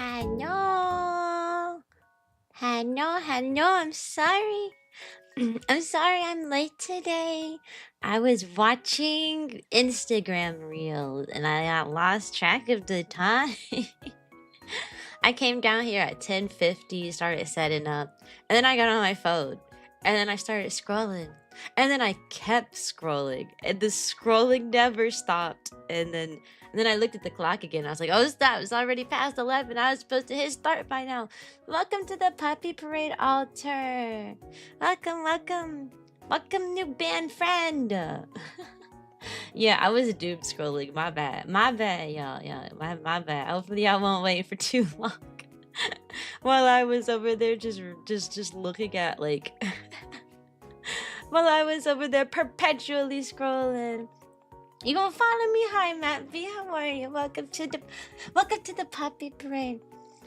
Hello. Hello. I'm sorry. I'm sorry I'm late today. I was watching Instagram reels and I got lost track of the time. I came down here at 10:50, started setting up, and then I got on my phone. And then I started scrolling. And then I kept scrolling. And the scrolling never stopped. And then I looked at the clock again. I was like, oh, stop. It's already past 11. I was supposed to hit start by now. Welcome to the Puppy Parade altar. Welcome. Welcome, new band friend. Yeah, I was doom scrolling. My bad, y'all. Yeah, my bad. Hopefully, I won't wait for too long. While I was over there, just looking at like, while I was over there perpetually scrolling. You gonna follow me? Hi, Matt V. How are you? Welcome to the Puppy Parade.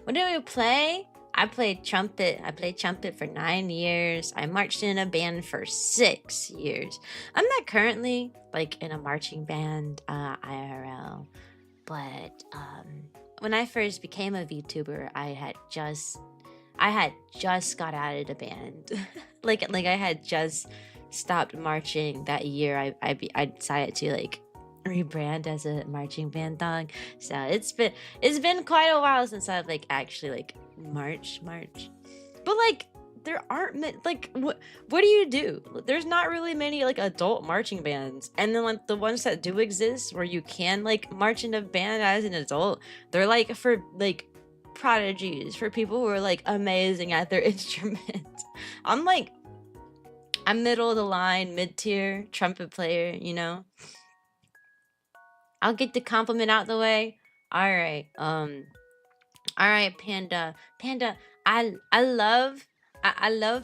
What did we play? I played trumpet. I played trumpet for 9 years. I marched in a band for 6 years. I'm not currently like in a marching band IRL, but when I first became a VTuber, I had just got out of the band. like I had just stopped marching that year. I decided to like rebrand as a marching band dog. So it's been quite a while since I've like actually like march. But like there aren't many, like what do you do? There's not really many like adult marching bands. And then like the ones that do exist where you can like march in a band as an adult, they're like for like prodigies, for people who are like amazing at their instrument. I'm middle of the line, mid-tier trumpet player, you know? I'll get the compliment out the way. All right. All right, Panda. I love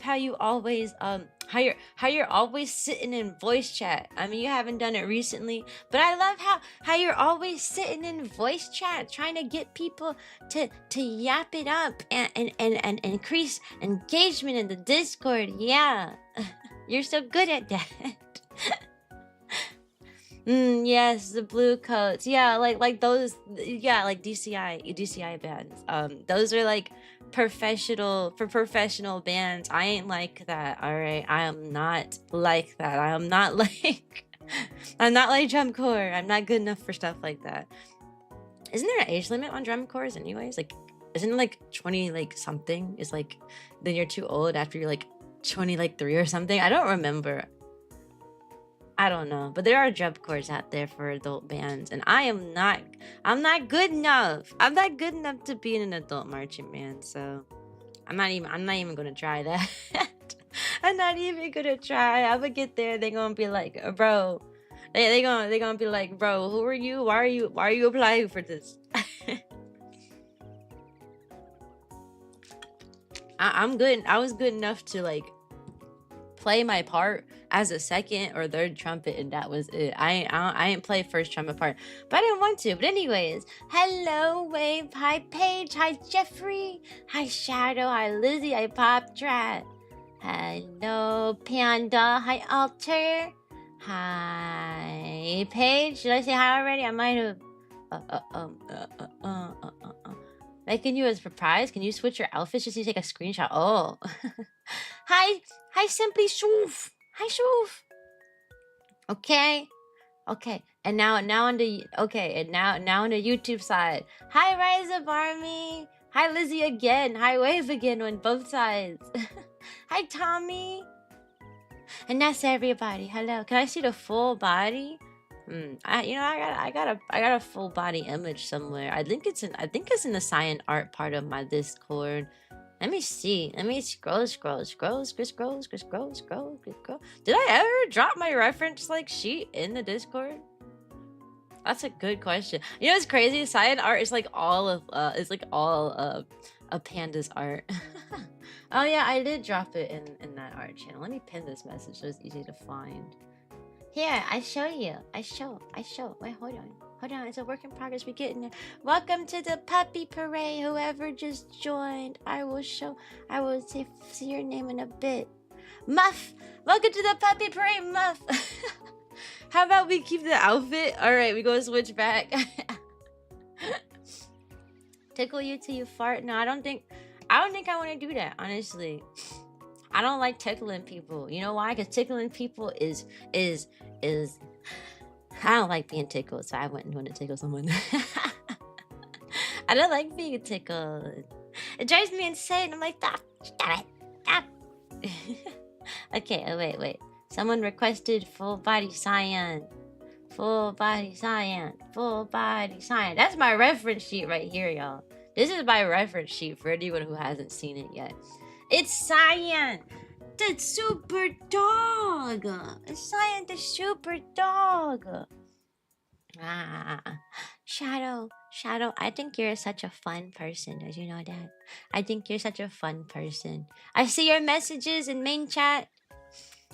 how you always how you're always sitting in voice chat. I mean, you haven't done it recently, but I love how you're always sitting in voice chat trying to get people to yap it up and increase engagement in the Discord. Yeah. You're so good at that. Yes, the blue coats. Yeah, like those. Yeah, like DCI bands. Those are like professional bands. I ain't like that. All right, I am not like that. I am not like. I'm not like drum corps. I'm not good enough for stuff like that. Isn't there an age limit on drum corps, anyways? Like, isn't it like 20 like something? Is like then you're too old after you're like 20 like 3 or something. I don't remember. I don't know, but there are drum corps out there for adult bands, and I'm not good enough. I'm not good enough to be in an adult marching band, so I'm not even gonna try that. I'm not even gonna try. I'm gonna get there. They're gonna be like, bro. They gonna be like, bro, who are you? Why are you applying for this? I'm good. I was good enough to like play my part as a second or third trumpet, and that was it. I didn't play first trumpet part, but I didn't want to. But anyways, hello Wave, hi Paige, hi Jeffrey, hi Shadow, hi Lizzie, hi Pop Trap, hello Panda, hi Alter, hi Paige. Did I say hi already? I might have. Making you a surprise. Can you switch your outfits just to take a screenshot? Oh. Hi Simply Shoof. Hi Shoof. Okay. And now on the now on the YouTube side. Hi Rise of Army. Hi Lizzie again. Hi Wave again on both sides. Hi Tommy. And that's everybody. Hello. Can I see the full body? I got a full body image somewhere. I think it's in the Cyan art part of my Discord. Let me see. Let me scroll. Did I ever drop my reference like sheet in the Discord? That's a good question. You know what's crazy? Cyan art is like all of a Panda's art. Oh yeah, I did drop it in that art channel. Let me pin this message so it's easy to find. Here, I show you. I show. Wait, hold on. It's a work in progress. We're getting there. Welcome to the Puppy Parade. Whoever just joined, I will see your name in a bit. Muff. Welcome to the Puppy Parade, Muff. How about we keep the outfit? All right, we go switch back. Tickle you till you fart? No, I don't think I want to do that, honestly. I don't like tickling people. You know why? Because tickling people is I don't like being tickled, so I wouldn't want to tickle someone. I don't like being tickled. It drives me insane. I'm like, stop it, stop. Okay, oh, wait. Someone requested full body Cyan. Full body Cyan. Full body Cyan. That's my reference sheet right here, y'all. This is my reference sheet for anyone who hasn't seen it yet. It's Cyan, the super dog. It's Cyan, the super dog. Shadow, I think you're such a fun person. Did you know that? I think you're such a fun person. I see your messages in main chat,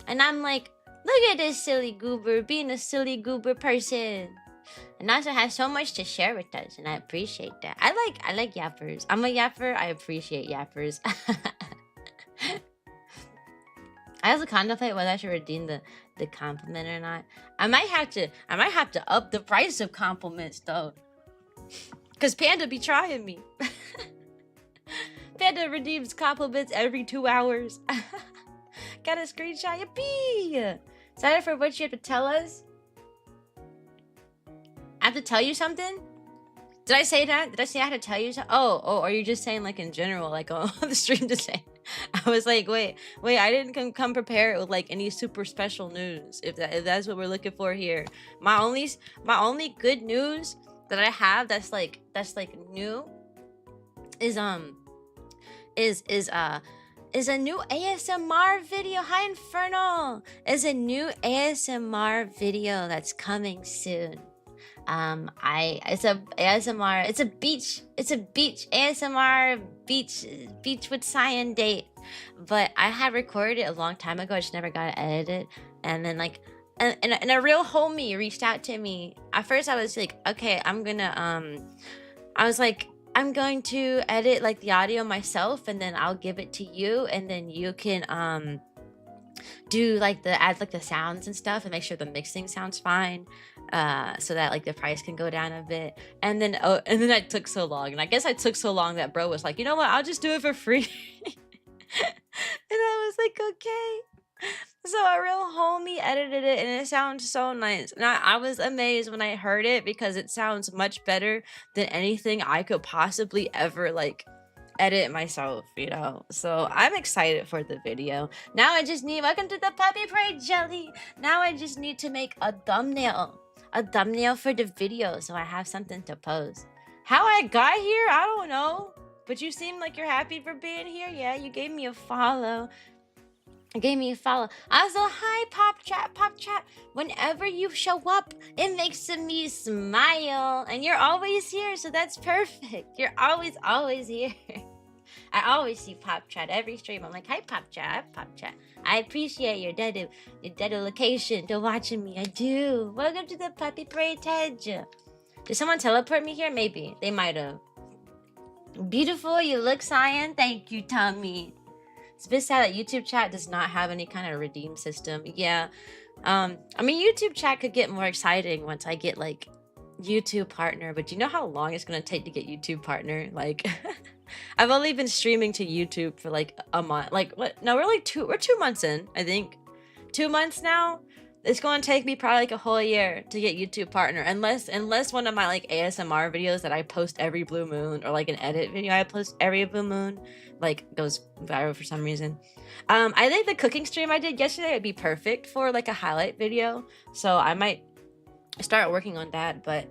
and I'm like, look at this silly goober being a silly goober person. And also has so much to share with us, and I appreciate that. I like yappers. I'm a yapper. I appreciate yappers. I also contemplate whether I should redeem the compliment or not. I might have to up the price of compliments though, cause Panda be trying me. Panda redeems compliments every 2 hours. Got a screenshot. Yippee! Excited for what you have to tell us? I have to tell you something? Did I say that? Did I say I had to tell you something? Oh, are you just saying like in general, like on the stream to say? I was like, wait, I didn't come prepared with like any super special news. If that's what we're looking for here. My only good news that I have that's like new is a new ASMR video. Hi Infernal. Is a new ASMR video that's coming soon. It's a ASMR. It's a beach ASMR beach with Cyan date. But I had recorded it a long time ago. I just never got to edit it. And then like, and a real homie reached out to me. At first I was like, okay, I'm going to edit like the audio myself, and then I'll give it to you, and then you can do like add like the sounds and stuff and make sure the mixing sounds fine, so that like the price can go down a bit. And then I took so long, and I guess I took so long that bro was like, you know what, I'll just do it for free. And I was like, okay. So a real homie edited it, and it sounds so nice. And I was amazed when I heard it, because it sounds much better than anything I could possibly ever like edit myself, you know. So I'm excited for the video. Now I just need, welcome to the puppy parade, Jelly. Now I just need to make a thumbnail for the video, so I have something to post. How I got here, I don't know, but you seem like you're happy for being here. Yeah, you gave me a follow. Also, hi, Pop Chat. Whenever you show up, it makes me smile. And you're always here, so that's perfect. You're always here. I always see Pop Chat every stream. I'm like, hi, Pop Chat. I appreciate your dedication to watching me. I do. Welcome to the Puppy Parade, Tej. Did someone teleport me here? Maybe. They might have. Beautiful, you look, Cyan. Thank you, Tommy. It's a bit sad that YouTube chat does not have any kind of redeem system. Yeah. I mean, YouTube chat could get more exciting once I get like YouTube partner, but do you know how long it's gonna take to get YouTube partner? Like, I've only been streaming to YouTube for like a month. Like, what? No, we're 2 months in, I think. 2 months now. It's going to take me probably like a whole year to get YouTube partner, unless one of my like ASMR videos that I post every blue moon, or like an edit video I post every blue moon, like goes viral for some reason. I think the cooking stream I did yesterday would be perfect for like a highlight video, so I might start working on that. But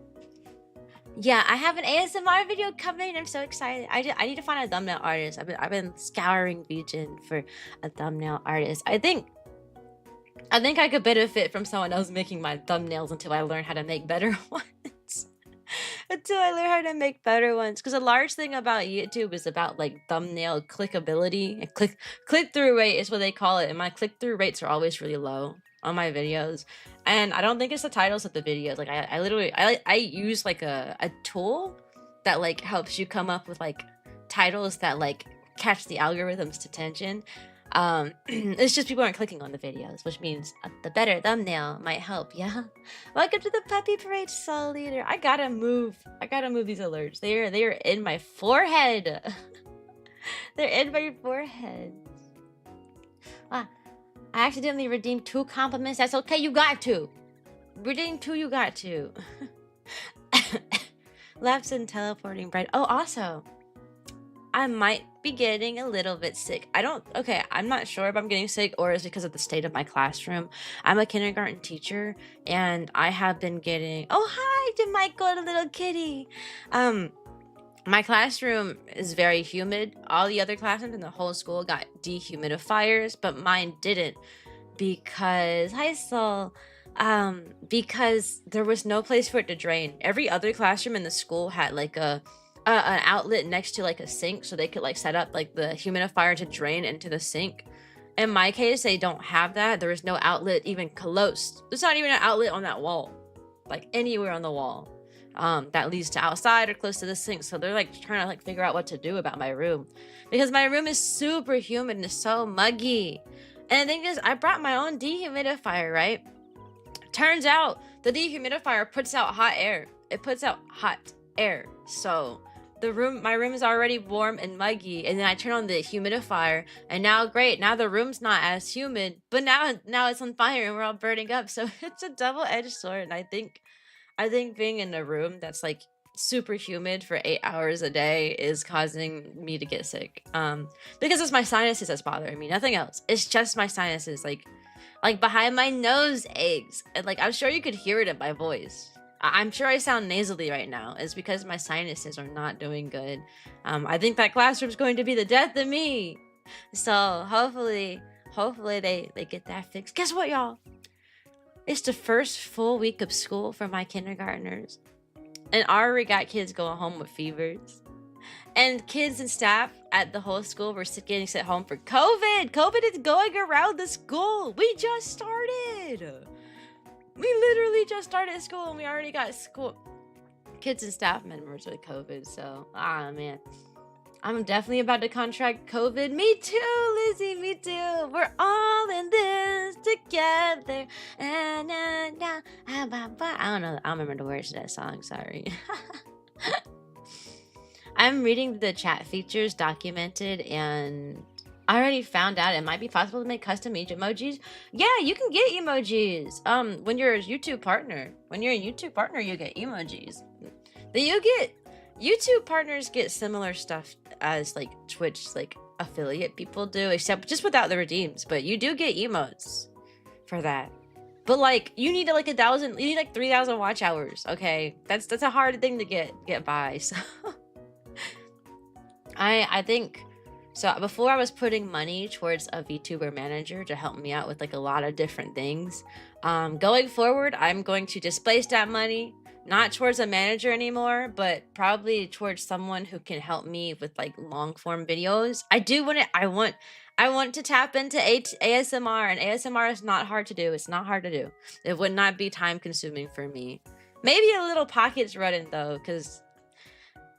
yeah, I have an ASMR video coming. I'm so excited. I need to find a thumbnail artist. I've been scouring Legion for a thumbnail artist. I think I could benefit from someone else making my thumbnails until I learn how to make better ones. Because a large thing about YouTube is about like thumbnail clickability. And click-through rate is what they call it. And my click-through rates are always really low on my videos. And I don't think it's the titles of the videos. Like I literally use like a tool that like helps you come up with like titles that like catch the algorithm's attention. It's just people aren't clicking on the videos, which means the better thumbnail might help. Yeah. Welcome to the puppy parade, soul leader. I gotta move these alerts. They are in my forehead. They're in my forehead. Ah, I accidentally redeemed 2 compliments. That's okay. You got to redeem 2. You got to. Laps and teleporting bright. Oh, also, I might be getting a little bit sick. I'm not sure if I'm getting sick or is it because of the state of my classroom. I'm a kindergarten teacher and I have been getting, oh, hi to Michael, the little kitty. My classroom is very humid. All the other classrooms in the whole school got dehumidifiers, but mine didn't because, hi Soul, because there was no place for it to drain. Every other classroom in the school had like an outlet next to like a sink so they could like set up like the humidifier to drain into the sink. In my case, they don't have that. There is no outlet even close. There's not even an outlet on that wall, like anywhere on the wall that leads to outside or close to the sink. So they're like trying to like figure out what to do about my room because my room is super humid and it's so muggy. And the thing is, I brought my own dehumidifier, right? Turns out the dehumidifier puts out hot air. It puts out hot air. So my room is already warm and muggy, and then I turn on the humidifier, and now the room's not as humid, but now it's on fire and we're all burning up. So it's a double-edged sword. And I think being in a room that's like super humid for 8 hours a day is causing me to get sick. Because it's my sinuses that's bothering me, nothing else. It's just my sinuses, like behind my nose aches, and like I'm sure you could hear it in my voice. I'm sure I sound nasally right now. It's because my sinuses are not doing good. I think that classroom's going to be the death of me. So hopefully they get that fixed. Guess what, y'all? It's the first full week of school for my kindergartners. And I already got kids going home with fevers. And kids and staff at the whole school were getting sent home for COVID. COVID is going around the school. We just started. We literally just started school and we already got kids and staff members with COVID. So, man, I'm definitely about to contract COVID. Me too, Lizzie, me too. We're all in this together. I don't know. I don't remember the words to that song. Sorry. I'm reading the chat features documented, and I already found out it might be possible to make custom emojis. Yeah, you can get emojis. When you're a YouTube partner. When you're a YouTube partner, you get emojis. YouTube partners get similar stuff as like Twitch, like affiliate people do, except just without the redeems. But you do get emotes for that. But like you need like 1,000, you need like 3,000 watch hours. Okay, that's a hard thing to get by. So I think. So before I was putting money towards a VTuber manager to help me out with like a lot of different things. Going forward, I'm going to displace that money, not towards a manager anymore, but probably towards someone who can help me with like long form videos. I want to tap into ASMR, and ASMR is not hard to do. It's not hard to do. It would not be time consuming for me. Maybe a little pockets running though, because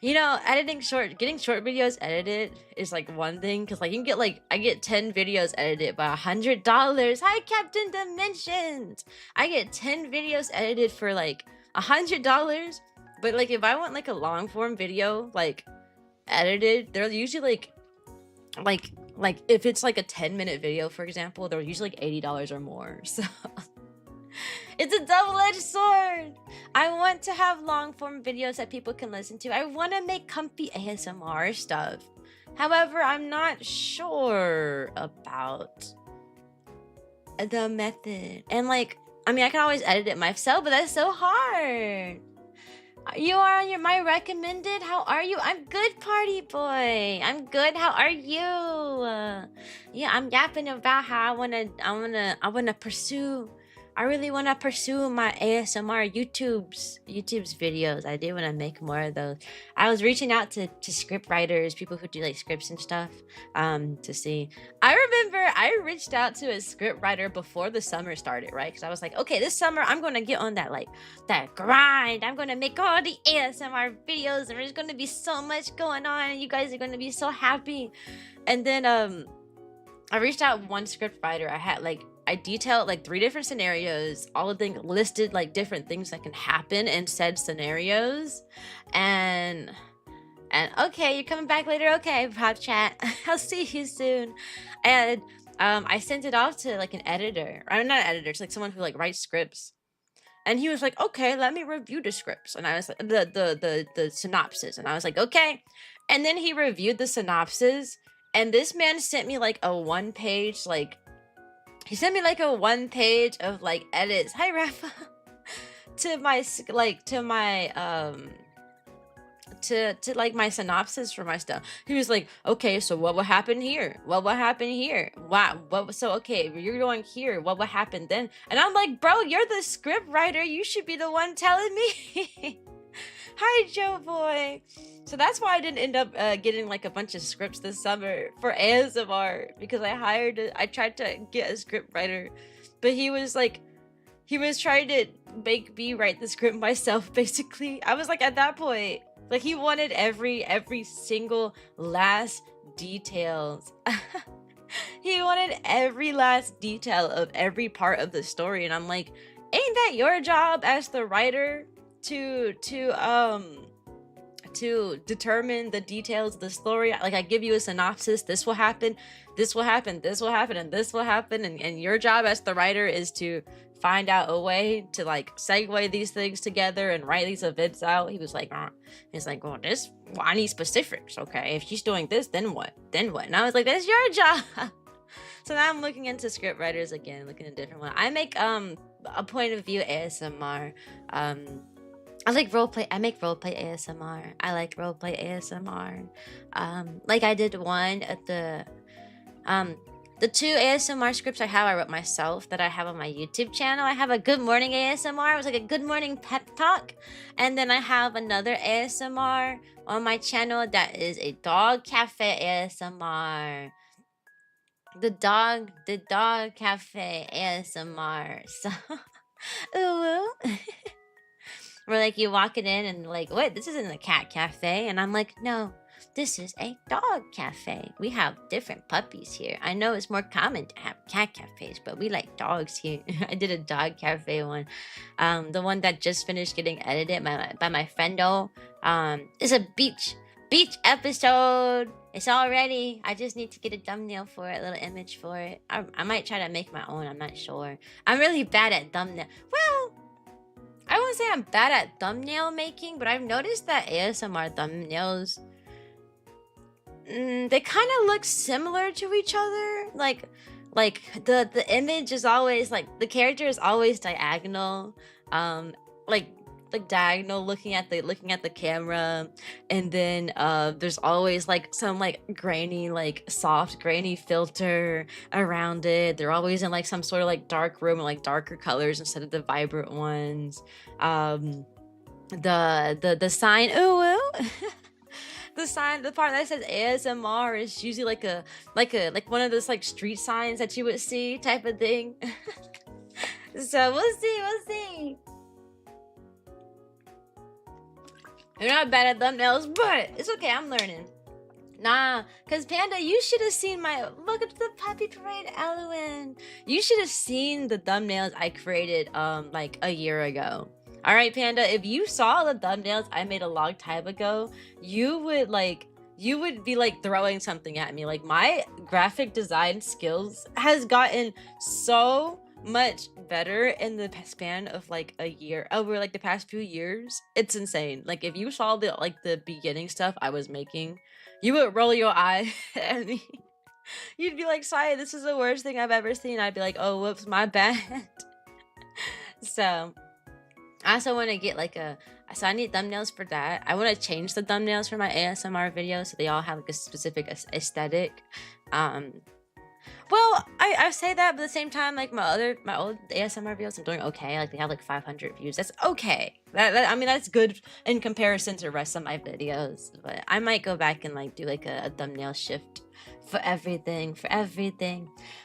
you know, getting short videos edited is like one thing, because like you can get like, I get 10 videos edited by $100. Hi, Captain Dimensions. I get 10 videos edited for like $100, but like if I want like a long form video like edited, they're usually like if it's like a 10-minute video, for example, they're usually like $80 or more. So it's a double-edged sword. I want to have long-form videos that people can listen to. I want to make comfy ASMR stuff. However, I'm not sure about the method. And like, I mean, I can always edit it myself, but that's so hard. You are on my recommended. How are you? I'm good, party boy. I'm good. How are you? Yeah, I'm yapping about how I wanna pursue. I really want to pursue my ASMR YouTube's videos. I do want to make more of those. I was reaching out to script writers, people who do like scripts and stuff, to see. I remember I reached out to a script writer before the summer started, right? Because I was like, okay, this summer I'm going to get on that grind. I'm going to make all the ASMR videos and there's going to be so much going on and you guys are going to be so happy. And then, I reached out one script writer. I detailed like 3 different scenarios, all of them listed like different things that can happen in said scenarios. And okay, you're coming back later. Okay, pop chat. I'll see you soon. And I sent it off to like an editor. I'm not an editor, it's like someone who like writes scripts. And he was like, okay, let me review the scripts. And I was like, the synopsis. And I was like, okay. And then he reviewed the synopsis. And this man sent me like a 1-page, like, he sent me like a 1-page of like edits. Hi, Rafa. to my, to like my synopsis for my stuff. He was like, okay, so what will happen here? What will happen here? Wow. So okay, you're going here. What will happen then? And I'm like, bro, you're the script writer. You should be the one telling me. Hi, Joe boy. So that's why I didn't end up getting like a bunch of scripts this summer for ASMR, because I tried to get a script writer, but he was trying to make me write the script myself, basically. I was like, at that point, like, he wanted every single last details. He wanted every last detail of every part of the story, and I'm like, ain't that your job as the writer to determine the details of the story? Like, I give you a synopsis, this will happen, this will happen, this will happen, and this will happen, and your job as the writer is to find out a way to like segue these things together and write these events out. He was like, well, I need specifics. Okay, if she's doing this, then what? And I was like, that's your job. So now I'm looking into script writers again, looking at a different one. I make a point of view ASMR. I like roleplay. I make roleplay ASMR. I like roleplay ASMR. Like, I did one at the 2 ASMR scripts I wrote myself that I have on my YouTube channel. I have a good morning ASMR. It was like a good morning pep talk. And then I have another ASMR on my channel that is a dog cafe ASMR. The dog cafe ASMR. So, ooh. Where like you walk it in and like, what? This isn't a cat cafe. And I'm like, no, this is a dog cafe. We have different puppies here. I know it's more common to have cat cafes, but we like dogs here. I did a dog cafe one. The one that just finished getting edited by my friendo. It's a beach episode. It's all ready. I just need to get a thumbnail for it, a little image for it. I might try to make my own. I'm not sure. I'm really bad at thumbnail. Well, I won't say I'm bad at thumbnail making, but I've noticed that ASMR thumbnails, they kind of look similar to each other. Like the image is always like, the character is always diagonal, like diagonal, looking at the camera, and then there's always like some like grainy, like soft grainy filter around it. They're always in like some sort of like dark room, or like darker colors instead of the vibrant ones. The sign, ooh. The sign, the part that says ASMR is usually like one of those like street signs that you would see, type of thing. So we'll see. You're not bad at thumbnails, but it's okay, I'm learning. Nah, cause Panda, you should have seen look at the Puppy Parade Halloween. You should have seen the thumbnails I created like a year ago. All right, Panda, if you saw the thumbnails I made a long time ago, you would be like throwing something at me. Like, my graphic design skills has gotten so much better in the span of like a year, over like the past few years. It's insane. Like, if you saw the beginning stuff I was making, you would roll your eye at me. You'd be like, Cyan, this is the worst thing I've ever seen. I'd be like, oh, whoops, my bad. So I also want to get so I need thumbnails for that. I want to change the thumbnails for my ASMR videos so they all have like a specific aesthetic. Well, I say that, but at the same time, like my old ASMR videos, I'm doing okay. Like, they have like 500 views. That's okay. I mean, that's good in comparison to the rest of my videos. But I might go back and like do like a thumbnail shift for everything.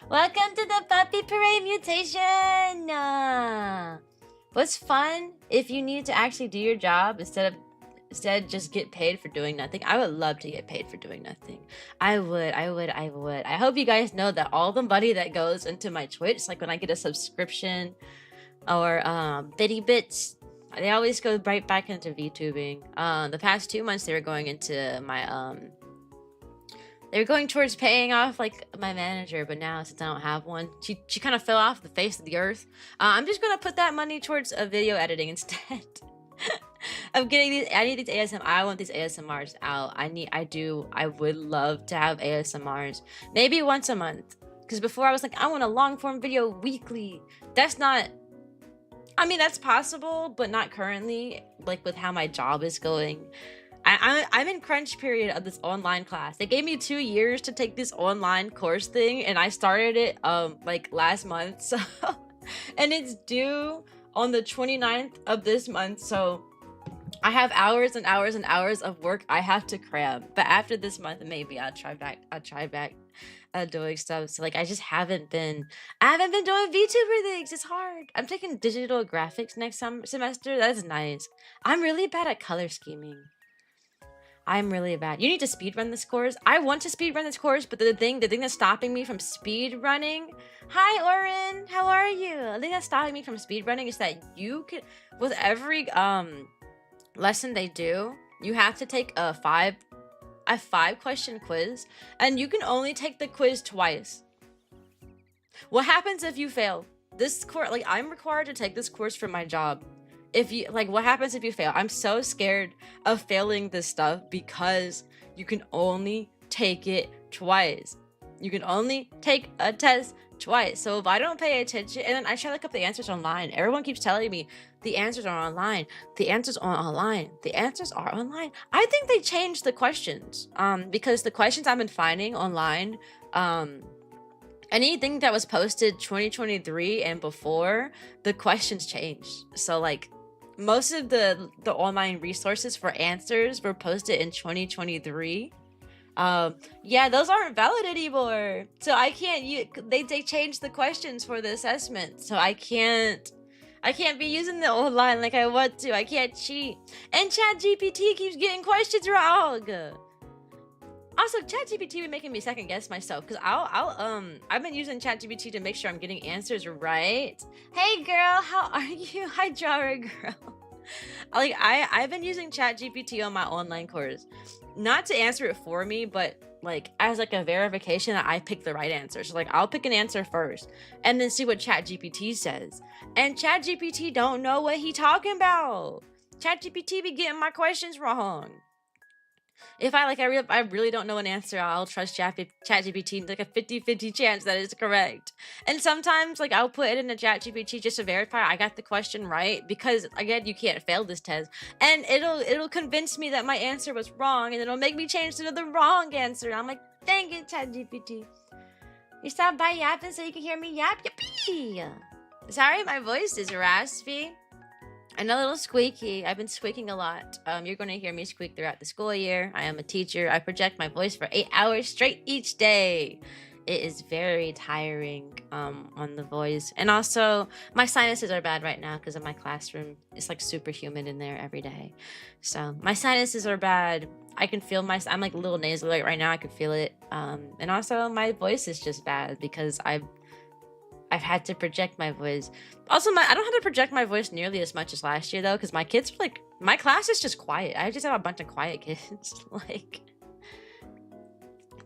Welcome to the Puppy Parade mutation. What's fun if you need to actually do your job instead of instead just get paid for doing nothing. I would love to get paid for doing nothing. I would. I hope you guys know that all the money that goes into my Twitch, like when I get a subscription or bitty bits, they always go right back into VTubing. The past 2 months they were going into my they were going towards paying off like my manager, but now since I don't have one, she kind of fell off the face of the earth. I'm just gonna put that money towards a video editing instead. I'm getting these. I need these ASMR. I want these ASMRs out. I would love to have ASMRs, maybe once a month. Because before I was like, I want a long form video weekly. That's not. I mean, that's possible, but not currently. Like with how my job is going. I'm in crunch period of this online class. They gave me 2 years to take this online course thing, and I started it like last month. So, and it's due on the 29th of this month. So I have hours and hours and hours of work I have to cram. But after this month, maybe I'll try back doing stuff. So like I haven't been doing VTuber things. It's hard. I'm taking digital graphics next semester. That's nice. I'm really bad at color scheming. I'm really bad. You need to speedrun this course. I want to speedrun this course, but the thing that's stopping me from speedrunning. Hi, Oren. How are you? The thing that's stopping me from speedrunning is that you can, with every lesson they do, you have to take a 5-question quiz, and you can only take the quiz twice. What happens if you fail? This course, like I'm required to take this course for my job. If you like, what happens if you fail? I'm so scared of failing this stuff because you can only take it twice. You can only take a test twice. So if I don't pay attention, and then I try to look up the answers online. Everyone keeps telling me the answers are online. The answers are online. The answers are online. I think they changed the questions. Because the questions I've been finding online, anything that was posted 2023 and before, the questions changed. So like most of the online resources for answers were posted in 2023. Yeah, those aren't valid anymore. So I can't they changed the questions for the assessment. So I can't be using the online like I want to. I can't cheat. And ChatGPT keeps getting questions wrong. Also, ChatGPT be making me second guess myself because I've been using ChatGPT to make sure I'm getting answers right. Hey girl, how are you? Hi drawer girl. Like I've been using ChatGPT on my online course, not to answer it for me, but like as like a verification that I picked the right answer. So like I'll pick an answer first and then see what ChatGPT says. And ChatGPT don't know what he talking about. ChatGPT be getting my questions wrong. If I really don't know an answer, I'll trust ChatGPT. Like a 50-50 chance that it's correct. And sometimes like I'll put it in a ChatGPT just to verify I got the question right, because again, you can't fail this test. And it'll convince me that my answer was wrong, and it'll make me change to the wrong answer. And I'm like, dang it, ChatGPT. You stopped by yapping so you can hear me yap? Yippee! Sorry, my voice is raspy and a little squeaky. I've been squeaking a lot. You're going to hear me squeak throughout the school year. I am a teacher. I project my voice for 8 hours straight each day. It is very tiring on the voice. And also, my sinuses are bad right now because of my classroom. It's like super humid in there every day. So my sinuses are bad. I can feel I'm like a little nasal right now. I can feel it. And also, my voice is just bad because I've had to project my voice. Also, I don't have to project my voice nearly as much as last year, though, because my kids are like, my class is just quiet. I just have a bunch of quiet kids. Like,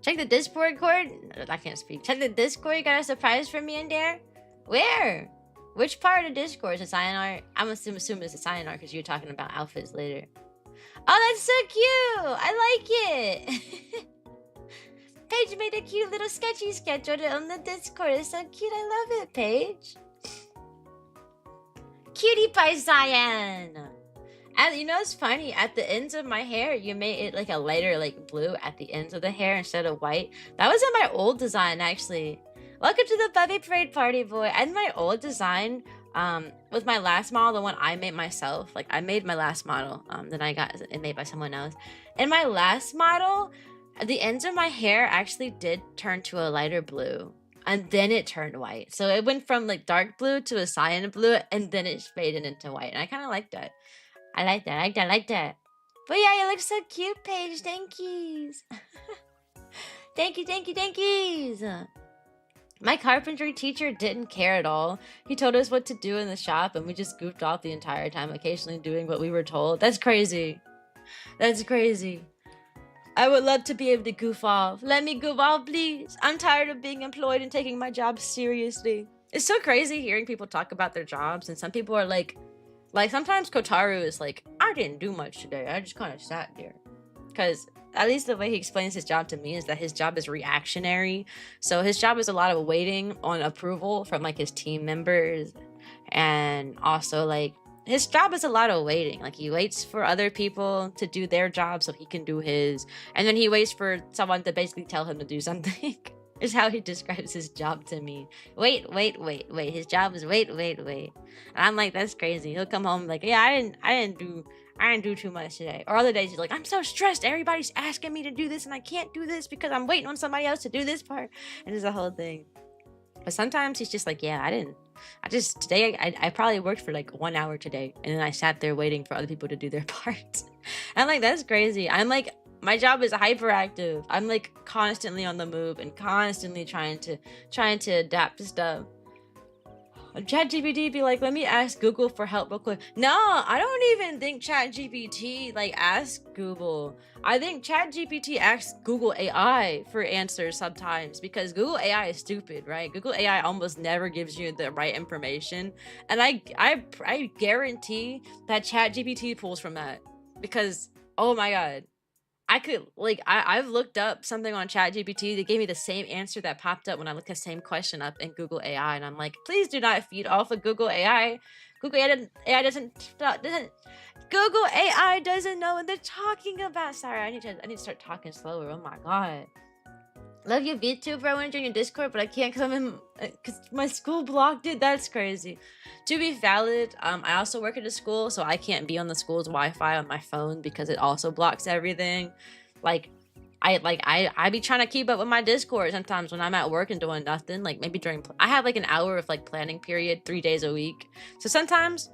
check the Discord cord. I can't speak. Check the Discord. You got a surprise for me in there? Where? Which part of Discord is a Cyan art? I'm assuming it's a Cyan art because you're talking about outfits later. Oh, that's so cute. I like it. Paige made a cute little sketchy sketch on the Discord. It's so cute. I love it, Paige. Cutie pie Cyan. And you know, it's funny. At the ends of my hair, you made it like a lighter like blue at the ends of the hair instead of white. That was in my old design, actually. Welcome to the Buffy Parade Party, boy. And my old design, with my last model, the one I made myself. Like, I made my last model that I got it made by someone else. And my last model, the ends of my hair actually did turn to a lighter blue. And then it turned white. So it went from like dark blue to a cyan blue, and then it faded into white. And I kind of like that. I like that. But yeah, you look so cute, Paige. Thank yous. Thank you, thank you, thank yous. My carpentry teacher didn't care at all. He told us what to do in the shop, and we just goofed off the entire time, occasionally doing what we were told. That's crazy. That's crazy. I would love to be able to goof off. Let me goof off, please. I'm tired of being employed and taking my job seriously. It's so crazy hearing people talk about their jobs, and some people are like sometimes Kotaru is like, I didn't do much today. I just kind of sat there. Because at least the way he explains his job to me is that his job is reactionary. So his job is a lot of waiting on approval from like his team members. And also like his job is a lot of waiting. Like he waits for other people to do their job so he can do his. And then he waits for someone to basically tell him to do something. Is how he describes his job to me. Wait. His job is wait. And I'm like, that's crazy. He'll come home like, yeah, I didn't do too much today. Or other days he's like, I'm so stressed. Everybody's asking me to do this and I can't do this because I'm waiting on somebody else to do this part. And it's a whole thing. But sometimes he's just like, yeah, today I probably worked for like 1 hour today. And then I sat there waiting for other people to do their parts. I'm like, that's crazy. I'm like, my job is hyperactive. I'm like constantly on the move and constantly trying to adapt to stuff. ChatGPT be like, let me ask Google for help real quick. No, I don't even think ChatGPT like asks Google. I think ChatGPT asks Google AI for answers sometimes because Google AI is stupid, right? Google AI almost never gives you the right information, and I guarantee that ChatGPT pulls from that because oh my god. I could like I've looked up something on ChatGPT that gave me the same answer that popped up when I looked the same question up in Google AI, and I'm like, please do not feed off of Google AI. Google AI doesn't Google AI doesn't know what they're talking about. Sorry, I need to start talking slower. Oh my god. Love you, Vtuber. I want to join your Discord, but I can't because my school blocked it. That's crazy. To be valid, I also work at a school, so I can't be on the school's Wi-Fi on my phone because it also blocks everything. Like, I be trying to keep up with my Discord sometimes when I'm at work and doing nothing. Like maybe I have like an hour of like planning period 3 days a week. So sometimes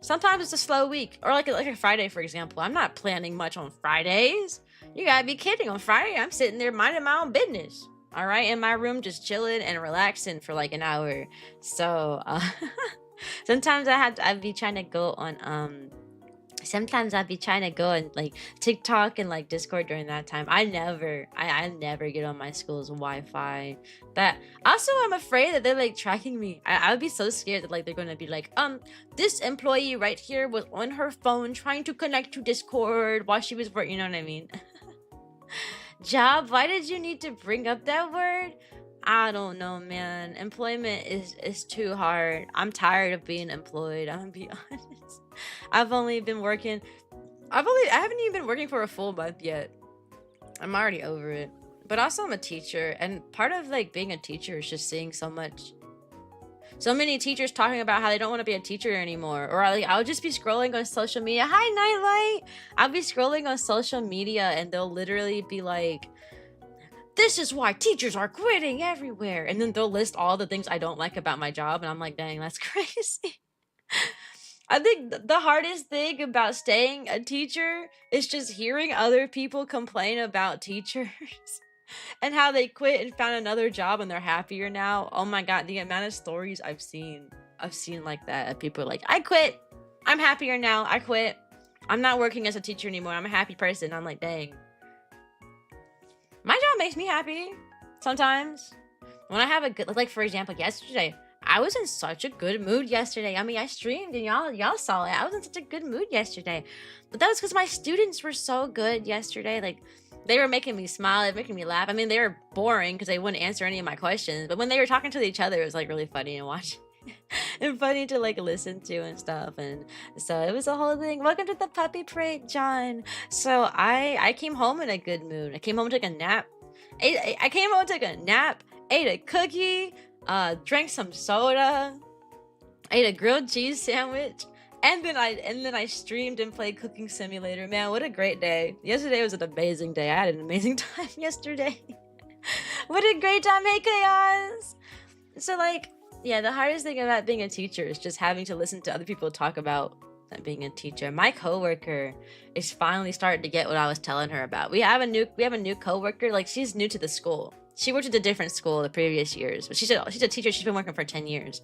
it's a slow week, or like a Friday, for example. I'm not planning much on Fridays. You gotta be kidding. On Friday, I'm sitting there minding my own business. All right, in my room, just chilling and relaxing for like an hour. So sometimes I'd be trying to go on sometimes I'd be trying to go on like TikTok and like Discord during that time. I never get on my school's Wi-Fi. That also I'm afraid that they're like tracking me. I would be so scared that like they're gonna be like, this employee right here was on her phone trying to connect to Discord while she was working. You know what I mean? Job, why did you need to bring up that word? I don't know, man. Employment is too hard. I'm tired of being employed. I'm gonna be honest. I haven't even been working for a full month yet. I'm already over it. But also I'm a teacher, and part of like being a teacher is just seeing so many teachers talking about how they don't want to be a teacher anymore. Or like I'll just be scrolling on social media. Hi, Nightlight. I'll be scrolling on social media and they'll literally be like, this is why teachers are quitting everywhere. And then they'll list all the things I don't like about my job. And I'm like, dang, that's crazy. I think the hardest thing about staying a teacher is just hearing other people complain about teachers and how they quit and found another job and they're happier now. Oh my god, the amount of stories I've seen like that. People are like, I quit. I'm happier now. I quit. I'm not working as a teacher anymore. I'm a happy person. I'm like, dang. My job makes me happy sometimes. When I have a good, like for example, yesterday, I was in such a good mood yesterday. I mean, I streamed and y'all saw it. I was in such a good mood yesterday. But that was because my students were so good yesterday. Like, they were making me smile. They were making me laugh. I mean, they were boring because they wouldn't answer any of my questions. But when they were talking to each other, it was like really funny to watch. And funny to like listen to and stuff. And so it was a whole thing. Welcome to the puppy parade, John. So I came home in a good mood. I came home, took a nap. I came home, took a nap, ate a cookie, drank some soda, ate a grilled cheese sandwich, and then I streamed and played Cooking Simulator. Man, what a great day. Yesterday was an amazing day. I had an amazing time yesterday. What a great time. Hey, Chaos. So like, yeah, the hardest thing about being a teacher is just having to listen to other people talk about at being a teacher. My coworker is finally starting to get what I was telling her about. We have a new coworker. Like, she's new to the school. She worked at a different school the previous years, but she's a teacher. She's been working for 10 years.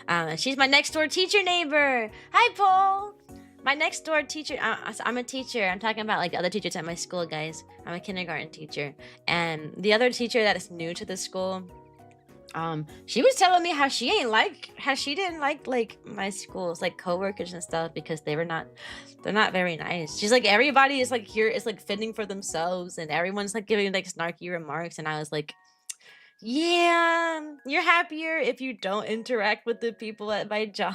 And she's my next door teacher neighbor. Hi, Paul. My next door teacher. I'm a teacher. I'm talking about like the other teachers at my school, guys. I'm a kindergarten teacher, and the other teacher that is new to the school. She was telling me how she didn't like my school's like coworkers and stuff because they're not very nice. She's like, everybody is like here is like fending for themselves and everyone's like giving like snarky remarks, and I was like, yeah, you're happier if you don't interact with the people at my job.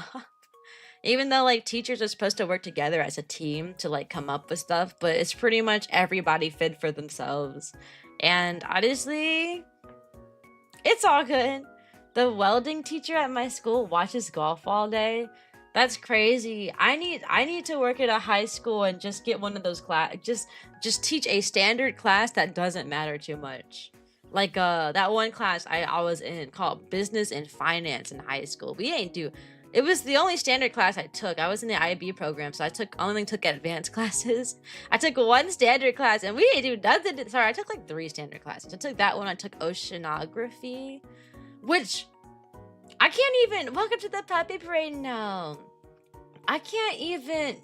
Even though like teachers are supposed to work together as a team to like come up with stuff, but it's pretty much everybody fend for themselves. And honestly, it's all good. The welding teacher at my school watches golf all day. That's crazy. I need to work at a high school and just get one of those class. Just teach a standard class that doesn't matter too much. Like that one class I was in called Business and Finance in high school. It was the only standard class I took. I was in the IB program, so I only took advanced classes. I took one standard class, and we didn't do nothing. Sorry, I took like 3 standard classes. I took that one. I took oceanography, which I can't even. Welcome to the puppy parade. No, I can't even.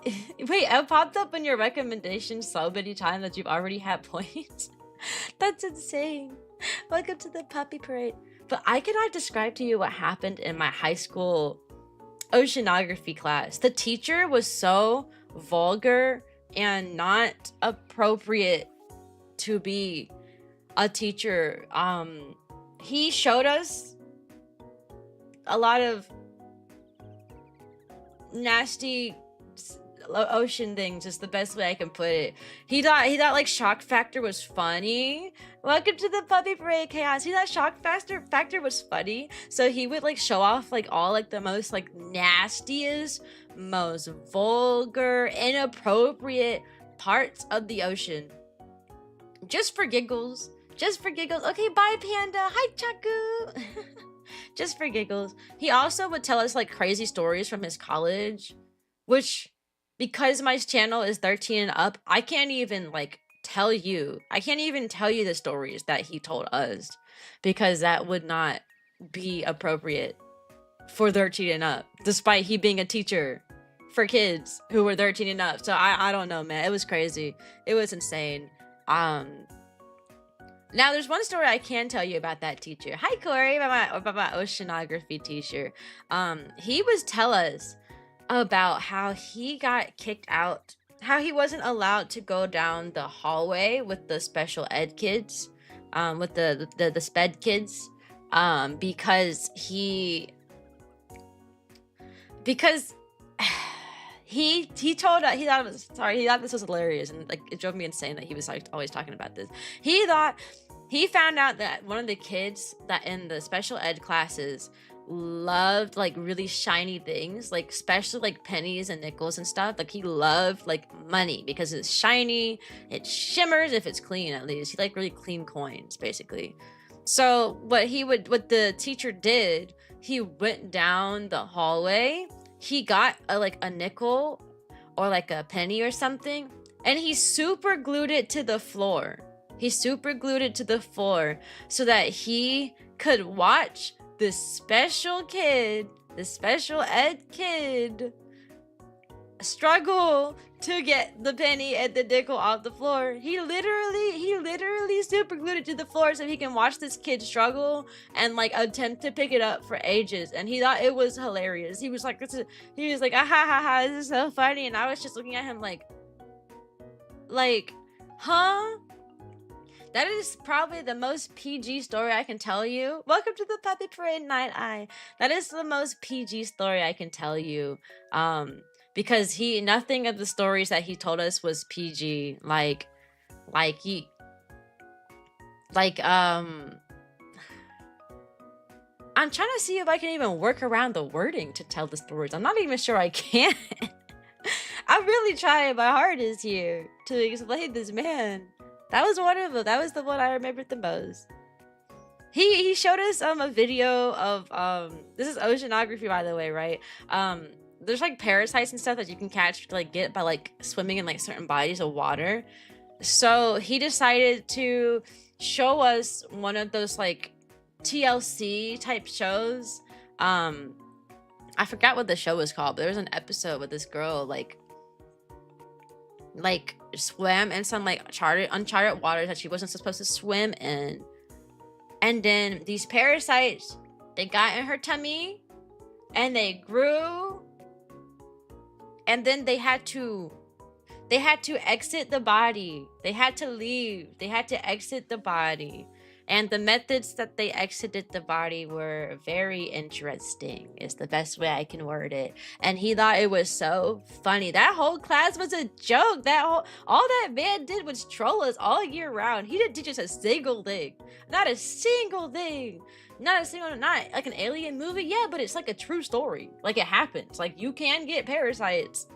Wait, I popped up in your recommendations so many times that you've already had points. That's insane. Welcome to the puppy parade. But I cannot describe to you what happened in my high school oceanography class. The teacher was so vulgar and not appropriate to be a teacher. He showed us a lot of nasty ocean things, is the best way I can put it. He thought like shock factor was funny. Welcome to the puppy parade, chaos. He thought shock factor was funny, so he would like show off like all like the most like nastiest, most vulgar, inappropriate parts of the ocean, just for giggles. Okay, bye, Panda. Hi, Chaku. Just for giggles. He also would tell us like crazy stories from his college, which, because my channel is 13 and up, I can't even tell you the stories that he told us, because that would not be appropriate for 13 and up, despite he being a teacher for kids who were 13 and up. So I don't know, man. It was crazy. It was insane. Now there's one story I can tell you about that teacher. Hi, Corey, about my oceanography teacher. He was tell us about how he got kicked out, how he wasn't allowed to go down the hallway with the special ed kids, with the sped kids, because he told he thought this was hilarious, and like it drove me insane that he was like always talking about this. He found out that one of the kids that in the special ed classes loved like really shiny things, like especially like pennies and nickels and stuff. Like he loved like money because it's shiny, it shimmers if it's clean. At least he liked really clean coins, basically. So what the teacher did, he went down the hallway, he got a nickel or like a penny or something, and he super glued it to the floor. So that he could watch this special ed kid, struggle to get the penny and the nickel off the floor. He literally super glued it to the floor so he can watch this kid struggle and like attempt to pick it up for ages. And he thought it was hilarious. He was like, ah ha ha ha, this is so funny. And I was just looking at him like, huh? That is probably the most PG story I can tell you. Welcome to the Puppy Parade, Night Eye. That is the most PG story I can tell you. Because nothing of the stories that he told us was PG. I'm trying to see if I can even work around the wording to tell the stories. I'm not even sure I can. I'm really trying my hardest here to explain this man. That was one of them. That was the one I remembered the most. He showed us a video of this is oceanography, by the way, right? there's like parasites and stuff that you can catch, like get by like swimming in like certain bodies of water. So he decided to show us one of those like TLC type shows. I forgot what the show was called, but there was an episode with this girl like swam in some like uncharted waters that she wasn't supposed to swim in. And then these parasites, they got in her tummy and they grew, and then they had to exit the body. They had to leave. They had to exit the body. And the methods that they exited the body were very interesting, is the best way I can word it. And he thought it was so funny. That whole class was a joke. All that man did was troll us all year round. He didn't teach us a single thing. Not a single thing. Not like an alien movie. Yeah, but it's like a true story. Like it happens. Like you can get parasites.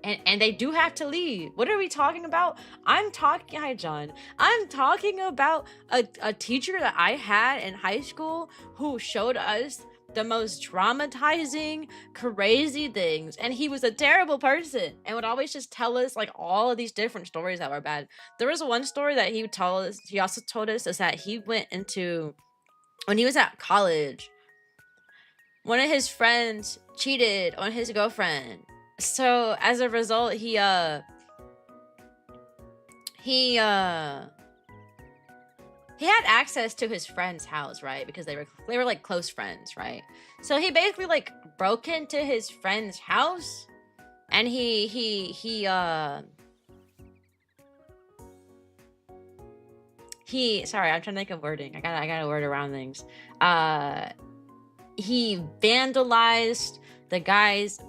And they do have to leave. What are we talking about? Hi John. I'm talking about a teacher that I had in high school who showed us the most traumatizing, crazy things. And he was a terrible person and would always just tell us like all of these different stories that were bad. There was one story that he also told us, is that he went into, when he was at college, one of his friends cheated on his girlfriend. So as a result, he had access to his friend's house, right? Because they were like close friends, right? So he basically like broke into his friend's house, and sorry, I'm trying to think of wording. I gotta word around things. He vandalized the guy's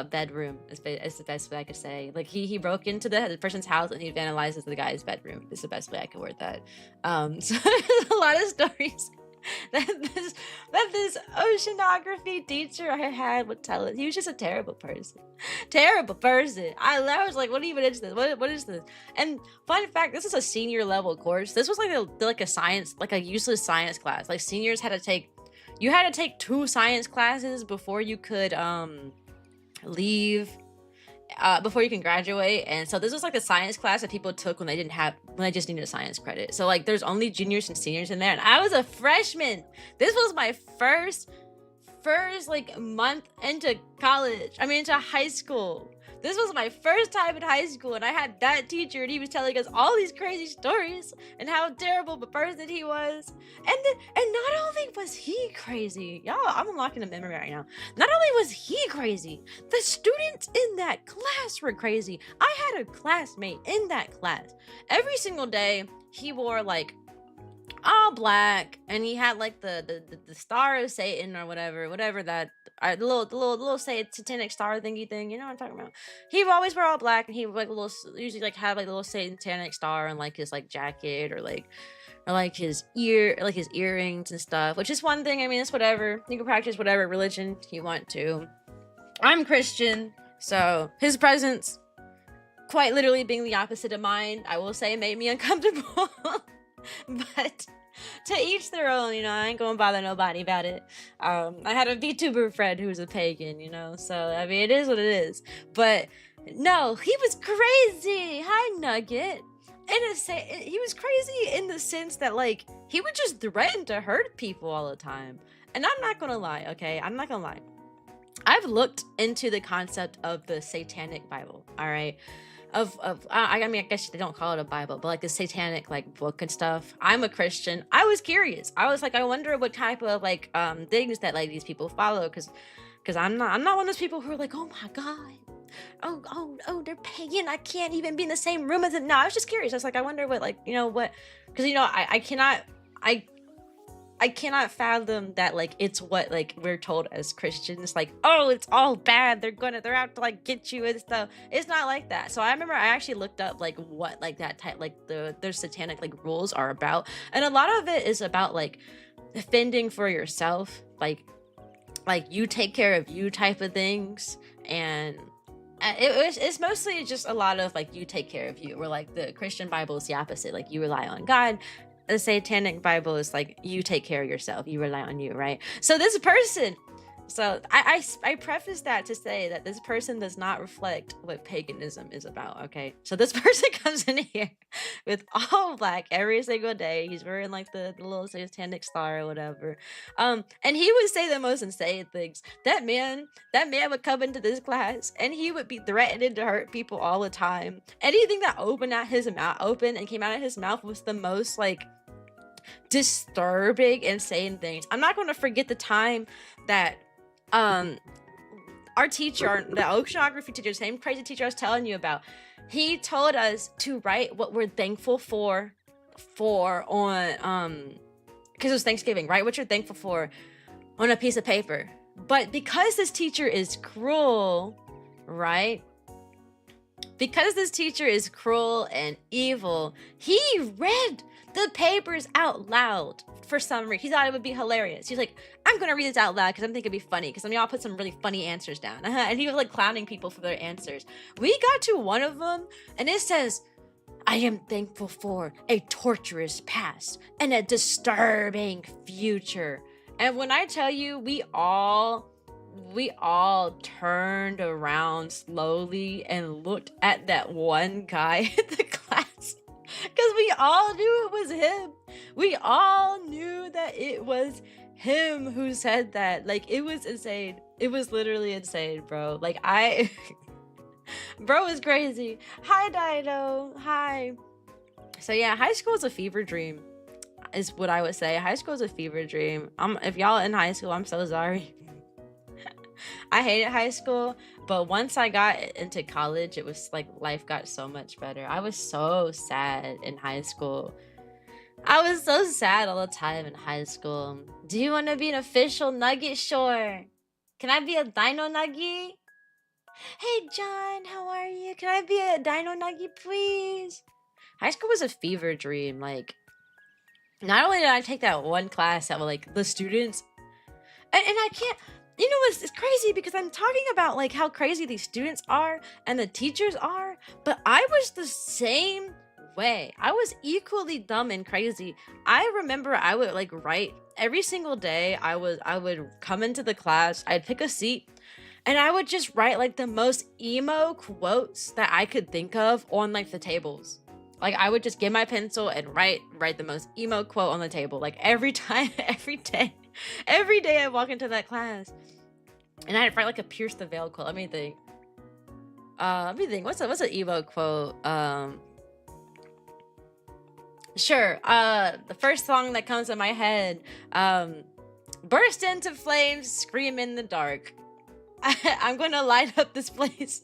bedroom is the best way I could say. Like he broke into the person's house and he vandalized the guy's bedroom is the best way I can word that. So there's a lot of stories that this oceanography teacher I had would tell us. He was just a terrible person. I was like, what even is this? What is this? And fun fact, this is a senior level course. This was like a science, like a useless science class. Like seniors had to take 2 science classes before you could leave, before you can graduate. And so this was like the science class that people took when they just needed a science credit. So like there's only juniors and seniors in there, and I was a freshman. This was my first like month into into high school. This was my first time in high school, and I had that teacher, and he was telling us all these crazy stories and how terrible of a person he was. And not only was he crazy, y'all, I'm unlocking a memory right now. Not only was he crazy, the students in that class were crazy. I had a classmate in that class. Every single day, he wore like all black, and he had like the star of Satan or whatever that the little satanic star thingy thing. You know what I'm talking about? He would always wear all black, and he would like usually like have like a little satanic star and like his like jacket or like his earrings and stuff. Which is one thing. I mean, it's whatever. You can practice whatever religion you want to. I'm Christian, so his presence, quite literally being the opposite of mine, I will say, made me uncomfortable. But to each their own, you know. I ain't gonna bother nobody about it. I had a Vtuber friend who was a pagan, you know, so I mean, it is what it is. But no, he was crazy. Hi, Nugget. He was crazy in the sense that like he would just threaten to hurt people all the time. And I'm not gonna lie, okay? I'm not gonna lie. I've looked into the concept of the Satanic Bible, all right? I mean, I guess they don't call it a Bible, but like the satanic like book and stuff. I'm a Christian. I was curious. I was like, I wonder what type of like things that like these people follow, because I'm not one of those people who are like, oh my god, oh they're pagan, I can't even be in the same room as them. No, I was just curious. I was like, I wonder what, like, you know what, because you know I cannot fathom that like it's what like we're told as Christians, like, oh, it's all bad, they're out to like get you and stuff. It's not like that. So I remember I actually looked up like what like that type, like their satanic like rules are about, and a lot of it is about like defending for yourself, like you take care of you type of things. And it's mostly just a lot of like you take care of you, where like the Christian Bible is the opposite, like you rely on God. The Satanic Bible is like you take care of yourself, you rely on you, right? So this person So I preface that to say that this person does not reflect what paganism is about. Okay, so this person comes in here with all black every single day. He's wearing like the little satanic star or whatever. And he would say the most insane things. That man would come into this class and he would be threatening to hurt people all the time. Anything that opened and came out of his mouth was the most like disturbing, insane things. I'm not going to forget the time that our teacher, the oceanography teacher, same crazy teacher I was telling you about, he told us to write what we're thankful for on because it was Thanksgiving, write what you're thankful for on a piece of paper. But because this teacher is cruel, right? Because this teacher is cruel and evil, he read the papers out loud for some reason. He thought it would be hilarious. He's like, I'm gonna read this out loud because I'm thinking it'd be funny because some of y'all put some really funny answers down. And he was like clowning people for their answers. We got to one of them and it says, I am thankful for a torturous past and a disturbing future. And when I tell you, we all turned around slowly and looked at that one guy in the class because we all knew it was him. We all knew that it was him who said that. Like, it was insane. It was literally insane, bro. Like, bro is crazy. Hi, Dido. Hi. So yeah, high school is a fever dream, is what I would say. High school is a fever dream. If y'all in high school, I'm so sorry. I hated high school, but once I got into college, it was like life got so much better. I was so sad in high school. I was so sad all the time in high school. Do you want to be an official nugget? Sure. Can I be a dino nugget? Hey, John, how are you? Can I be a dino nugget, please? High school was a fever dream. Like, not only did I take that one class that were like the students, and I can't, you know, it's crazy because I'm talking about like how crazy these students are and the teachers are, but I was the same way. I was equally dumb and crazy. I remember I would like write every single day. I would come into the class, I'd pick a seat, and I would just write like the most emo quotes that I could think of on like the tables. Like, I would just get my pencil and write the most emo quote on the table. Like, every time, every day I walk into that class. And I'd write like a Pierce the Veil quote. Let me think. What's an emo quote? Sure. The first song that comes to my head. Burst into flames, scream in the dark. I'm gonna light up this place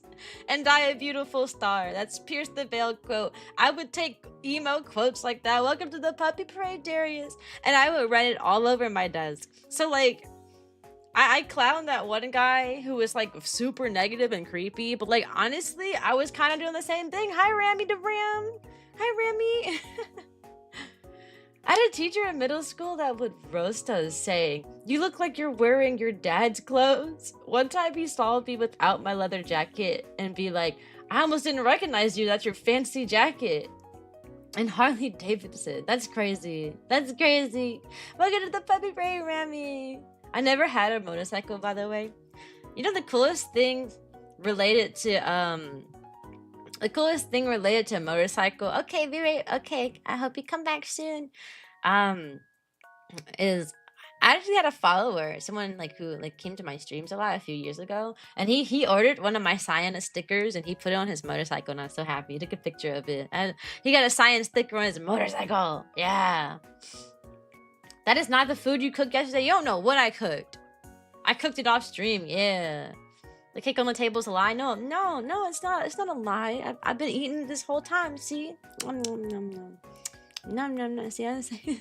and die a beautiful star. That's Pierce the Veil quote. I would take emo quotes like that. Welcome to the puppy parade, Darius. And I would write it all over my desk. So like, I clowned that one guy who was like super negative and creepy, but like honestly, I was kind of doing the same thing. Hi, Rammy the Ram. Hi, Rammy. I had a teacher in middle school that would roast us saying, you look like you're wearing your dad's clothes. One time he saw me without my leather jacket and be like, I almost didn't recognize you. That's your fancy jacket. And Harley Davidson. That's crazy. That's crazy. Welcome to the puppy parade, Rammy. I never had a motorcycle, by the way. You know, the coolest thing related to a motorcycle. Okay, be right. Okay, I hope you come back soon. Is I actually had a follower, someone like who like came to my streams a lot a few years ago, and he ordered one of my Cyan stickers and he put it on his motorcycle, and I was so happy. He took a picture of it, and he got a Cyan sticker on his motorcycle. Yeah. That is not the food you cooked yesterday. You don't know what I cooked. I cooked it off stream. Yeah. The cake on the table is a lie. No, it's not. It's not a lie. I've been eating this whole time. See? Nom. See what I'm saying?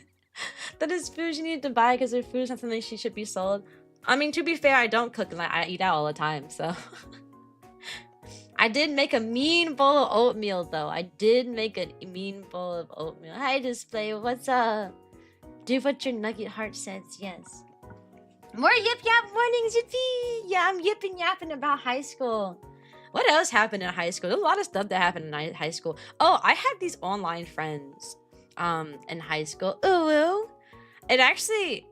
That is food you need to buy because their food is not something she should be sold. I mean, to be fair, I don't cook and I eat out all the time, so. I did make a mean bowl of oatmeal, though. I did make a mean bowl of oatmeal. Hi, Display. What's up? Do what your nugget heart says, yes. More yip yap mornings, yippee! Yeah, I'm yipping yapping about high school. What else happened in high school? There's a lot of stuff that happened in high school. Oh, I had these online friends in high school. Ooh. It actually,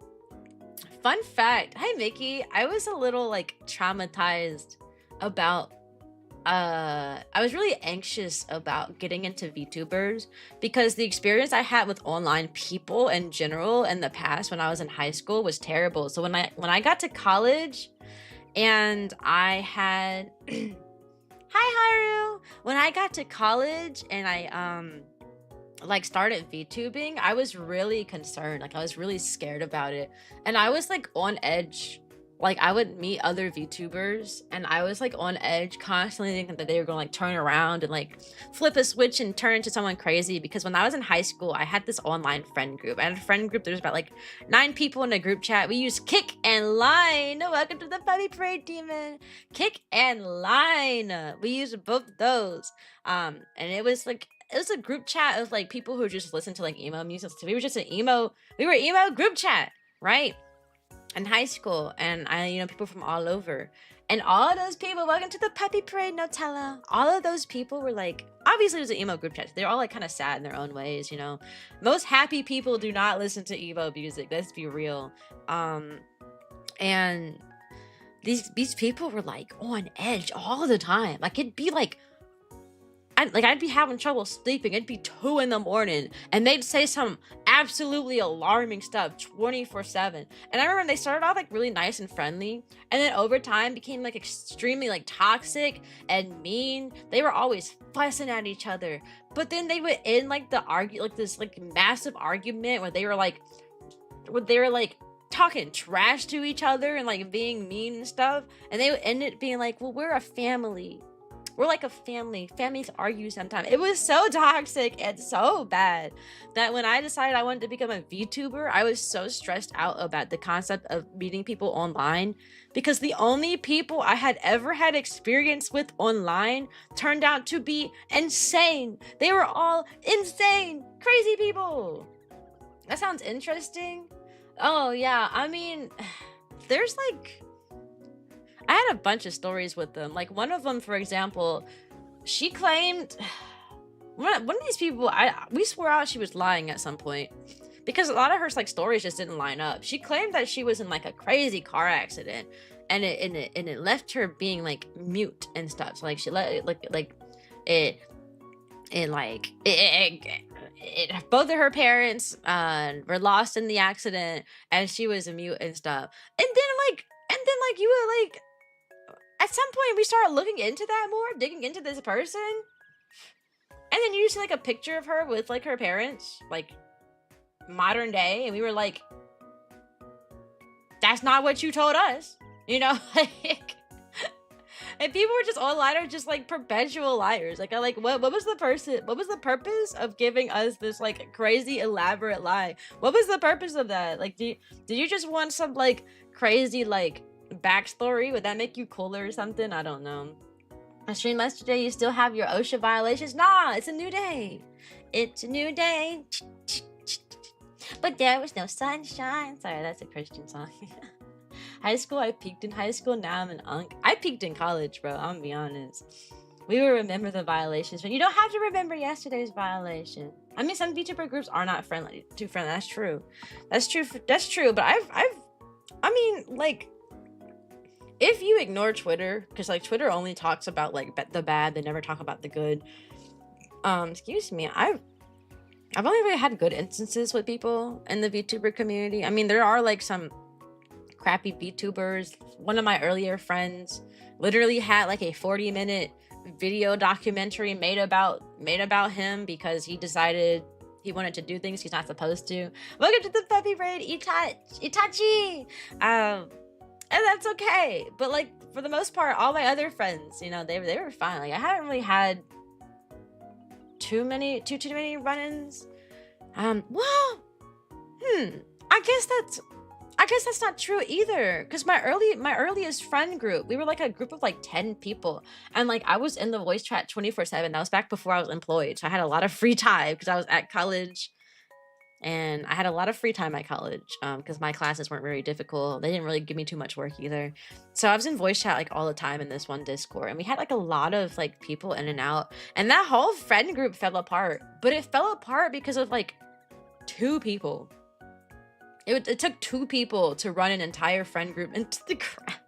Fun fact. Hi, Mickey. I was a little like traumatized about I was really anxious about getting into VTubers because the experience I had with online people in general in the past when I was in high school was terrible. So when I got to college and I had Hi Haru. When I got to college and I like started VTubing, I was really concerned. Like I was really scared about it. And I was like on edge. Like I would meet other VTubers and I was like on edge constantly thinking that they were gonna like turn around and like flip a switch and turn into someone crazy. Because when I was in high school, I had this online friend group. I had a friend group, there was about like 9 people in a group chat. We used Kick and Line. Welcome to the Puppy Parade, Demon. Kick and Line. We used both of those. And it was a group chat of like people who just listen to like emo music. So we were just we were emo group chat, right? In high school, and people from all over, and all of those people, welcome to the Puppy Parade, Nutella. All of those people were like, obviously it was an emo group chat. They're all like kind of sad in their own ways, Most happy people do not listen to emo music. Let's be real. And these people were like on edge all the time. Like it'd be like I'd be having trouble sleeping. It'd be 2 in the morning, and they'd say some absolutely alarming stuff 24/7. And I remember they started off like really nice and friendly, and then over time became like extremely like toxic and mean. They were always fussing at each other, but then they would end like this like massive argument where they were like talking trash to each other and like being mean and stuff, and they would end it being like, well, we're a family. We're like a family. Families argue sometimes. It was so toxic and so bad that when I decided I wanted to become a VTuber, I was so stressed out about the concept of meeting people online, because the only people I had ever had experience with online turned out to be insane. They were all insane, crazy people. That sounds interesting. Oh yeah, I mean, there's like I had a bunch of stories with them. Like one of them, for example, she claimed one of these people. We swore out she was lying at some point because a lot of her like stories just didn't line up. She claimed that she was in like a crazy car accident, and it left her being like mute and stuff. So like she let both of her parents were lost in the accident, and she was a mute and stuff. And then you were like. At some point, we started looking into that more, digging into this person. And then you see like a picture of her with like her parents, like modern day. And we were like, that's not what you told us, like, and people were just online are just like perpetual liars. Like, what was the purpose of giving us this like crazy elaborate lie? What was the purpose of that? Like, did you just want some like crazy like backstory? Would that make you cooler or something? I don't know. I streamed yesterday. You still have your OSHA violations? Nah, it's a new day. It's a new day. But there was no sunshine. Sorry, that's a Christian song. High school, I peaked in high school. Now I'm an unk. I peaked in college, bro. I'm gonna be honest. We will remember the violations, but you don't have to remember yesterday's violation. I mean, some VTuber groups are not too friendly. That's true. That's true. But I mean, like, if you ignore Twitter, because like Twitter only talks about like the bad, they never talk about the good. Excuse me, I've only really had good instances with people in the VTuber community. I mean, there are like some crappy VTubers. One of my earlier friends literally had like a 40-minute video documentary made about him because he decided he wanted to do things he's not supposed to. Welcome to the Puppy Parade, Itachi. And that's okay. But like for the most part, all my other friends, they were fine. Like I haven't really had too many run-ins. Well, I guess that's not true either. Because my earliest friend group, we were like a group of like 10 people, and like I was in the voice chat 24/7. That was back before I was employed, so I had a lot of free time because I was at college. And I had a lot of free time at college because my classes weren't very difficult. They didn't really give me too much work either. So I was in voice chat like all the time in this one Discord. And we had like a lot of like people in and out. And that whole friend group fell apart. But it fell apart because of like 2 people. It took 2 people to run an entire friend group into the ground.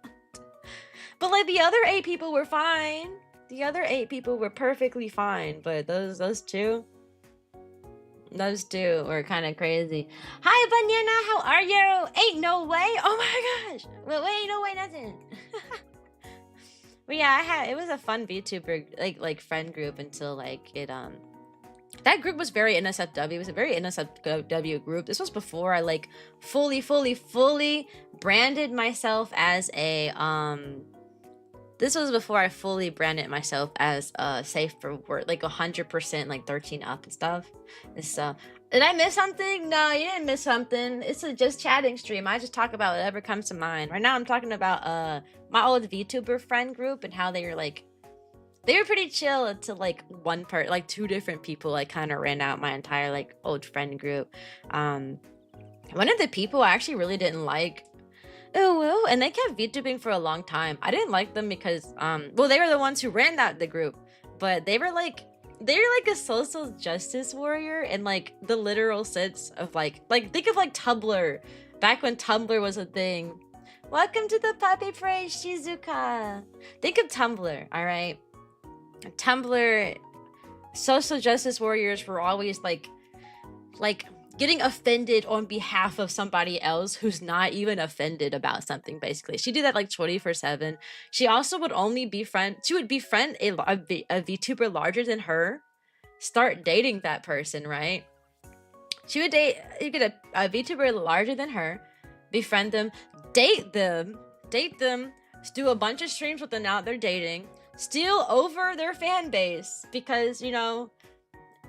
But like the other 8 people were fine. The other 8 people were perfectly fine, but those two were kind of crazy. Hi, Banana, how are you? Ain't no way. Oh my gosh. Wait, no way, nothing. But yeah, it was a fun VTuber like friend group until like it that group was very NSFW. It was a very NSFW group. This was before I like fully branded myself as a this was before I fully branded myself as safe for work, like 100% like 13 up and stuff. And so, did I miss something? No, you didn't miss something. It's a just chatting stream. I just talk about whatever comes to mind. Right now I'm talking about my old VTuber friend group and how they were pretty chill until like like 2 different people like kind of ran out my entire like old friend group. One of the people I actually really didn't like. Oh, and they kept VTubing for a long time. I didn't like them because well, they were the ones who ran the group, but they were like a social justice warrior in like the literal sense of like think of like Tumblr back when Tumblr was a thing. Welcome to the Puppy Praise, Shizuka. Think of Tumblr, all right? Tumblr social justice warriors were always like getting offended on behalf of somebody else who's not even offended about something, basically. She did that like 24/7. She also would only befriend a VTuber larger than her, start dating that person, right? She would you get a VTuber larger than her, befriend them, date them, do a bunch of streams with them out there dating, steal over their fan base because, you know,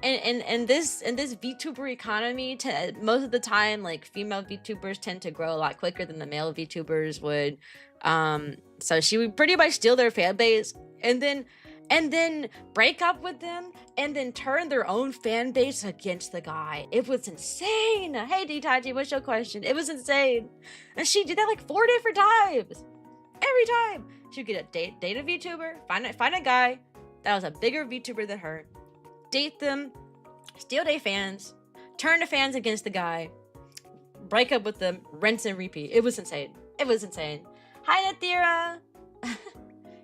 and this VTuber economy, most of the time, like female VTubers tend to grow a lot quicker than the male VTubers would. So she would pretty much steal their fan base and then break up with them and then turn their own fan base against the guy. It was insane. Hey Ditachi, what's your question? It was insane. And she did that like 4 different times. Every time she'd get a date a VTuber, find a guy that was a bigger VTuber than her, date them, steal their fans, turn the fans against the guy, break up with them, rinse and repeat. It was insane. Hi, Nathira.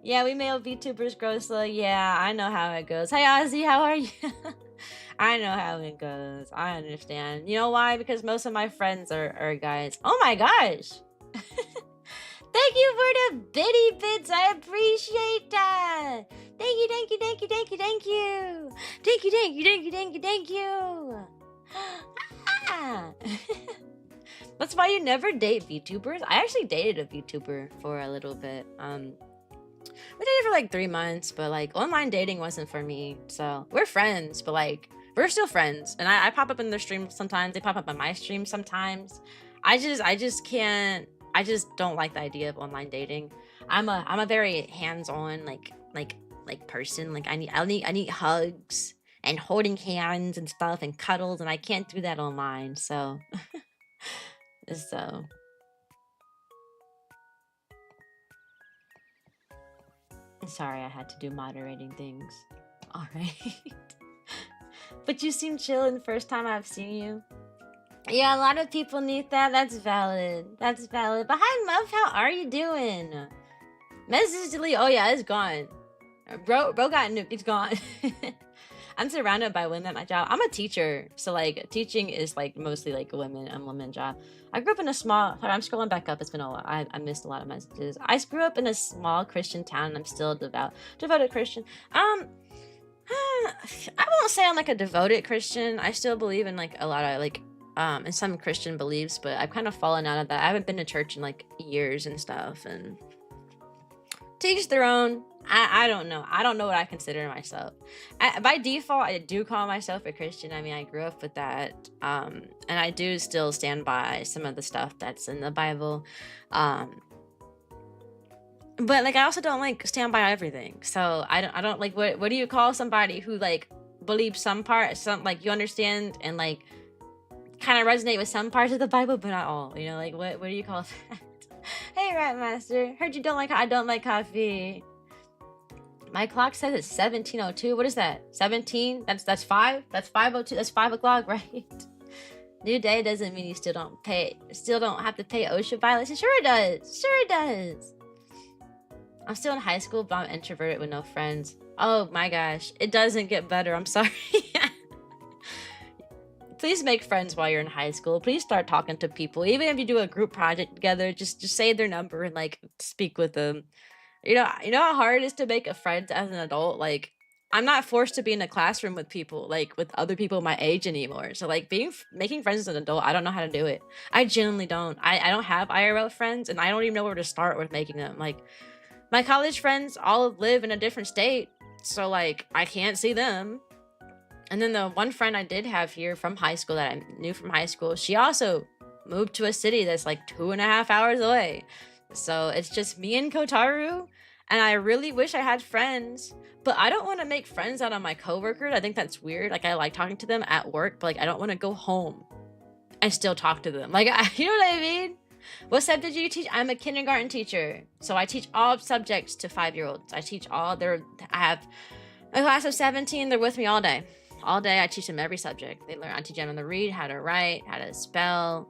Yeah, we male VTubers grow slow. Yeah, I know how it goes. Hey, Ozzy, how are you? I know how it goes. I understand. You know why? Because most of my friends are guys. Oh my gosh. Thank you for the bitty bits. I appreciate that. Thank you. Ah. That's why you never date VTubers. I actually dated a VTuber for a little bit. We dated for like 3 months, but like online dating wasn't for me. So we're friends, but like we're still friends. And I pop up in their streams sometimes. They pop up on my stream sometimes. I just can't. I just don't like the idea of online dating. I'm a very hands-on like person. Like I need hugs and holding hands and stuff and cuddles, and I can't do that online. So sorry, I had to do moderating things. All right. But you seem chill in the first time I've seen you. Yeah, a lot of people need that. That's valid. But hi, Muff, how are you doing? Message delete. Oh yeah, it's gone. Bro got nuked. It's gone. I'm surrounded by women at my job. I'm a teacher, so like teaching is like mostly like a women job. I grew up in a small. Sorry, I'm scrolling back up. It's been a while. I missed a lot of messages. I grew up in a small Christian town, and I'm still a devoted Christian. I won't say I'm like a devoted Christian. I still believe in like a lot of like in some Christian beliefs, but I've kind of fallen out of that. I haven't been to church in like years and stuff, and to each their own. I don't know. I don't know what I consider myself. By default, I do call myself a Christian. I mean, I grew up with that, and I do still stand by some of the stuff that's in the Bible. But like, I also don't like stand by everything. So I don't like what do you call somebody who like believes some like you understand and like kind of resonate with some parts of the Bible, but not all. You know, like what do you call that? Hey, Rat Master, heard you I don't like coffee. My clock says it's 17:02. What is that? 17? That's 5. That's 5:02. That's 5 o'clock, right? New day doesn't mean you still don't have to pay OSHA violation. Sure it does. Sure it does. I'm still in high school, but I'm introverted with no friends. Oh my gosh. It doesn't get better. I'm sorry. Please make friends while you're in high school. Please start talking to people. Even if you do a group project together, just say their number and like speak with them. You know how hard it is to make a friend as an adult? Like, I'm not forced to be in a classroom with people, like with other people my age anymore. So like making friends as an adult, I don't know how to do it. I genuinely don't. I don't have IRL friends, and I don't even know where to start with making them. Like, my college friends all live in a different state, so like I can't see them. And then the one friend I did have here from high school that I knew from high school, she also moved to a city that's like 2.5 hours away. So it's just me and Kotaru. And I really wish I had friends, but I don't want to make friends out of my coworkers. I think that's weird. Like, I like talking to them at work, but like I don't want to go home and still talk to them. Like, you know what I mean? What subject do you teach? I'm a kindergarten teacher. So I teach all subjects to 5-year-olds. I teach all I have a class of 17. They're with me all day. All day I teach them every subject. I teach them how to read, how to write, how to spell,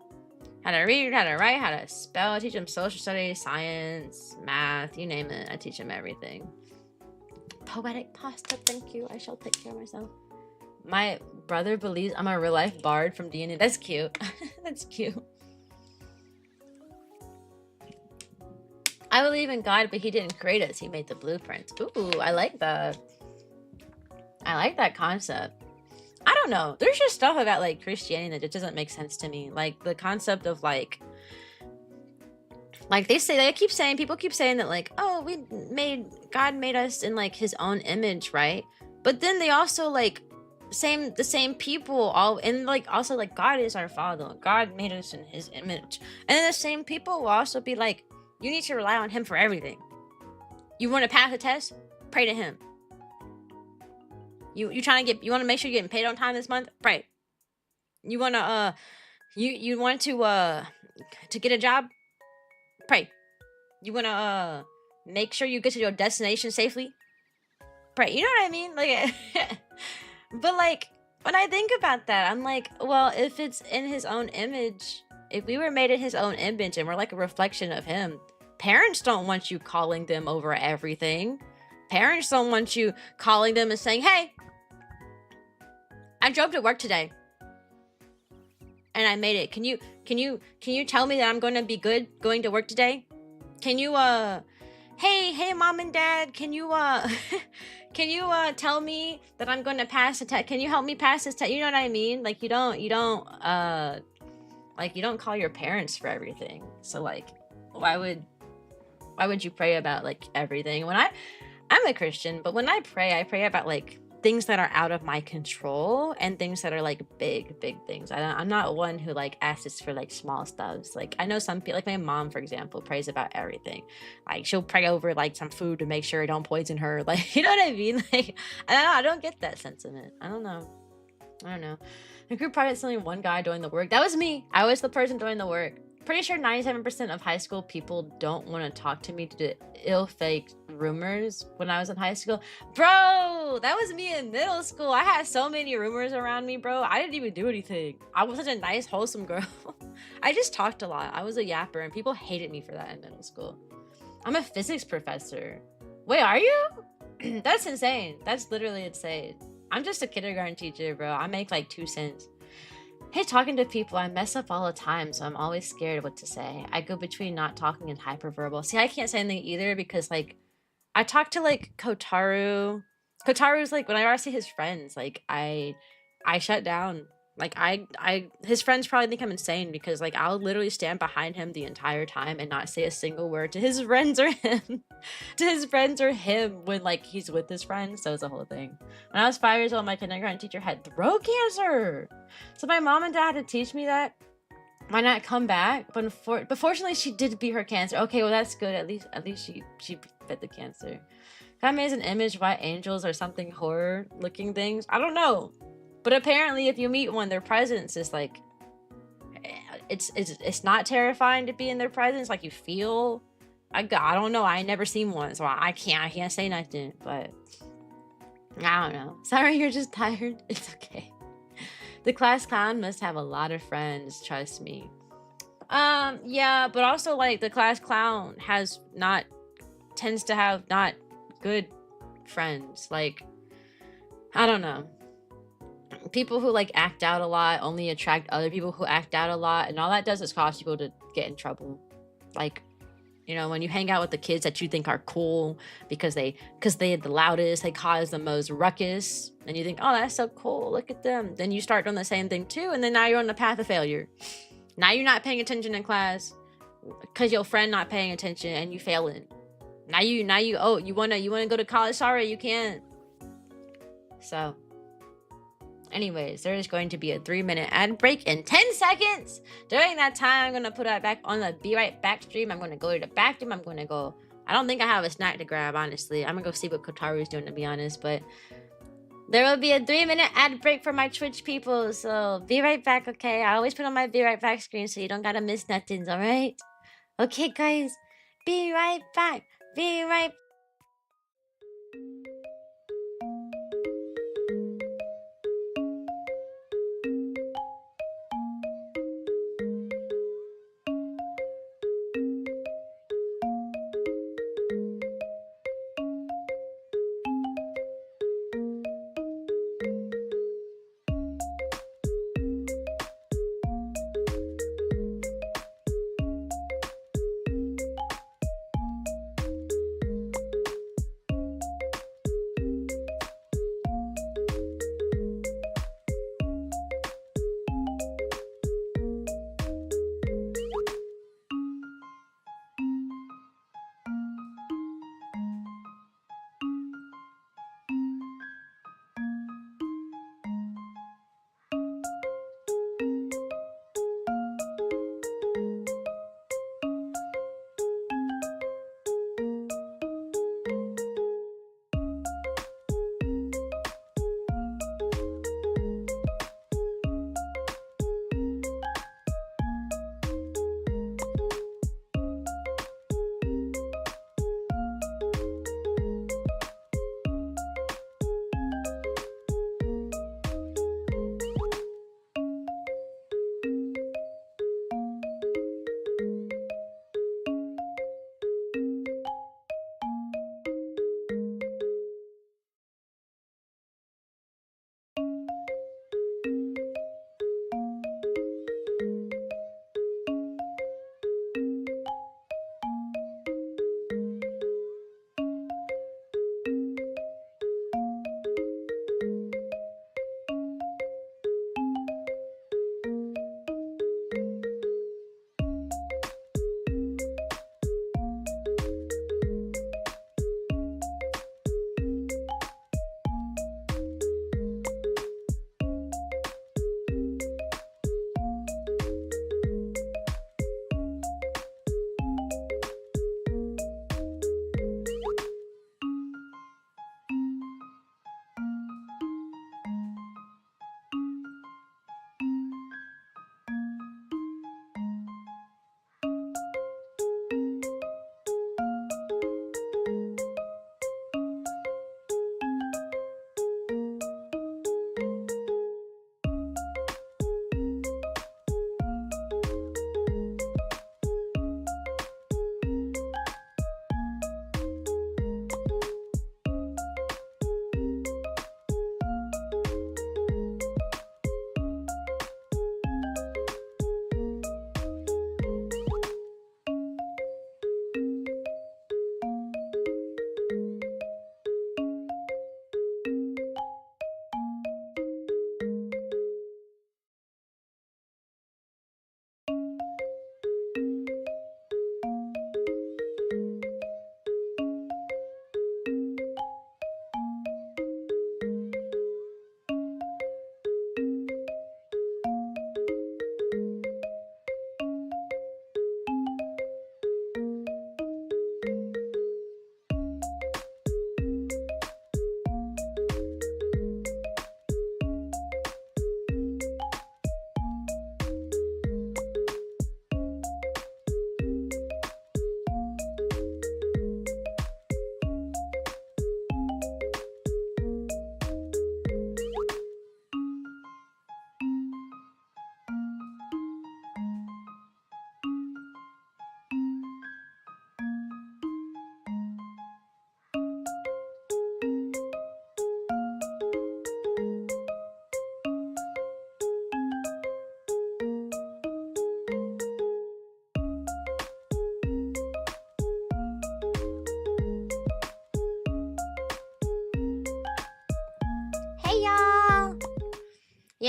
how to read, how to write, how to spell. I teach them social studies, science, math, you name it. I teach them everything. Poetic pasta, thank you. I shall take care of myself. My brother believes I'm a real life bard from D&D. That's cute. That's cute. I believe in God, but he didn't create us. He made the blueprints. Ooh, I like that. I like that concept. I don't know. There's just stuff about like Christianity that just doesn't make sense to me. Like the concept of like people keep saying that like, oh, God made us in like his own image, right? But then they also like the same people all, and like also like God is our father. God made us in his image. And then the same people will also be like, you need to rely on him for everything. You want to pass a test? Pray to him. You want to make sure you're getting paid on time this month? Pray. You want to you want to get a job? Pray. You want to make sure you get to your destination safely? Pray. You know what I mean? Like but like when I think about that, I'm like, well, if it's in his own image, if we were made in his own image and we're like a reflection of him, parents don't want you calling them over everything. Parents don't want you calling them and saying, hey, I drove to work today and I made it. Can you tell me that I'm going to be good going to work today? Can you hey mom and dad, can you tell me that I'm going to pass the test? Can you help me pass this test? You know what I mean? Like you don't call your parents for everything. So like why would you pray about like everything? When I'm a Christian, but when I pray about like things that are out of my control and things that are like big things. I'm not one who like asks for like small stuffs. Like I know some people, like my mom, for example, prays about everything. Like she'll pray over like some food to make sure it don't poison her. Like, you know what I mean? Like, I don't get that sentiment. I don't know. The group project's only one guy doing the work. That was me. I was the person doing the work. Pretty sure 97% of high school people don't want to talk to me due to ill-faked rumors when I was in high school. Bro, that was me in middle school. I had so many rumors around me, bro. I didn't even do anything. I was such a nice, wholesome girl. I just talked a lot. I was a yapper, and people hated me for that in middle school. I'm a physics professor. Wait, are you? That's insane. That's literally insane. I'm just a kindergarten teacher, bro. I make like 2 cents. Hey, talking to people, I mess up all the time, so I'm always scared of what to say. I go between not talking and hyperverbal. See, I can't say anything either because, like, I talk to, like, Kotaru. Kotaru's, like, whenever I see his friends, like, I shut down. Like, his friends probably think I'm insane because, like, I'll literally stand behind him the entire time and not say a single word to his friends or him. To his friends or him when, like, he's with his friends. So it's a whole thing. When I was 5 years old, my kindergarten teacher had throat cancer. So my mom and dad had to teach me that. Why not come back? But fortunately, she did beat her cancer. Okay, well, that's good. At least she beat the cancer. God made an image, white angels or something horror-looking things. I don't know. But apparently, if you meet one, their presence is like, it's not terrifying to be in their presence. Like you feel, I don't know. I ain't never seen one, so I can't say nothing. But I don't know. Sorry, you're just tired. It's okay. The class clown must have a lot of friends, trust me. Yeah, but also like the class clown tends to have not good friends. Like, I don't know. People who like act out a lot only attract other people who act out a lot, and all that does is cause people to get in trouble. Like, you know, when you hang out with the kids that you think are cool because they are the loudest, they cause the most ruckus, and you think, oh, that's so cool, look at them. Then you start doing the same thing too, and then now you're on the path of failure. Now you're not paying attention in class because your friend not paying attention and you failing. Now you oh, you wanna go to college? Sorry, you can't. So anyways, there is going to be a 3-minute ad break in 10 seconds. During that time, I'm going to put it back on the Be Right Back stream. I'm going to go to the bathroom. I'm going to go. I don't think I have a snack to grab, honestly. I'm going to go see what Kotaru's doing, to be honest. But there will be a 3-minute ad break for my Twitch people. So be right back, okay? I always put on my Be Right Back screen so you don't got to miss nothing, all right? Okay, guys. Be right back. Be right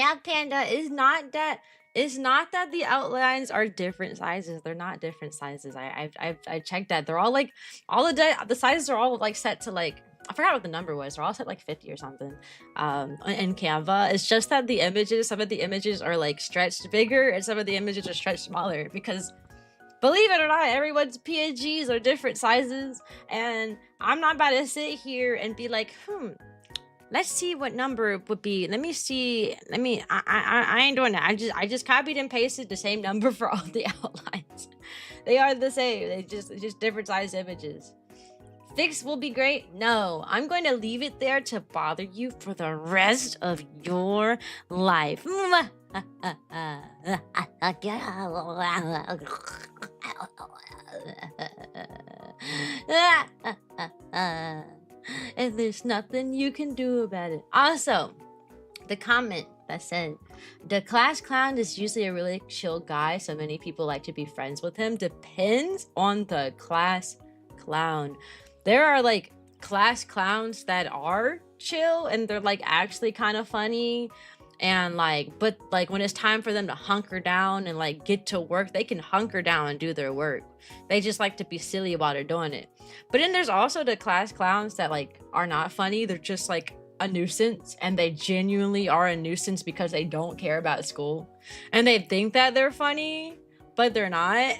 Yeah, Panda, it's not that the outlines are different sizes. They're not different sizes. I checked that. They're all like the sizes are all like set to like I forgot what the number was. They're all set like 50 or something. In Canva. It's just that some of the images are like stretched bigger and some of the images are stretched smaller because believe it or not, everyone's PNGs are different sizes, and I'm not about to sit here and be like, let's see what number it would be. Let me see. I ain't doing that. I just copied and pasted the same number for all the outlines. They are the same. It's just different size images. Fix will be great. No, I'm going to leave it there to bother you for the rest of your life. And there's nothing you can do about it. Also, the comment that said, the class clown is usually a really chill guy, so many people like to be friends with him. Depends on the class clown. There are like class clowns that are chill and they're like actually kind of funny. And like, but like when it's time for them to hunker down and like get to work, they can hunker down and do their work. They just like to be silly while they're doing it. But then there's also the class clowns that like are not funny. They're just like a nuisance, and they genuinely are a nuisance because they don't care about school. And they think that they're funny, but they're not.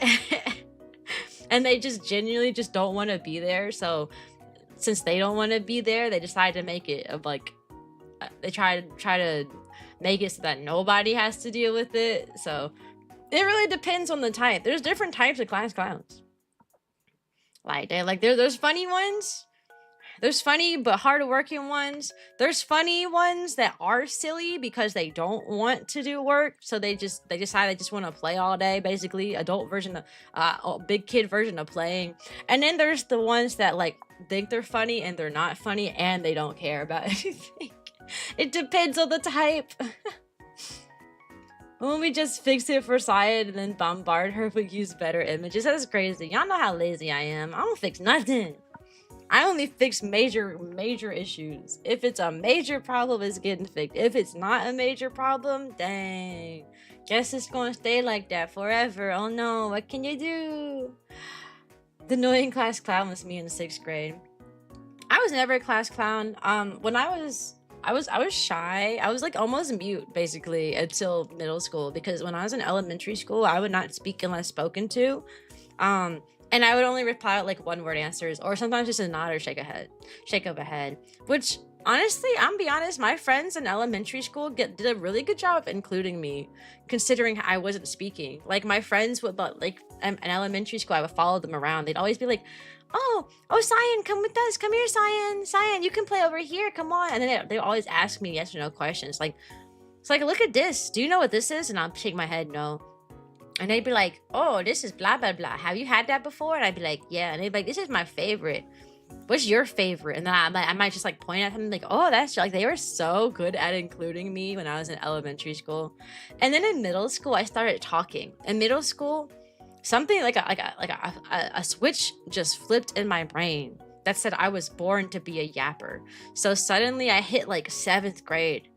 And they just genuinely just don't want to be there. So since they don't want to be there, they decide to make it of like, they try to make it so that nobody has to deal with it. So it really depends on the type. There's different types of class clowns. There's funny ones. There's funny but hardworking ones. There's funny ones that are silly because they don't want to do work, so they decide they just want to play all day. Basically, adult version of big kid version of playing. And then there's the ones that like think they're funny and they're not funny and they don't care about anything. It depends on the type. When we just fix it for Cyan and then bombard her if we use better images. That's crazy. Y'all know how lazy I am. I don't fix nothing. I only fix major issues. If it's a major problem, it's getting fixed. If it's not a major problem, dang. Guess it's gonna stay like that forever. Oh no, what can you do? The annoying class clown was me in 6th grade. I was never a class clown. When I was shy. I was like almost mute basically until middle school, because when I was in elementary school, I would not speak unless spoken to. And I would only reply with like one word answers, or sometimes just a nod or shake of a head, which honestly, I'm be honest, my friends in elementary school did a really good job of including me, considering I wasn't speaking. Like my friends would like in elementary school, I would follow them around. They'd always be like, oh, Cyan, come with us. Come here, Cyan, you can play over here. Come on. And then they always ask me yes or no questions. Like, it's like, look at this. Do you know what this is? And I'll shake my head no. And they'd be like, oh, this is blah, blah, blah. Have you had that before? And I'd be like, yeah. And they'd be like, this is my favorite. What's your favorite? And then I might just like point at them like, oh, that's like, they were so good at including me when I was in elementary school. And then in middle school, I started talking. In middle school, something like a switch just flipped in my brain that said I was born to be a yapper. So suddenly I hit like 7th grade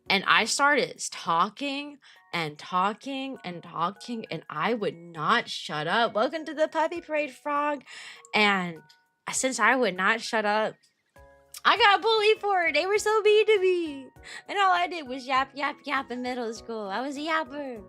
and I started talking and talking and talking, and I would not shut up. Welcome to the Puppy Parade, Frog. And since I would not shut up, I got bullied for it. They were so mean to me. And all I did was yap, yap, yap in middle school. I was a yapper.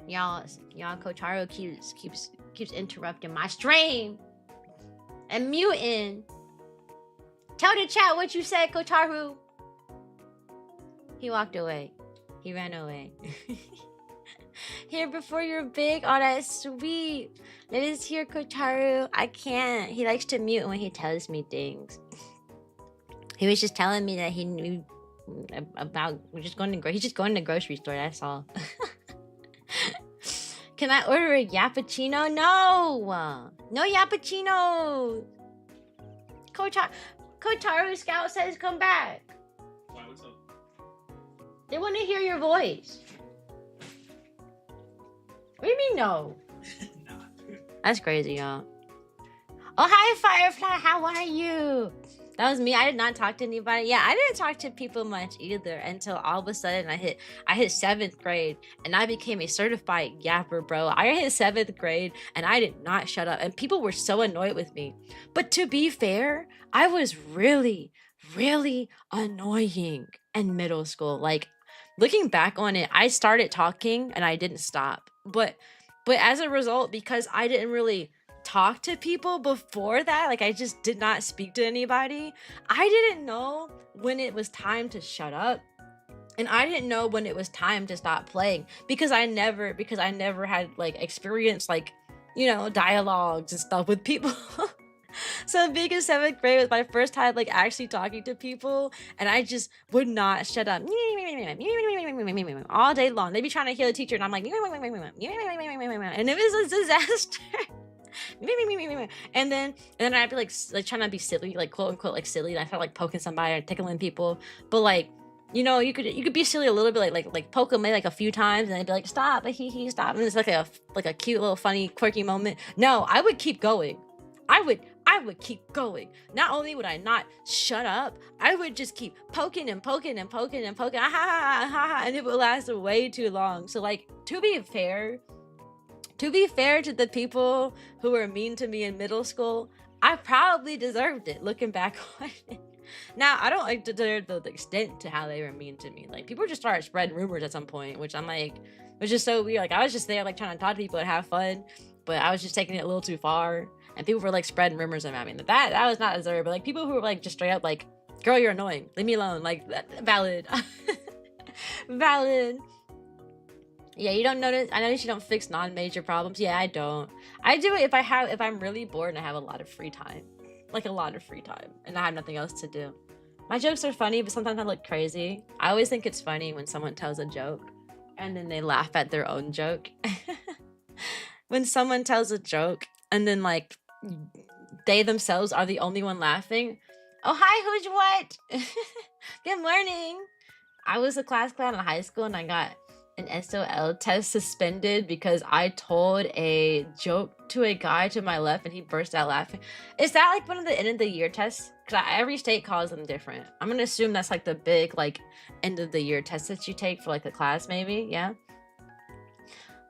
Y'all, Kotaro keeps interrupting my stream and muting. Tell the chat what you said, Kotaro. He walked away. He ran away. Here before you're big. Oh, that's sweet. Let us hear Kotaro. I can't. He likes to mute when he tells me things. He was just telling me that he knew about. He's just going to the grocery store. That's all. Can I order a yappuccino? No! No yappuccino! Kotaru Scout says come back. Why, what's up? They want to hear your voice. What do you mean no? Nah. That's crazy, y'all. Oh, hi, Firefly. How are you? That was me. I did not talk to anybody. Yeah, I didn't talk to people much either until all of a sudden I hit 7th grade and I became a certified yapper, bro. I hit 7th grade and I did not shut up. And people were so annoyed with me. But to be fair, I was really, really annoying in middle school. Like, looking back on it, I started talking and I didn't stop. But as a result, because I didn't really talk to people before that, like I just did not speak to anybody, I didn't know when it was time to shut up, and I didn't know when it was time to stop playing because I never had like experience, like, you know, dialogues and stuff with people. So being in 7th grade was my first time like actually talking to people, and I just would not shut up all day long. They'd be trying to hear the teacher and I'm like, and it was a disaster. And then I'd be like trying to be silly, like quote unquote like silly, and I felt like poking somebody or tickling people. But like, you know, you could be silly a little bit, like poke them like a few times, and they'd be like, stop, like he stop, and it's like a cute little funny quirky moment. No, I would keep going. I would keep going. Not only would I not shut up, I would just keep poking and poking and poking and poking, and it would last way too long. So like, to be fair to the people who were mean to me in middle school, I probably deserved it looking back on it. Now, I don't like deserve the extent to how they were mean to me. Like, people just started spreading rumors at some point, which I'm like, which is so weird. Like, I was just there like trying to talk to people and have fun, but I was just taking it a little too far. And people were like spreading rumors about me. That was not deserved. But like, people who were like just straight up like, girl, you're annoying, leave me alone. Like, valid. Valid. Yeah, you don't notice. I notice you don't fix non-major problems. Yeah, I don't. I do it if I'm really bored and I have a lot of free time, like a lot of free time, and I have nothing else to do. My jokes are funny, but sometimes I look crazy. I always think it's funny when someone tells a joke and then they laugh at their own joke. When someone tells a joke and then like they themselves are the only one laughing. Oh, hi, who's what? Good morning. I was a class clown in high school and I got an SOL test suspended because I told a joke to a guy to my left and he burst out laughing. Is that like one of the end of the year tests? Because every state calls them different. I'm gonna assume that's like the big like end of the year test that you take for like the class, maybe. Yeah.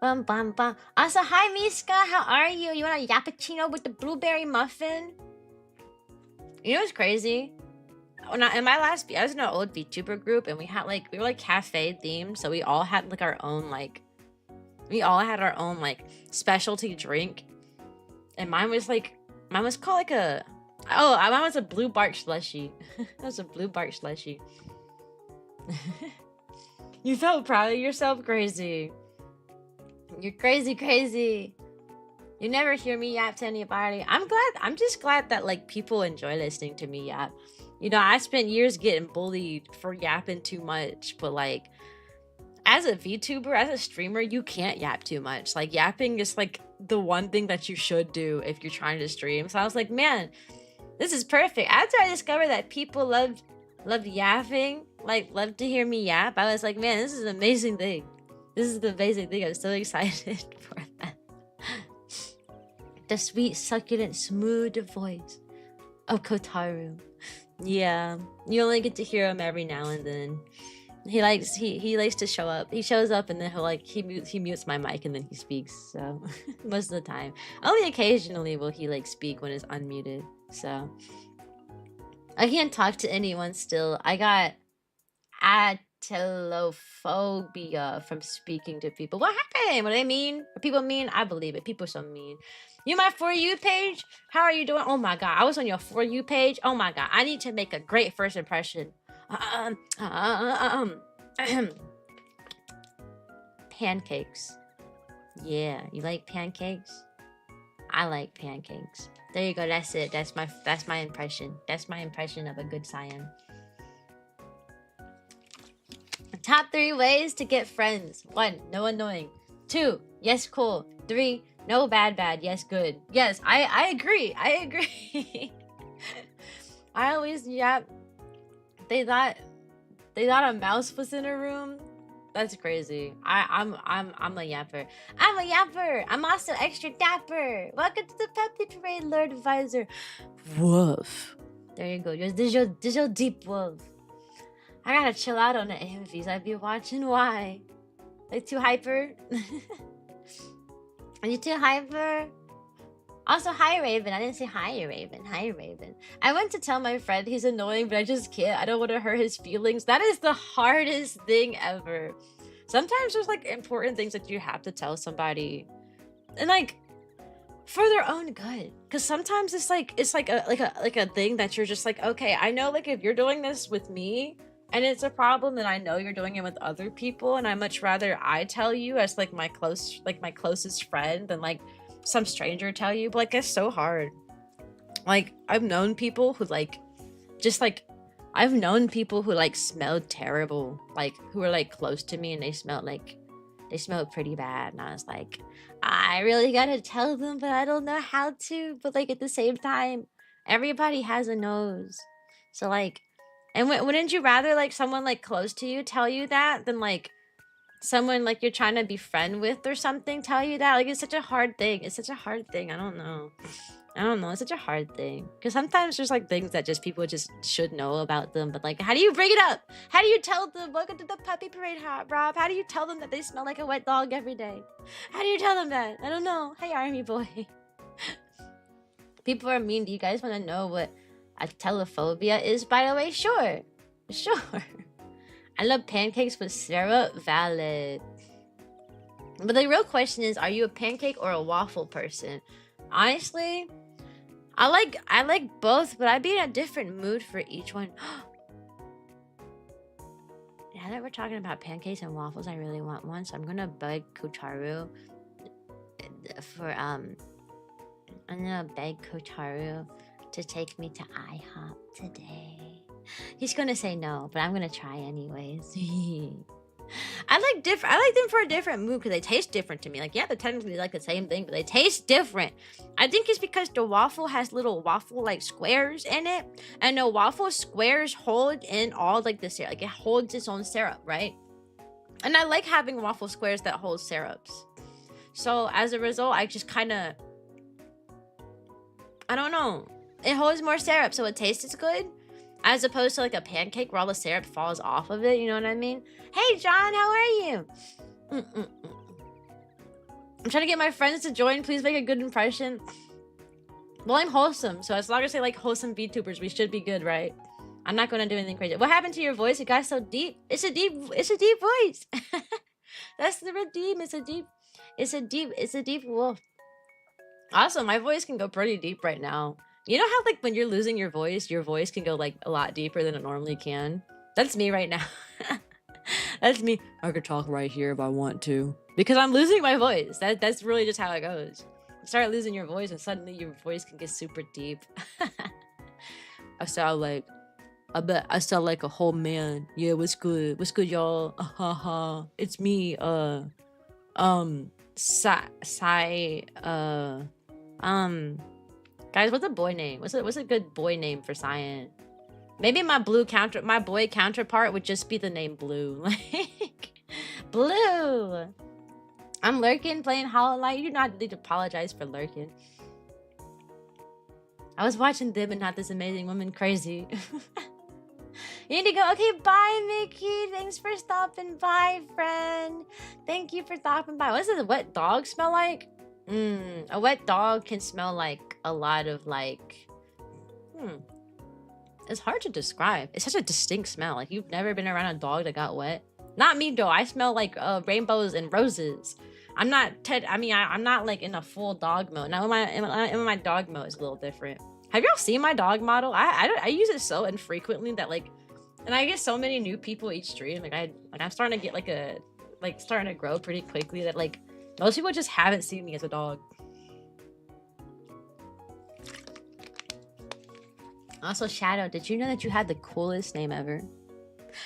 Bum bum bum. Also, hi Miska, how are you? You want a yappuccino with the blueberry muffin? You know what's crazy? When I was in an old VTuber group and we were like cafe themed, so we all had like our own specialty drink, and mine was called like mine was a blue bark slushy. That was a blue bark slushy. You felt proud of yourself, crazy. You're crazy. You never hear me yap to anybody. I'm just glad that like people enjoy listening to me yap. You know, I spent years getting bullied for yapping too much, but like, as a VTuber, as a streamer, you can't yap too much. Like, yapping is like the one thing that you should do if you're trying to stream. So I was like, man, this is perfect. After I discovered that people loved yapping, like loved to hear me yap, I was like, man, this is an amazing thing. This is the amazing thing. I'm so excited for that. The sweet, succulent, smooth voice of Kotaru. Yeah, you only get to hear him every now and then. He likes to show up. He shows up and then he mutes my mic and then he speaks. So most of the time, only occasionally will he like speak when it's unmuted. So I can't talk to anyone still. I got atelophobia from speaking to people. What happened? What do they mean? Are people mean? I believe it. People are so mean. You my For You page? How are you doing? Oh my god, I was on your For You page. Oh my god, I need to make a great first impression. Pancakes. Yeah, you like pancakes? I like pancakes. There you go. That's it. That's my impression. That's my impression of a good Cyan. Top 3 ways to get friends. 1, no annoying. 2, Yes, cool. 3, no, bad, bad. Yes, good. Yes, I agree. I agree. I always yap. They thought a mouse was in a room. That's crazy. I'm a yapper. I'm a yapper. I'm also extra dapper. Welcome to the Peppy Parade, Lord Advisor. Woof. There you go. This your deep wolf. I gotta chill out on the AMVs. I'd be watching. Why? Like too hyper? Are you too hyper? Also, hi Raven. I didn't say hi Raven. Hi Raven. I went to tell my friend he's annoying, but I just can't. I don't want to hurt his feelings. That is the hardest thing ever. Sometimes there's like important things that you have to tell somebody, and like for their own good. Because sometimes it's like a thing that you're just like, okay, I know like if you're doing this with me and it's a problem, then I know you're doing it with other people, and I much rather I tell you as like my closest friend than like some stranger tell you. But like it's so hard. Like I've known people who like just like I've known people who like smelled terrible, like who were like close to me, and they smelled pretty bad, and I was like, I really gotta tell them, but I don't know how to. But like at the same time, everybody has a nose, so like, and wouldn't you rather like someone like close to you tell you that than like someone like you're trying to be friend with or something tell you that? Like it's such a hard thing. It's such a hard thing. I don't know. It's such a hard thing. Because sometimes there's like things that just people just should know about them. But like, how do you bring it up? How do you tell them, welcome to the puppy parade, Rob? How do you tell them that they smell like a wet dog every day? How do you tell them that? I don't know. Hey, army boy. People are mean. Do you guys want to know what a telephobia is, by the way? Sure. I love pancakes with syrup. Valid. But the real question is, are you a pancake or a waffle person? Honestly, I like both, but I'd be in a different mood for each one. Now that we're talking about pancakes and waffles, I really want one, so I'm gonna beg Kotaru for I'm gonna beg Kotaru to take me to IHOP today. He's gonna say no, but I'm gonna try anyways. I like them for a different mood because they taste different to me. Like, yeah, they're technically like the same thing, but they taste different. I think it's because the waffle has little waffle like squares in it, and the waffle squares hold in all like the syrup. Like it holds its own syrup, right? And I like having waffle squares that hold syrups. So as a result, I just kind of, I don't know. It holds more syrup, so it tastes good. As opposed to like a pancake where all the syrup falls off of it, you know what I mean? Hey John, how are you? I'm trying to get my friends to join. Please make a good impression. Well, I'm wholesome, so as long as they like wholesome VTubers, we should be good, right? I'm not gonna do anything crazy. What happened to your voice? It got so deep. It's a deep voice. That's the redeem. It's a deep wolf. Also, my voice can go pretty deep right now. You know how like when you're losing your voice can go like a lot deeper than it normally can? That's me right now. That's me. I could talk right here if I want to. Because I'm losing my voice. That's really just how it goes. You start losing your voice and suddenly your voice can get super deep. I sound like a whole man. Yeah, what's good? What's good, y'all? It's me, guys, what's a boy name? What's a good boy name for Cyan? Maybe my boy counterpart would just be the name Blue. Like Blue. I'm lurking, playing Hollow Knight. You do not need to apologize for lurking. I was watching them and not this amazing woman. Crazy. You need to go. Okay, bye, Mickey. Thanks for stopping by, friend. Thank you for stopping by. What does a wet dog smell like? A wet dog can smell like a lot of like, it's hard to describe. It's such a distinct smell. Like you've never been around a dog that got wet. Not me though. I smell like rainbows and roses. I'm not I'm not like in a full dog mode. Now in my dog mode is a little different. Have y'all seen my dog model? I use it so infrequently that like, and I get so many new people each stream. Like I'm starting to get starting to grow pretty quickly that like most people just haven't seen me as a dog. Also, Shadow, did you know that you had the coolest name ever?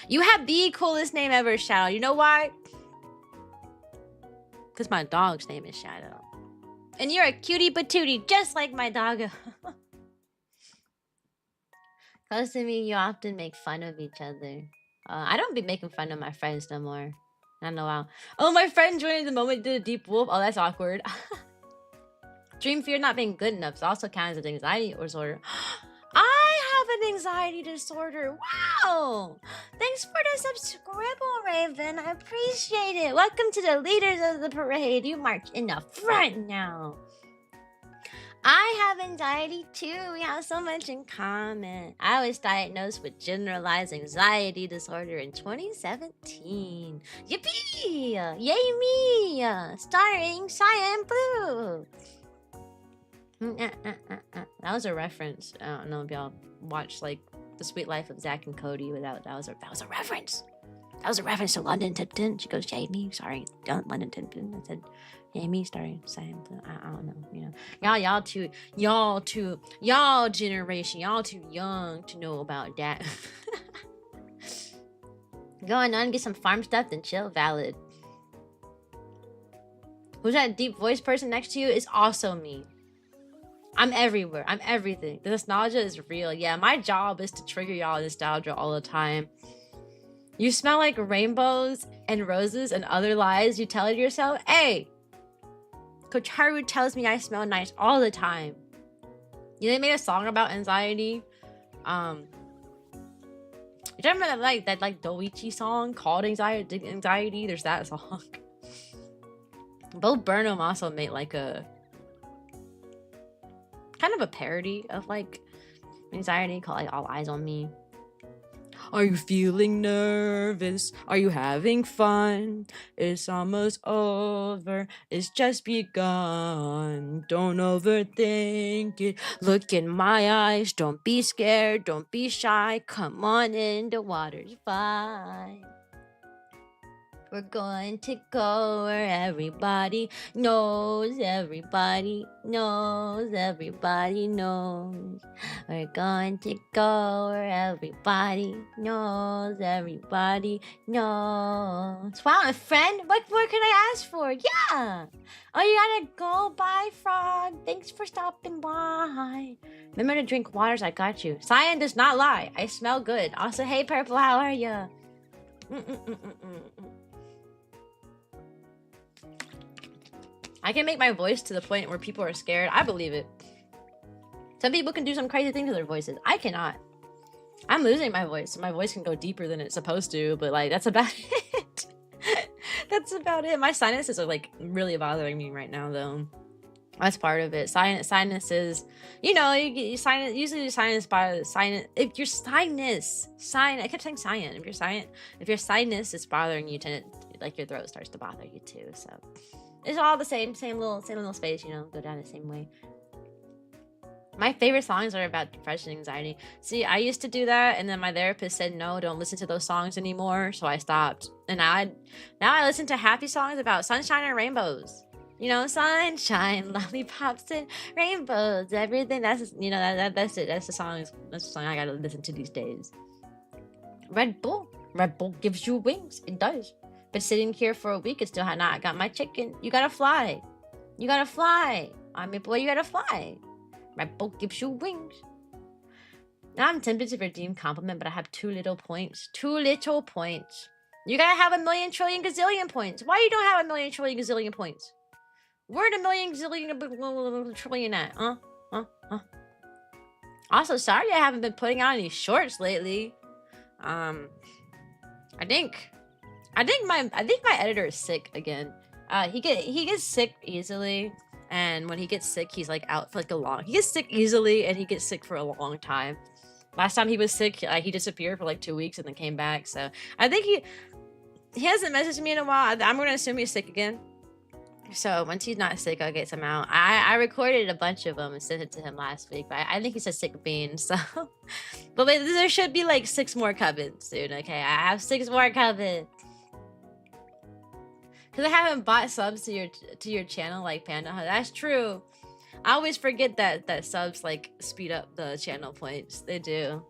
You have the coolest name ever, Shadow. You know why? Because my dog's name is Shadow. And you're a cutie patootie, just like my doggo. Close to me, you often make fun of each other. I don't be making fun of my friends no more. Not in a while. Oh, my friend joined the moment did a deep wolf. Oh, that's awkward. Dream fear not being good enough. It's also counts as anxiety disorder. I have an anxiety disorder. Wow! Thanks for the subscribble, Raven. I appreciate it. Welcome to the leaders of the parade. You march in the front now. I have anxiety too. We have so much in common. I was diagnosed with generalized anxiety disorder in 2017. Yippee! Yay me! Starring Cyan Blue. That was a reference. I don't know if y'all watched like The Sweet Life of Zack and Cody without that was a reference. That was a reference to London Tipton. She goes, Jamie, sorry, London Tipton. I said, Jamie, sorry, Sam. I don't know, you know. Y'all generation, y'all too young to know about that. Going on, get some farm stuff, then chill. Valid. Who's that deep voice person next to you? It's also me. I'm everywhere. I'm everything. The nostalgia is real. Yeah, my job is to trigger y'all nostalgia all the time. You smell like rainbows and roses and other lies you tell yourself. Hey, Coach Haru tells me I smell nice all the time. You know, they made a song about anxiety. You remember that Doichi song called Anxiety? There's that song. Bo Burnham also made like a kind of a parody of like anxiety called like All Eyes on Me. Are you feeling nervous? Are you having fun? It's almost over. It's just begun. Don't overthink it. Look in my eyes. Don't be scared. Don't be shy. Come on in. The water's fine. We're going to go where everybody knows. Everybody knows. Everybody knows. We're going to go where everybody knows. Everybody knows. Wow, a friend? What more can I ask for? Yeah. Oh, you gotta go. Bye, Frog. Thanks for stopping by. Remember to drink waters. I got you. Cyan does not lie. I smell good. Also, hey, Purple, how are ya? I can make my voice to the point where people are scared. I believe it. Some people can do some crazy things with their voices. I cannot. I'm losing my voice. My voice can go deeper than it's supposed to, but like that's about it. That's about it. My sinuses are like really bothering me right now, though. That's part of it. Sinuses, you know, you sinus. Usually, sinus by sinus. If your sinus, I kept saying cyan. If your sinus is bothering you, like your throat starts to bother you too. So. It's all the same little space, you know, go down the same way. My favorite songs are about depression and anxiety. See, I used to do that, and then my therapist said, no, don't listen to those songs anymore, so I stopped. And now I listen to happy songs about sunshine and rainbows. You know, sunshine, lollipops, and rainbows, everything. That's, you know, that's it. That's the song I gotta listen to these days. Red Bull gives you wings. It does. Been sitting here for a week and still have not got my chicken. You gotta fly. I mean, boy, you gotta fly. Red Bull gives you wings. Now I'm tempted to redeem compliment, but I have 2 little points. 2 little points. You gotta have 1,000,000 trillion gazillion points. Why you don't have 1,000,000 trillion gazillion points? Where the 1,000,000 gazillion trillion at? Also, sorry I haven't been putting out any shorts lately. I think my editor is sick again. He gets sick easily, and when he gets sick, he's like out for like he gets sick easily, and he gets sick for a long time. Last time he was sick, he disappeared for like 2 weeks and then came back. So I think he hasn't messaged me in a while. I'm gonna assume he's sick again. So once he's not sick, I'll get some out. I recorded a bunch of them and sent it to him last week, but I think he's a sick bean. So, but wait, there should be like 6 more coming soon. Okay, I have 6 more coming. Cause I haven't bought subs to your channel like Panda Hut. That's true. I always forget that subs like speed up the channel points. They do.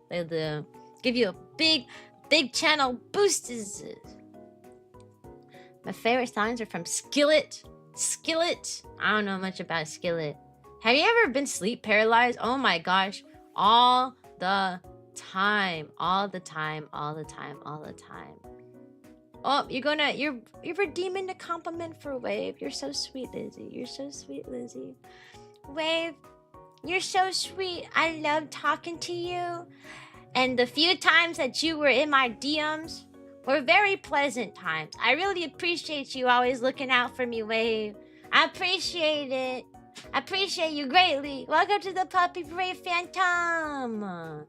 Give you a big channel boosts. My favorite songs are from Skillet, Skillet. I don't know much about Skillet. Have you ever been sleep paralyzed? Oh my gosh. All the time. All the time. All the time. All the time. Oh, you're redeeming the compliment for Wave. You're so sweet, Lizzie. You're so sweet, Lizzie. Wave, you're so sweet. I love talking to you. And the few times that you were in my DMs were very pleasant times. I really appreciate you always looking out for me, Wave. I appreciate it. I appreciate you greatly. Welcome to the Puppy Parade Phantom.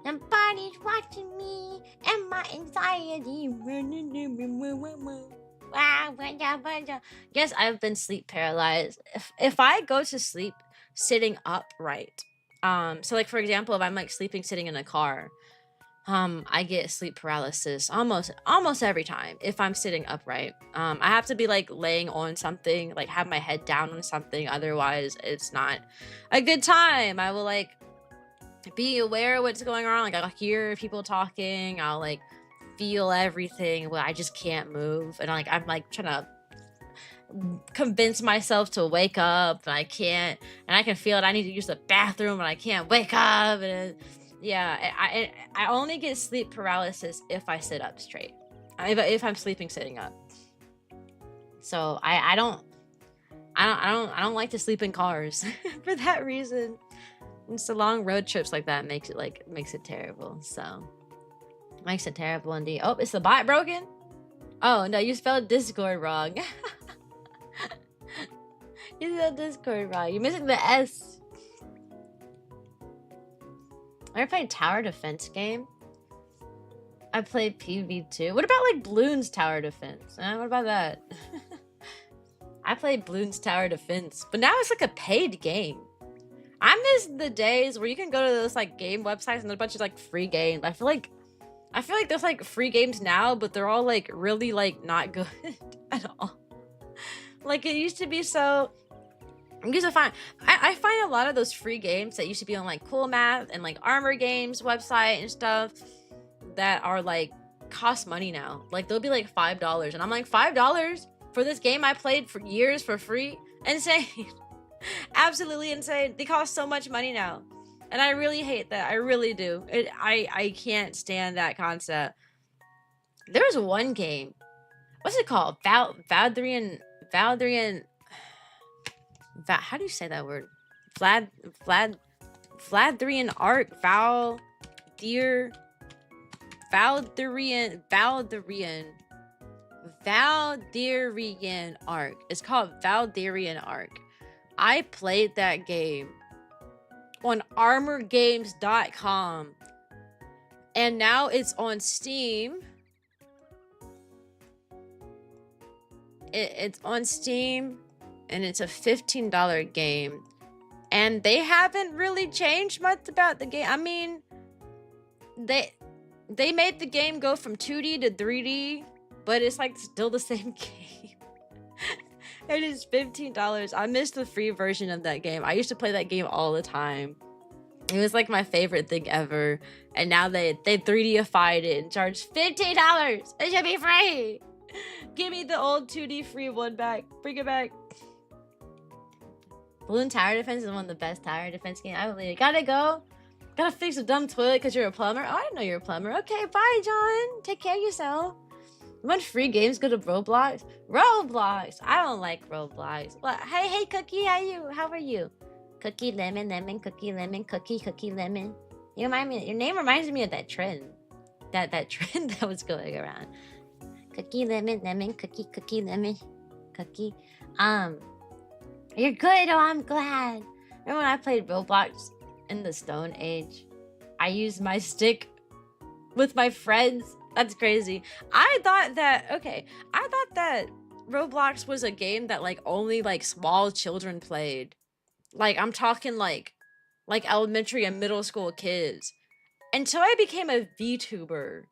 Nobody's watching me and my anxiety. Yes, I've been sleep paralyzed. If I go to sleep sitting upright, so like for example, if I'm like sleeping sitting in a car, I get sleep paralysis almost every time if I'm sitting upright. I have to be like laying on something, like have my head down on something, otherwise it's not a good time. I will like be aware of what's going on, like I'll hear people talking, I'll like feel everything, but I just can't move, and I'm like trying to convince myself to wake up, and I can't, and I can feel it. I need to use the bathroom, and I can't wake up, and yeah, I only get sleep paralysis if I sit up straight, if I'm sleeping sitting up. So I don't like to sleep in cars for that reason. It's the long road trips like that makes it terrible. So makes it terrible indeed. Oh, is the bot broken? Oh no, you spelled Discord wrong. You spelled Discord wrong. You're missing the S. I ever played tower defense game? I played PV2. What about like Bloons tower defense? What about that? I played Bloons tower defense, but now it's like a paid game. I miss the days where you can go to those like game websites and there's a bunch of like free games. I feel like there's like free games now, but they're all like really like not good at all. Like it used to be so. I find a lot of those free games that used to be on like Cool Math and like Armor Games website and stuff that are like cost money now. Like they'll be like $5, and I'm like, $5 for this game I played for years for free? Insane. Absolutely insane. They cost so much money now, and I really hate that. I really do. I can't stand that concept. There was one game. What's it called? Valdrian. How do you say that word? Vladrian Arc. Valdrian Arc. It's called Valdrian Arc. I played that game on armorgames.com, and now it's on Steam. It's on Steam, and it's a $15 game, and they haven't really changed much about the game. I mean, they made the game go from 2D to 3D, but it's like still the same game. It is $15. I miss the free version of that game. I used to play that game all the time. It was like my favorite thing ever. And now they 3D-ified it and charged $15. It should be free. Give me the old 2D free one back. Bring it back. Balloon Tower Defense is one of the best tower defense games. I believe it. Gotta go. Gotta fix a dumb toilet because you're a plumber. Oh, I didn't know you're a plumber. Okay, bye, John. Take care of yourself. When free games go to Roblox? Roblox! I don't like Roblox. Well, hey, Cookie, how are you? Cookie, lemon, cookie, lemon, cookie, lemon. Your name reminds me of that trend. That trend that was going around. Cookie, lemon, cookie, lemon, cookie. You're good. Oh, I'm glad. Remember when I played Roblox in the Stone Age? I used my stick with my friends. That's crazy. I thought that Roblox was a game that like only like small children played. Like I'm talking like elementary and middle school kids. Until I became a VTuber.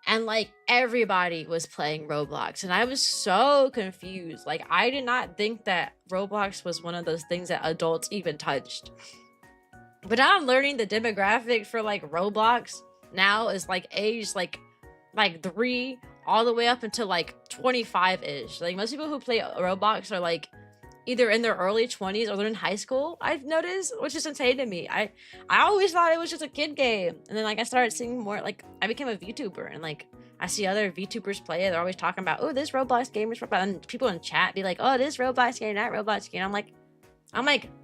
And like everybody was playing Roblox, and I was so confused. Like I did not think that Roblox was one of those things that adults even touched. But now I'm learning the demographic for like Roblox now is like age like 3 all the way up until like 25-ish. Like most people who play Roblox are like either in their early 20s or they're in high school, I've noticed, which is insane to me. I always thought it was just a kid game. And then like I started seeing more, like I became a VTuber, and like I see other VTubers play it. They're always talking about, oh, this Roblox game is Roblox. And people in chat be like, oh, this Roblox game, that Roblox game. I'm like,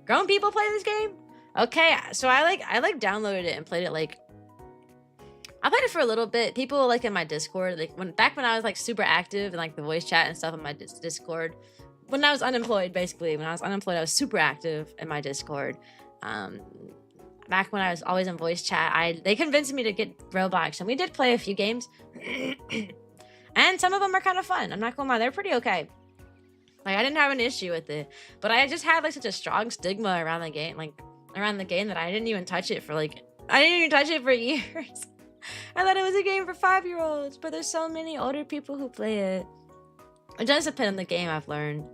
grown people play this game? Okay, so I downloaded it and played it. Like I played it for a little bit. People like in my Discord, like back when I was like super active and like the voice chat and stuff on my Discord. When I was unemployed, basically, when I was unemployed, I was super active in my Discord. Back when I was always in voice chat, they convinced me to get Roblox, and we did play a few games. And some of them are kind of fun. I'm not gonna lie, they're pretty okay. Like I didn't have an issue with it, but I just had like such a strong stigma around the game, that I didn't even touch it for years. I thought it was a game for 5-year-olds, but there's so many older people who play it. It does depend on the game, I've learned.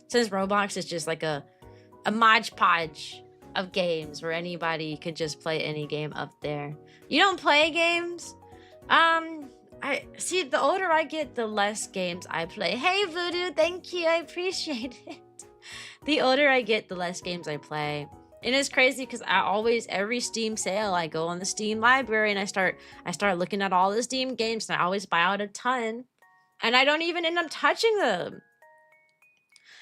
Since Roblox is just like a modge podge of games where anybody could just play any game up there. You don't play games? I see, the older I get, the less games I play. Hey Voodoo, thank you, I appreciate it. The older I get, the less games I play. And it's crazy because every Steam sale, I go on the Steam library and I start looking at all the Steam games, and I always buy out a ton. And I don't even end up touching them.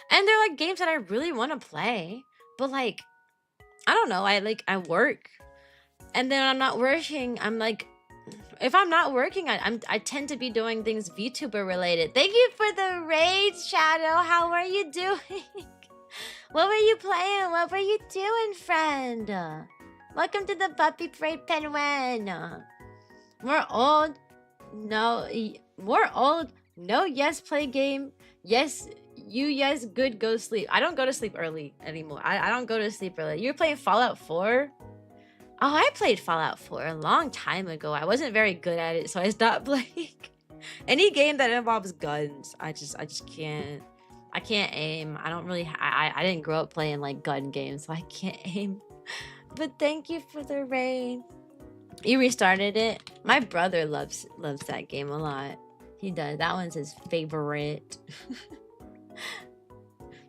And they're like games that I really want to play. But like, I don't know, I work. And then I'm not working, I'm like, if I'm not working, I tend to be doing things VTuber related. Thank you for the raid, Shadow. How are you doing? What were you playing? What were you doing, friend? Welcome to the Puppy Parade Penguin. We're old. No, we're old. No, yes, play game. Yes, yes, good, go sleep. I don't go to sleep early anymore. I don't go to sleep early. You're playing Fallout 4? Oh, I played Fallout 4 a long time ago. I wasn't very good at it, so I stopped playing. Any game that involves guns, I just can't. I can't aim. I don't really. I didn't grow up playing like gun games, so I can't aim. But thank you for the raid. You restarted it. My brother loves that game a lot. He does. That one's his favorite.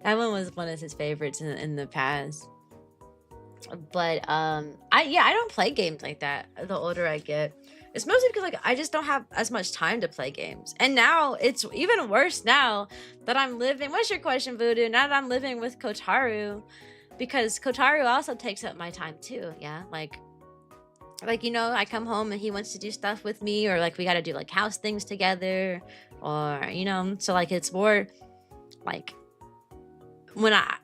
That one was one of his favorites in the past. But I don't play games like that the older I get. It's mostly because like I just don't have as much time to play games. And now it's even worse now that I'm living. What's your question, Voodoo? Now that I'm living with Kotaru, because Kotaru also takes up my time too. Yeah, like you know, I come home and he wants to do stuff with me, or like we got to do like house things together, or you know, so like it's more like when I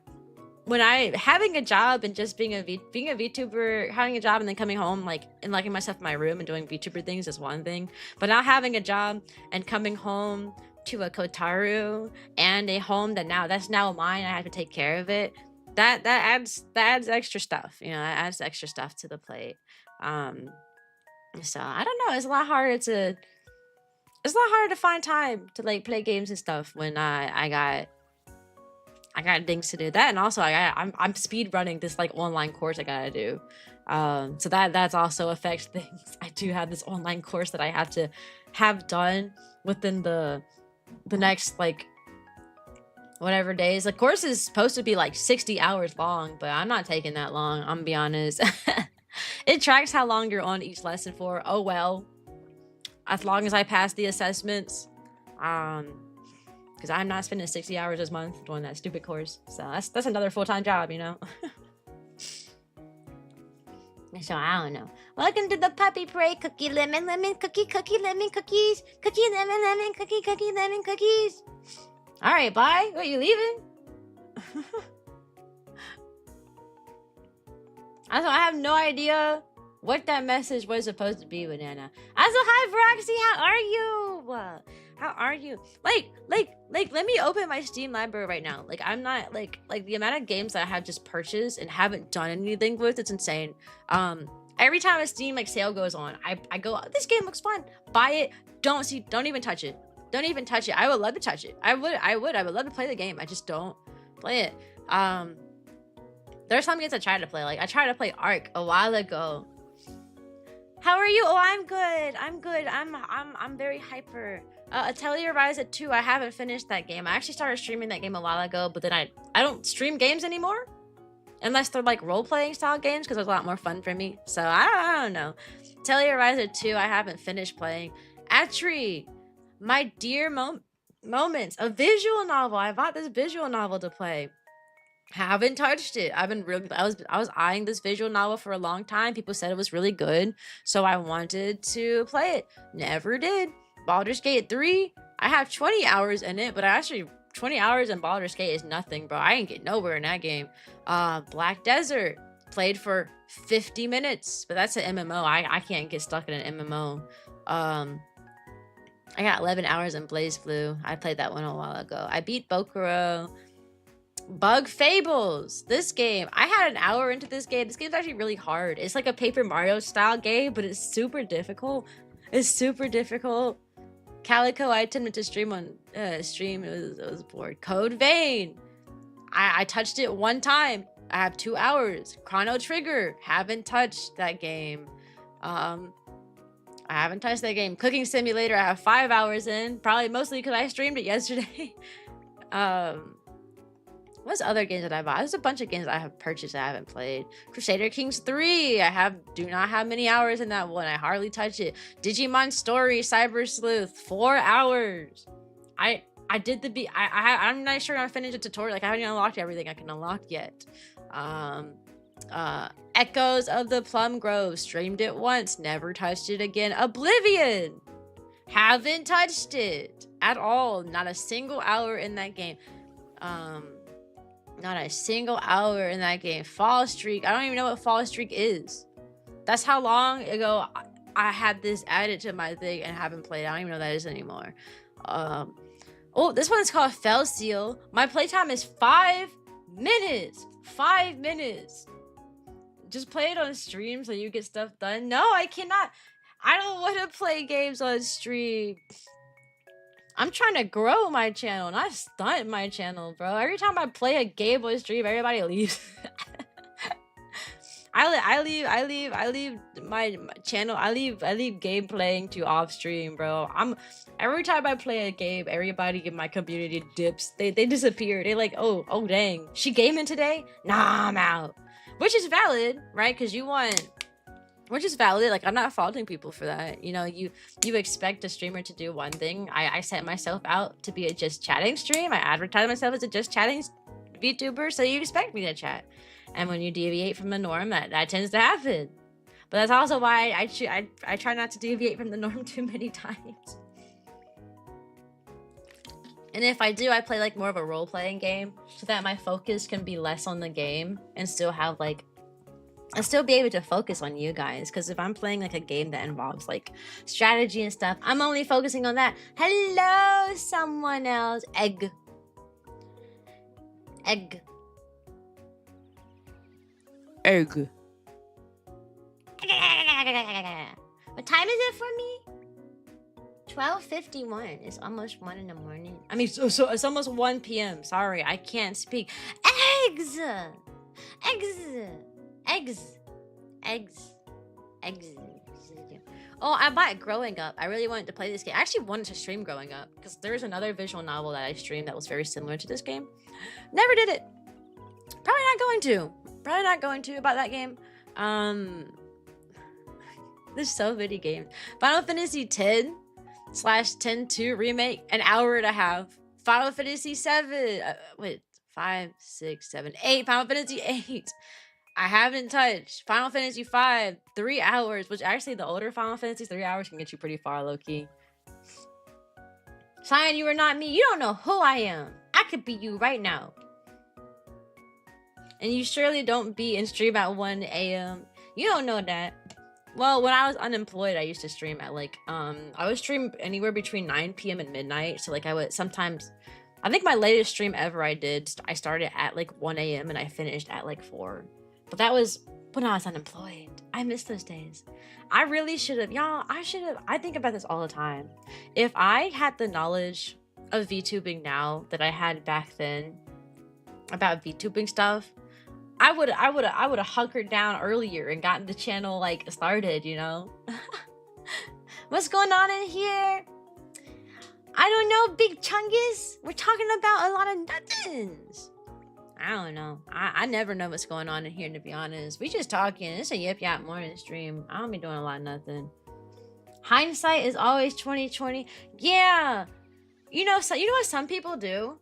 having a job and just being a VTuber, having a job and then coming home like and locking myself in my room and doing VTuber things is one thing. But now having a job and coming home to a Kotaru and a home that's now mine, I have to take care of it. That adds extra stuff, you know, that adds extra stuff to the plate. So I don't know, it's a lot harder to find time to like play games and stuff when I got things to do. That, and also I'm speed running this like online course I gotta do. So that's also affects things. I do have this online course that I have to have done within the next like whatever days. The course is supposed to be like 60 hours long, but I'm not taking that long, I'm gonna be honest. It tracks how long you're on each lesson for. Oh well, as long as I pass the assessments. Because I'm not spending 60 hours this month doing that stupid course. So that's another full-time job, you know? So I don't know. Welcome to the Puppy Parade. Cookie, lemon, cookie, lemon, cookies. Cookie, lemon, cookie, lemon, cookies. All right, bye. What, you leaving? Also, I have no idea what that message was supposed to be, Banana. Also, hi, Broxy. How are you? How are you? Like, let me open my Steam library right now. Like, I'm not, like the amount of games that I have just purchased and haven't done anything with, it's insane. Every time a Steam, like, sale goes on, I go, this game looks fun. Buy it. Don't even touch it. Don't even touch it. I would love to touch it. I would love to play the game. I just don't play it. There's some games I tried to play. Like, I tried to play Ark a while ago. How are you? Oh, I'm good. I'm good. I'm very hyper. Atelier Rise at 2. I haven't finished that game. I actually started streaming that game a while ago, but then I don't stream games anymore unless they're like role-playing style games because it's a lot more fun for me. So I don't know. Atelier Rise at 2. I haven't finished playing. Atri, My Dear Moments, a visual novel. I bought this visual novel to play. Haven't touched it. I was eyeing this visual novel for a long time. People said it was really good, so I wanted to play it. Never did. Baldur's Gate 3, I have 20 hours in it, but I actually 20 hours in Baldur's Gate is nothing, bro. I ain't get nowhere in that game. Black Desert, played for 50 minutes, but that's an MMO. I can't get stuck in an MMO. I got 11 hours in Blaze Blue. I played that one a while ago. I beat Bokuro. Bug Fables. This game, I had an hour into this game. This game's actually really hard. It's like a Paper Mario style game, but it's super difficult. It's super difficult. Calico, I attempted to stream on stream. It was bored. Code Vein. I touched it one time. I have 2 hours. Chrono Trigger. Haven't touched that game. I haven't touched that game. Cooking Simulator. I have 5 hours in. Probably mostly because I streamed it yesterday. What's other games that I bought? There's a bunch of games that I have purchased that I haven't played. Crusader Kings 3. I do not have many hours in that one. I hardly touch it. Digimon Story Cyber Sleuth. 4 hours. I did the I'm not sure I finished the tutorial. Like I haven't unlocked everything I can unlock yet. Echoes of the Plum Grove. Streamed it once. Never touched it again. Oblivion. Haven't touched it at all. Not a single hour in that game. Not a single hour in that game. Fall Streak. I don't even know what Fall Streak is. That's how long ago I had this added to my thing and haven't played. I don't even know what that is anymore. Oh, this one's called Fell Seal. My playtime is 5 minutes. 5 minutes. Just play it on stream so you get stuff done. No, I cannot. I don't want to play games on stream. I'm trying to grow my channel, not stunt my channel, bro. Every time I play a game on stream, everybody leaves. I leave my channel. I leave game playing to off stream, bro. Every time I play a game, everybody in my community dips. They disappear. They like, oh dang, she gaming today? Nah, I'm out. Which is valid, right? Because you want. Which is valid. Like I'm not faulting people for that. You know, you expect a streamer to do one thing. I set myself out to be a just chatting stream. I advertise myself as a just chatting VTuber, so you expect me to chat. And when you deviate from the norm, that tends to happen. But that's also why I try not to deviate from the norm too many times. And if I do, I play like more of a role-playing game so that my focus can be less on the game and still have like and still be able to focus on you guys. Because if I'm playing like a game that involves like strategy and stuff, I'm only focusing on that. Hello, someone else. Egg. What time is it for me? 12:51. It's almost 1 in the morning. I mean, so it's almost 1 p.m. Sorry, I can't speak. Eggs. Oh, I bought Growing Up. I really wanted to play this game. I actually wanted to stream Growing Up because there's another visual novel that I streamed that was very similar to this game. Never did it. Probably not going to about that game. There's so many games. Final Fantasy 10/10-2 remake, an hour and a half. Final Fantasy 7. 5, 6, 7, 8. Final Fantasy 8. I haven't touched. Final Fantasy 5, 3 hours, which actually the older Final Fantasies, 3 hours can get you pretty far, low-key. Cyan, you are not me. You don't know who I am. I could be you right now. And you surely don't be and stream at 1 a.m. You don't know that. Well, when I was unemployed, I used to stream at like, I would stream anywhere between 9 p.m. and midnight. So like I would sometimes, I think my latest stream ever I started at like 1 a.m. and I finished at like 4. But that was when I was unemployed. I miss those days. I really should have, y'all, I think about this all the time. If I had the knowledge of VTubing now that I had back then about VTubing stuff, I would have hunkered down earlier and gotten the channel like started, you know. What's going on in here? I don't know, Big Chungus. We're talking about a lot of nothings. I don't know. I never know what's going on in here, to be honest. We just talking. It's a yip yap morning stream. I don't be doing a lot of nothing. Hindsight is always 2020. Yeah. You know what some people do?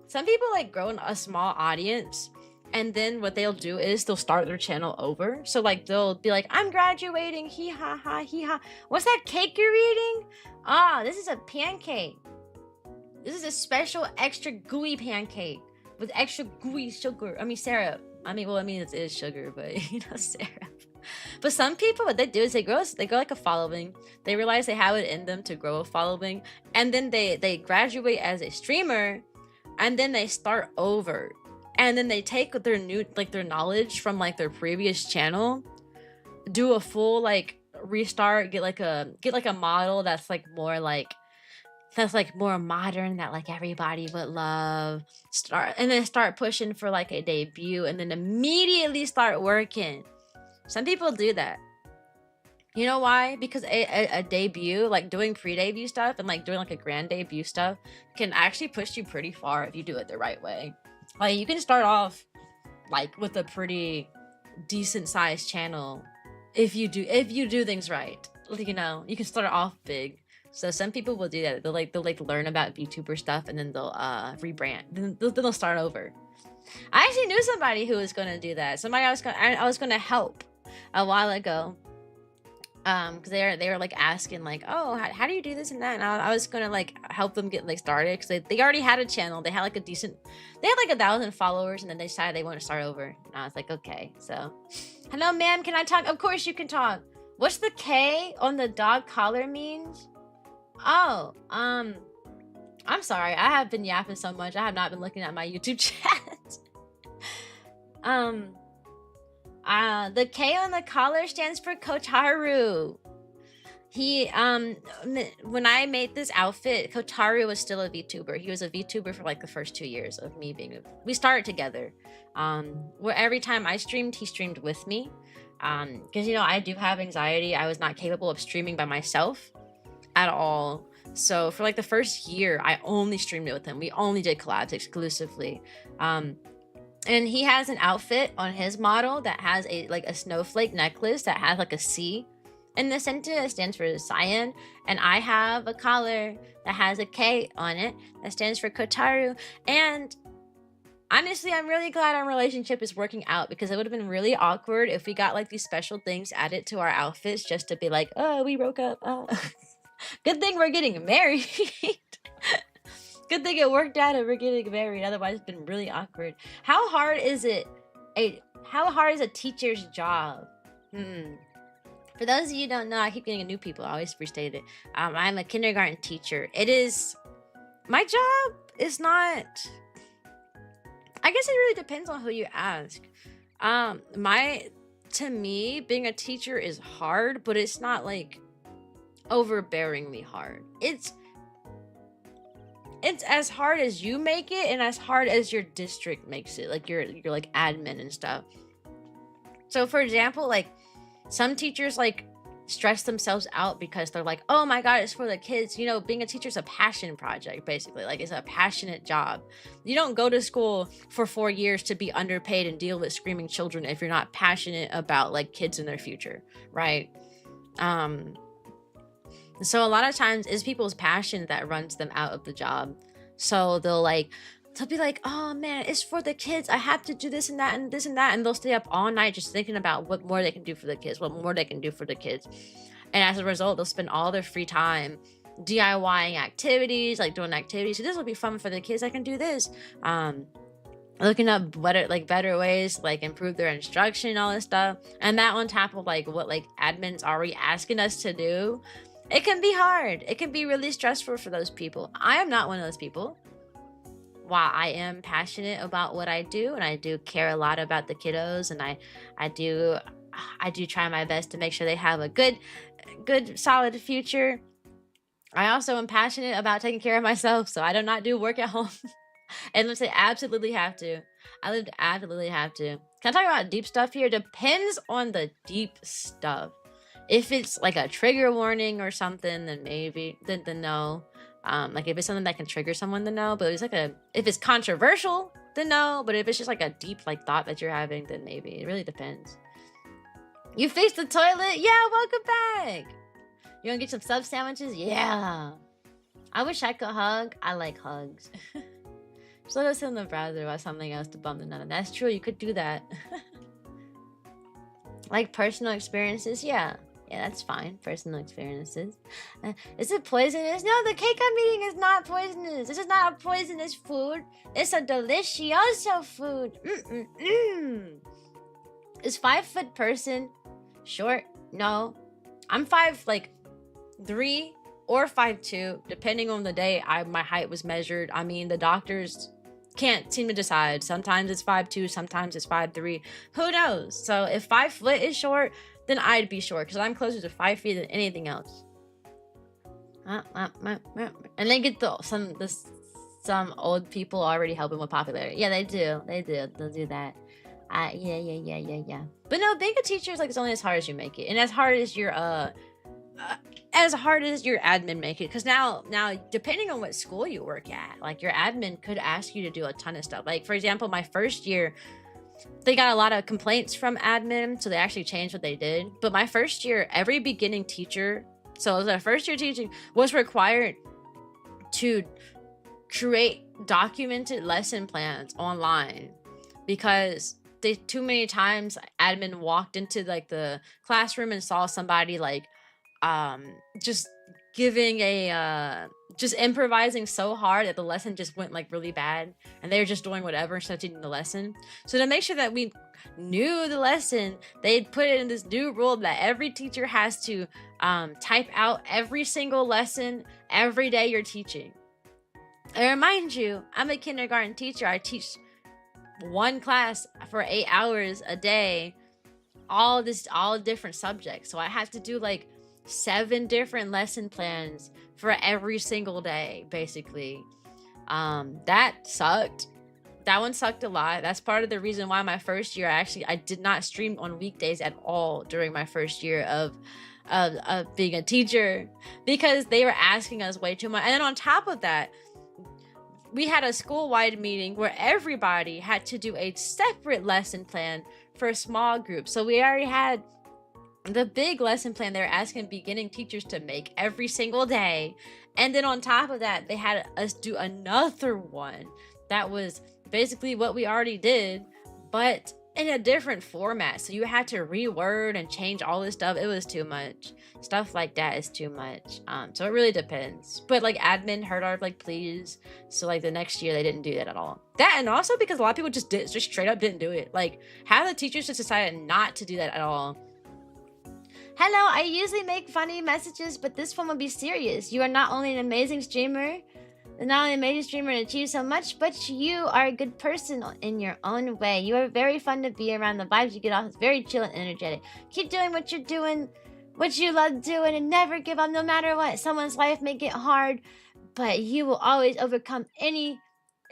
Some people like grow a small audience, and then what they'll do is they'll start their channel over. So like they'll be like, I'm graduating, hee ha ha, hee ha. What's that cake you're eating? Ah, this is a pancake. This is a special extra gooey pancake with extra gooey sugar. I mean syrup. It is sugar, but you know, syrup. But some people, what they do is they grow like a following. They realize they have it in them to grow a following, and then they graduate as a streamer, and then they start over, and then they take their their knowledge from like their previous channel, do a full like restart, get like a model that's like more modern, that like everybody would love, start pushing for like a debut, and then immediately start working. Some people do that. You know why? Because a debut, like doing pre-debut stuff and like doing like a grand debut stuff, can actually push you pretty far if you do it the right way. Like you can start off like with a pretty decent sized channel if you do things right. You know, you can start off big. So some people will do that. They'll learn about VTuber stuff, and then they'll rebrand. Then they'll start over. I actually knew somebody who was going to do that. Somebody I was going to help a while ago, because they were like asking like, oh, how do you do this and that, and I was gonna like help them get like started, because they already had a channel. They had like they had like 1,000 followers, and then they decided they want to start over, and I was like, okay. So hello ma'am, can I talk? Of course you can talk. What's the K on the dog collar means? Oh, I'm sorry, I have been yapping so much. I have not been looking at my YouTube chat. The K on the collar stands for Kotaru. He, when I made this outfit, Kotaru was still a VTuber. He was a VTuber for like the first 2 years of me we started together. Where every time I streamed, he streamed with me. Because, you know, I do have anxiety. I was not capable of streaming by myself at all. So for like the first year, I only streamed it with him. We only did collabs exclusively. And he has an outfit on his model that has a snowflake necklace that has like a C in the center that stands for Cyan. And I have a collar that has a K on it that stands for Kotaru. And honestly, I'm really glad our relationship is working out, because it would have been really awkward if we got like these special things added to our outfits just to be like, oh, we broke up. Oh. Good thing we're getting married. Good thing it worked out and we're getting married. Otherwise, it's been really awkward. How hard is it? How hard is a teacher's job? For those of you who don't know, I keep getting new people. I always restate it. I'm a kindergarten teacher. It is... My job is not... I guess it really depends on who you ask. To me, being a teacher is hard, but it's not like overbearingly hard. It's as hard as you make it, and as hard as your district makes it, like your like admin and stuff. So for example, like some teachers like stress themselves out because they're like, oh my god, it's for the kids. You know, being a teacher is a passion project, basically. Like, it's a passionate job. You don't go to school for 4 years to be underpaid and deal with screaming children if you're not passionate about like kids and their future, right? So a lot of times it's people's passion that runs them out of the job. So they'll be like, oh man, it's for the kids. I have to do this and that and this and that. And they'll stay up all night just thinking about what more they can do for the kids, what more they can do for the kids. And as a result, they'll spend all their free time DIYing activities, like doing activities. So this will be fun for the kids. I can do this. Looking up better ways, like improve their instruction and all this stuff. And that on top of like what like admin's already asking us to do. It can be hard. It can be really stressful for those people. I am not one of those people. While I am passionate about what I do, and I do care a lot about the kiddos, and I do try my best to make sure they have a good solid future, I also am passionate about taking care of myself, so I do not do work at home unless I absolutely have to. I would absolutely have to. Can I talk about deep stuff here? Depends on the deep stuff. If it's like a trigger warning or something, then maybe then no. Like if it's something that can trigger someone, then no. But if it's controversial, then no. But if it's just like a deep like thought that you're having, then maybe. It really depends. You fixed the toilet? Yeah, welcome back. You wanna get some sub sandwiches? Yeah. I wish I could hug. I like hugs. Just let us in the browser about something else to bum the nut. That's true, you could do that. Like personal experiences? Yeah. Yeah, that's fine. Personal experiences. Is it poisonous? No, the cake I'm eating is not poisonous. This is not a poisonous food. It's a delicioso food. Is 5-foot person short? No. I'm 5'3" or 5'2", depending on the day my height was measured. I mean, the doctors can't seem to decide. Sometimes it's 5'2", sometimes it's 5'3". Who knows? So if 5 foot is short, then I'd be short because I'm closer to 5 feet than anything else. And they get some old people already helping with popularity. Yeah, they do. They'll do that. Yeah. But no, being a teacher is like it's only as hard as you make it, and as hard as your admin make it. Because now depending on what school you work at, like your admin could ask you to do a ton of stuff. Like for example, my first year, they got a lot of complaints from admin, so they actually changed what they did. But my first year, every beginning teacher, so the first year teaching was required to create documented lesson plans online because too many times admin walked into like the classroom and saw somebody like just giving just improvising so hard that the lesson just went like really bad and they were just doing whatever instead of teaching the lesson. So to make sure that we knew the lesson, they put it in this new rule that every teacher has to type out every single lesson every day you're teaching. And remind you, I'm a kindergarten teacher. I teach one class for 8 hours a day, all different subjects. So I have to do like 7 different lesson plans for every single day, basically. That sucked. That one sucked a lot. That's part of the reason why my first year, I did not stream on weekdays at all during my first year of being a teacher, because they were asking us way too much. And then on top of that, we had a school-wide meeting where everybody had to do a separate lesson plan for a small group. So we already had the big lesson plan they were asking beginning teachers to make every single day. And then on top of that, they had us do another one that was basically what we already did, but in a different format. So you had to reword and change all this stuff. It was too much. Stuff like that is too much. So it really depends. But like admin heard our like pleas. So like the next year they didn't do that at all. That, and also because a lot of people just straight up didn't do it. Like how the teachers just decided not to do that at all. Hello, I usually make funny messages, but this one will be serious. You are not only an amazing streamer, and achieve so much, but you are a good person in your own way. You are very fun to be around. The vibes you get off is very chill and energetic. Keep doing what you're doing, what you love doing, and never give up no matter what. Someone's life may get hard, but you will always overcome any...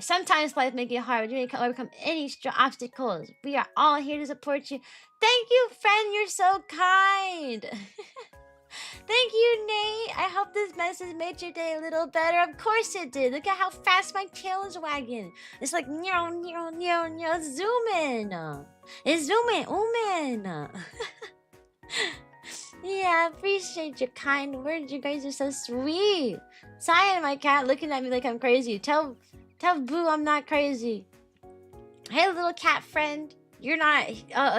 Sometimes life may get hard, but you can overcome any obstacles. We are all here to support you. Thank you, friend. You're so kind. Thank you, Nate. I hope this message made your day a little better. Of course it did. Look at how fast my tail is wagging. It's like, zoom in. It's zoom in. Yeah, I appreciate your kind words. You guys are so sweet. Cyan, my cat, looking at me like I'm crazy. Tell Boo I'm not crazy. Hey, little cat friend. You're not...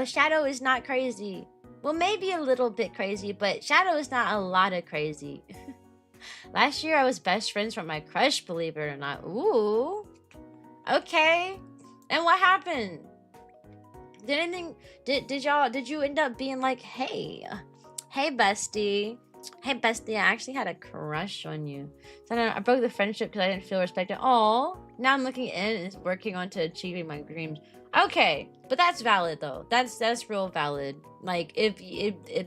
Shadow is not crazy. Well, maybe a little bit crazy, but Shadow is not a lot of crazy. Last year, I was best friends with my crush, believe it or not. Ooh. Okay. And what happened? Did you end up being like, hey bestie, I actually had a crush on you. So I broke the friendship because I didn't feel respected. Oh, now I'm looking in and working on to achieving my dreams. Okay, but that's valid though. That's real valid. Like if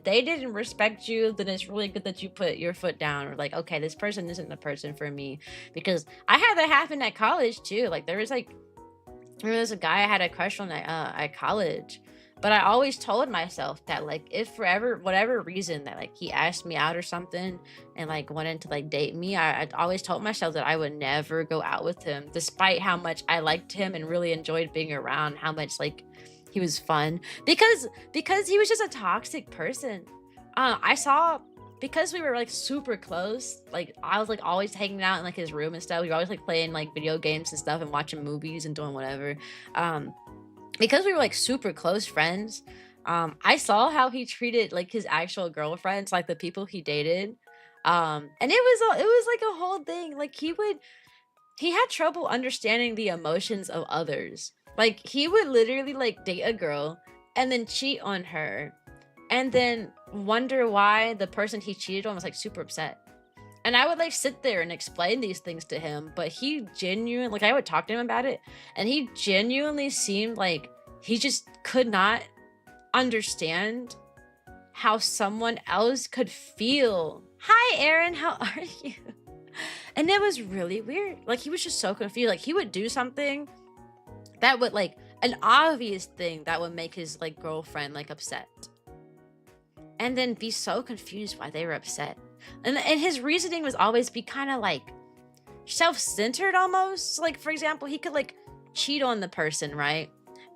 they didn't respect you, then it's really good that you put your foot down, or like, okay, this person isn't the person for me. Because I had that happen at college too. Like there was like there's a guy I had a crush on at college, but I always told myself that like if for whatever reason that like he asked me out or something and like wanted to like date me, I always told myself that I would never go out with him, despite how much I liked him and really enjoyed being around, how much like he was fun, because he was just a toxic person. I saw, because we were like super close, like I was like always hanging out in like his room and stuff. We were always like playing like video games and stuff and watching movies and doing whatever. Because we were like super close friends, I saw how he treated like his actual girlfriends, like the people he dated. And it was like a whole thing. Like he had trouble understanding the emotions of others. Like he would literally like date a girl and then cheat on her and then wonder why the person he cheated on was like super upset. And I would like sit there and explain these things to him, but he genuinely, like I would talk to him about it, and he genuinely seemed like he just could not understand how someone else could feel. Hi, Aaron, how are you? And it was really weird. Like he was just so confused. Like he would do something that would like an obvious thing that would make his like girlfriend like upset, and then be so confused why they were upset. And his reasoning was always be kind of like self-centered almost. Like for example, he could like cheat on the person, right?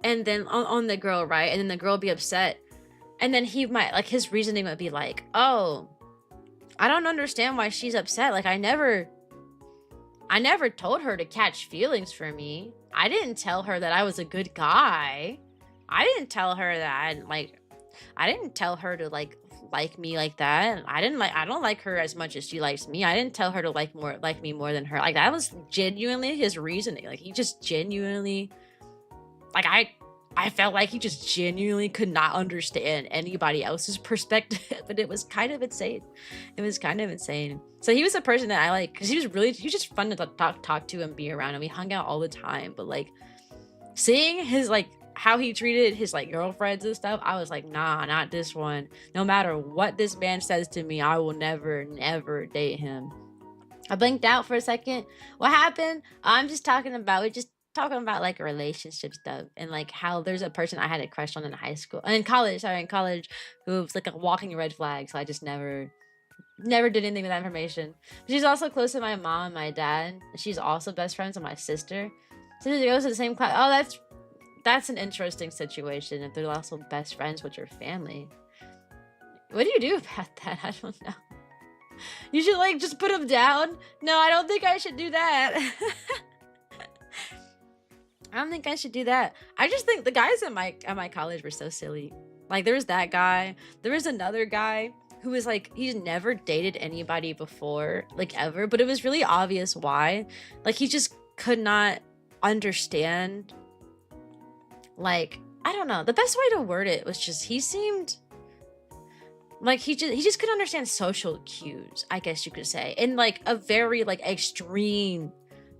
And then on the girl, right? And then the girl be upset. And then he might like his reasoning would be like, oh, I don't understand why she's upset. Like I never told her to catch feelings for me. I didn't tell her that I was a good guy. I didn't tell her that I didn't tell her to like me like that. I don't like her as much as she likes me. I didn't tell her to like me more than her. Like that was genuinely his reasoning. Like he just genuinely, like I felt like he just genuinely could not understand anybody else's perspective, but it was kind of insane. It was kind of insane. So he was a person that I like, because he was just fun to talk to and be around, and we hung out all the time. But like seeing his like how he treated his like girlfriends and stuff, I was like, nah, not this one. No matter what this man says to me, I will never date him. I blinked out for a second. What happened? We're just talking about like relationship stuff, and like how there's a person I had a crush on in high school and in college, who was like a walking red flag. So I just never did anything with that information. But she's also close to my mom and my dad. She's also best friends with my sister. So she goes to the same class. Oh, that's an interesting situation if they're also best friends with your family. What do you do about that? I don't know. You should like just put them down. No, I don't think I should do that. I don't think I should do that. I just think the guys at my college were so silly. Like there was that guy. There was another guy who was like, he's never dated anybody before, like ever, but it was really obvious why. Like he just could not understand, like, I don't know. The best way to word it was just he seemed like he just couldn't understand social cues, I guess you could say, in like a very like extreme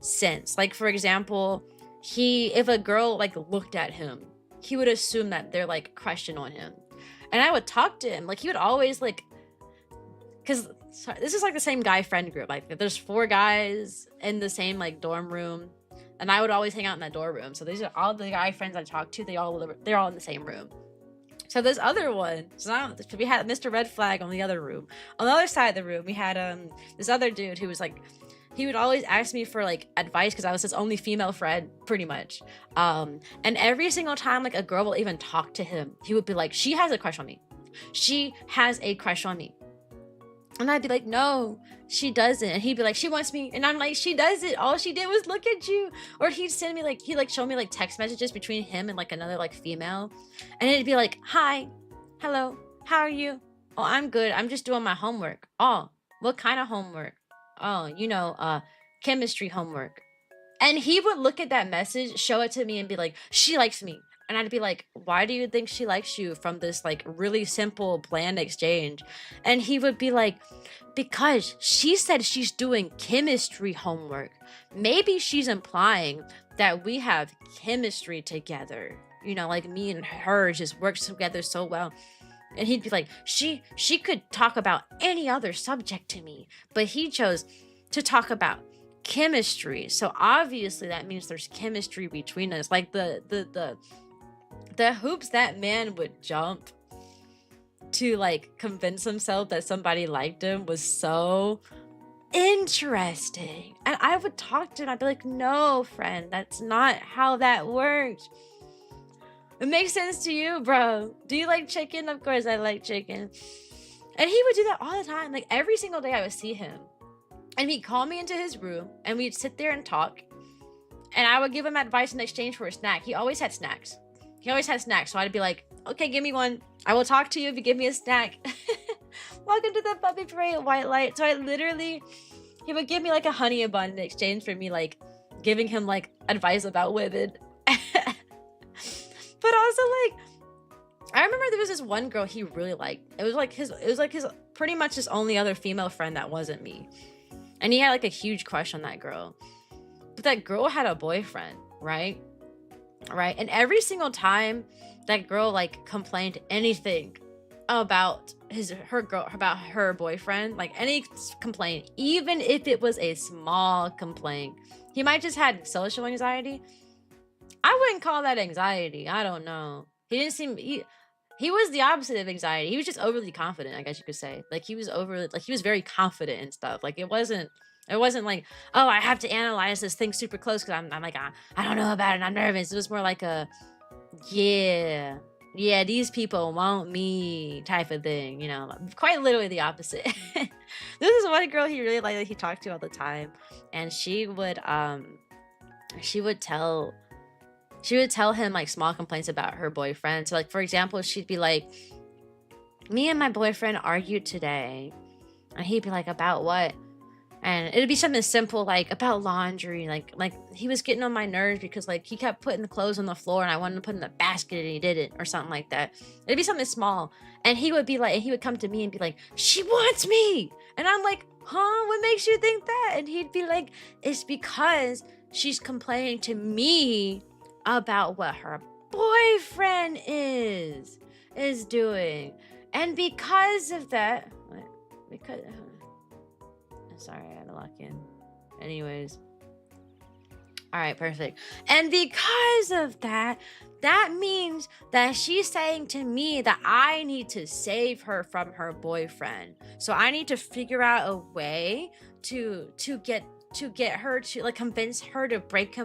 sense. Like for example, if a girl like looked at him, he would assume that they're like crushing on him. And I would talk to him, like he would always like, because this is like the same guy friend group. Like there's 4 guys in the same like dorm room, and I would always hang out in that dorm room. So these are all the guy friends I talk to. They're all in the same room. So this other one, we had Mr. Red Flag on the other room. On the other side of the room, we had this other dude who was like, he would always ask me for like advice because I was his only female friend, pretty much. And every single time like a girl will even talk to him, he would be like, she has a crush on me. She has a crush on me. And I'd be like, no, she doesn't. And he'd be like, she wants me. And I'm like, she doesn't. All she did was look at you. Or he'd send me like, he'd like show me like text messages between him and like another like female. And it'd be like, hi, hello, how are you? Oh, I'm good. I'm just doing my homework. Oh, what kind of homework? Oh, chemistry homework. And he would look at that message, show it to me and be like, she likes me. And I'd be like, why do you think she likes you, from this like really simple, bland exchange? And he would be like, because she said she's doing chemistry homework. Maybe she's implying that we have chemistry together. Like me and her just work together so well. And he'd be like, she could talk about any other subject to me, but he chose to talk about chemistry. So obviously that means there's chemistry between us. Like the hoops that man would jump to like convince himself that somebody liked him was so interesting. And I would talk to him, I'd be like, no, friend, that's not how that works. It makes sense to you, bro. Do you like chicken? Of course I like chicken. And he would do that all the time. Like every single day I would see him. And he'd call me into his room and we'd sit there and talk. And I would give him advice in exchange for a snack. He always had snacks. So I'd be like, okay, give me one. I will talk to you if you give me a snack. Welcome to the puppy parade, white light. So he would give me like a honey bun in exchange for me like giving him like advice about women. But also like, I remember there was this one girl he really liked. It was like his pretty much his only other female friend that wasn't me. And he had like a huge crush on that girl. But that girl had a boyfriend, right? And every single time that girl like complained anything about her boyfriend, like any complaint, even if it was a small complaint, he might just had social anxiety. I wouldn't call that anxiety. I don't know. He didn't seem he was the opposite of anxiety. He was just overly confident, I guess you could say. Like he was very confident and stuff. Like it wasn't like, oh, I have to analyze this thing super close because I'm like, I don't know about it, I'm nervous. It was more like a, yeah, these people want me type of thing, you know, quite literally the opposite. This is one girl he really liked that he talked to all the time. And she would tell him like small complaints about her boyfriend. So like, for example, she'd be like, me and my boyfriend argued today. And he'd be like, about what? And it'd be something simple like about laundry. Like he was getting on my nerves because like he kept putting the clothes on the floor and I wanted to put in the basket and he didn't, or something like that. It'd be something small. And he would come to me and be like, she wants me. And I'm like, huh? What makes you think that? And he'd be like, it's because she's complaining to me about what her boyfriend is doing. And because of that, sorry, I had to lock in. Anyways. All right, perfect. And because of that, that means that she's saying to me that I need to save her from her boyfriend. So I need to figure out a way to get her to like convince her to break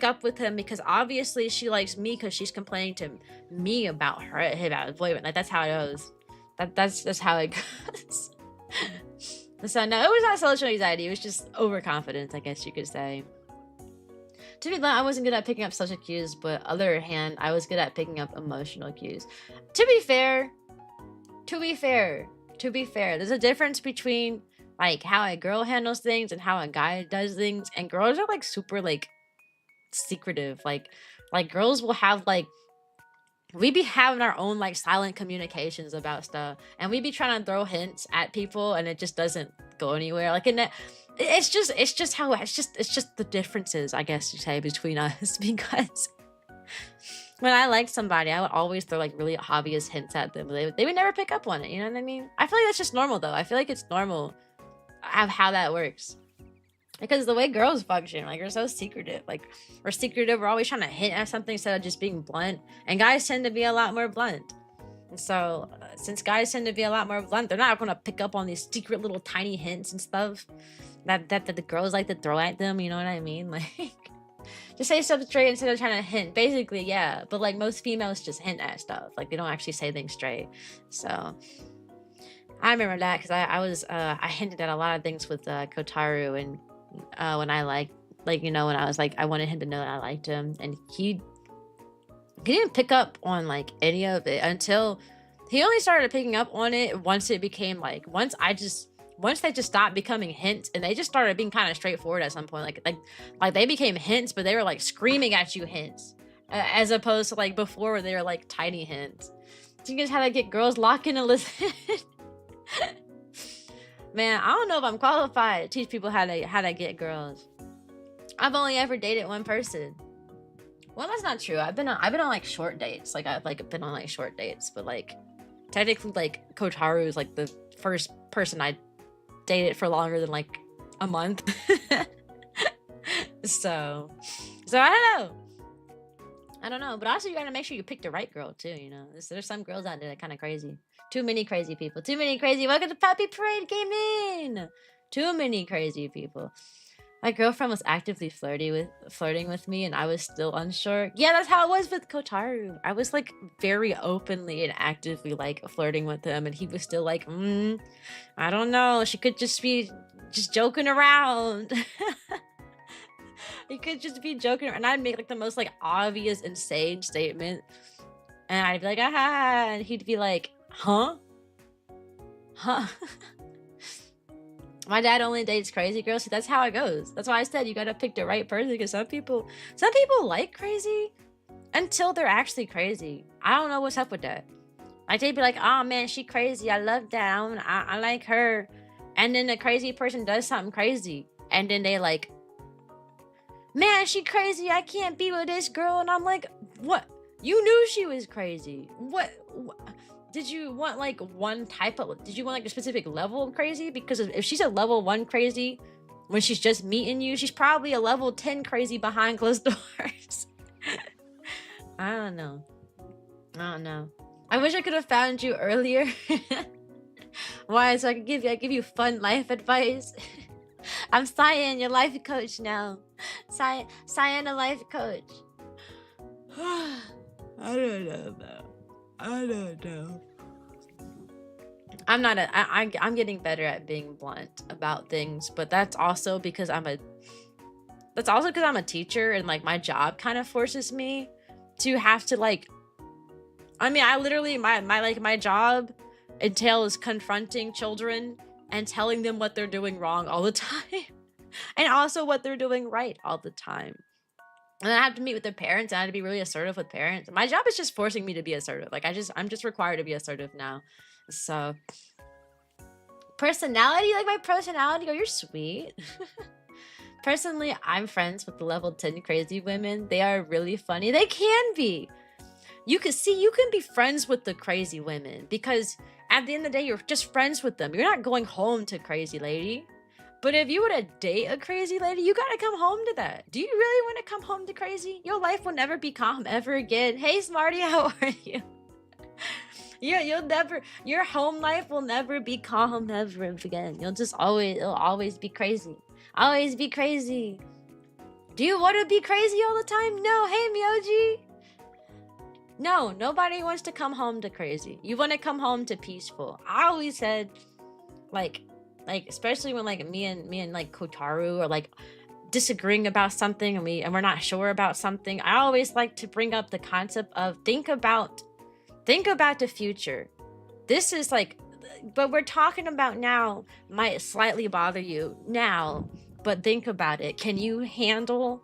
up with him, because obviously she likes me because she's complaining to me about his boyfriend. Like that's how it goes. That's how it goes. So no, it was not social anxiety. It was just overconfidence, I guess you could say. To be blunt, I wasn't good at picking up social cues, but on the other hand, I was good at picking up emotional cues. To be fair, there's a difference between like how a girl handles things and how a guy does things. And girls are like super like secretive. Like girls will have like, we be having our own like silent communications about stuff, and we be trying to throw hints at people and it just doesn't go anywhere. Like it's just the differences, I guess you say, between us. Because when I liked somebody, I would always throw like really obvious hints at them. They would never pick up on it, you know what I mean? I feel like that's just normal though. I feel like it's normal of how that works. Because the way girls function, like, we're so secretive. Like, we're secretive. We're always trying to hint at something instead of just being blunt. And guys tend to be a lot more blunt. And so, since guys tend to be a lot more blunt, they're not going to pick up on these secret little tiny hints and stuff that the girls like to throw at them. You know what I mean? Like, just say stuff straight instead of trying to hint. Basically, yeah. But, like, most females just hint at stuff. Like, they don't actually say things straight. So, I remember that because I hinted at a lot of things with Kotaru, and when I when I was like, I wanted him to know that I liked him, and he didn't pick up on like any of it until he only started picking up on it once it became like, once they just stopped becoming hints and they just started being kind of straightforward at some point. Like they became hints, but they were like screaming at you hints, as opposed to like before where they were like tiny hints. So you guys how to get girls locked in and listen. Man, I don't know if I'm qualified to teach people how to get girls. I've only ever dated one person. Well, that's not true. I've been on like short dates. Like I've like been on like short dates, but like technically like Kotaru is like the first person I dated for longer than like a month. So I don't know, but also you gotta make sure you pick the right girl too. You know, there's some girls out there that kind of crazy. Too many crazy people. Too many crazy. Welcome to Puppy Parade. Came in. Too many crazy people. My girlfriend was actively flirting with me, and I was still unsure. Yeah, that's how it was with Kotaru. I was like very openly and actively like flirting with him, and he was still like, I don't know. She could just be just joking around. He could just be joking, and I'd make like the most like obvious, insane statement, and I'd be like, ah, and he'd be like, huh? My dad only dates crazy girls, so that's how it goes. That's why I said you gotta pick the right person, because some people like crazy until they're actually crazy. I don't know what's up with that. Like they'd be like, oh man, she crazy. I love that. I like her. And then the crazy person does something crazy, and then they like, man, she crazy. I can't be with this girl. And I'm like, what? You knew she was crazy. What? Did you want like one type of, did you want like a specific level of crazy? Because if she's a level 1 crazy when she's just meeting you, she's probably a level 10 crazy behind closed doors. I don't know. I wish I could have found you earlier. Why? So I could give you fun life advice. I'm Cyan, your life coach now. Cyan, a life coach. I don't know though. I don't know. I'm getting better at being blunt about things, but that's also because I'm a teacher, and like my job kind of forces me to have to like, I mean, I literally my job entails confronting children and telling them what they're doing wrong all the time, and also what they're doing right all the time. And I have to meet with their parents, and I have to be really assertive with parents. My job is just forcing me to be assertive. Like I'm just required to be assertive now. So personality, like my personality, oh, you're sweet. Personally, I'm friends with the level 10 crazy women. They are really funny. They can be. You can be friends with the crazy women, because at the end of the day, you're just friends with them. You're not going home to crazy lady. But if you were to date a crazy lady, you gotta come home to that. Do you really want to come home to crazy? Your life will never be calm ever again. Hey, Smarty, how are you? Your home life will never be calm ever again. It'll always be crazy. Always be crazy. Do you want to be crazy all the time? No. Hey, Myoji. No, nobody wants to come home to crazy. You want to come home to peaceful. I always said, like especially when like me and like Kotaru are like disagreeing about something, and we're not sure about something. I always like to bring up the concept of think about the future. This is like, but we're talking about now might slightly bother you now, but think about it. Can you handle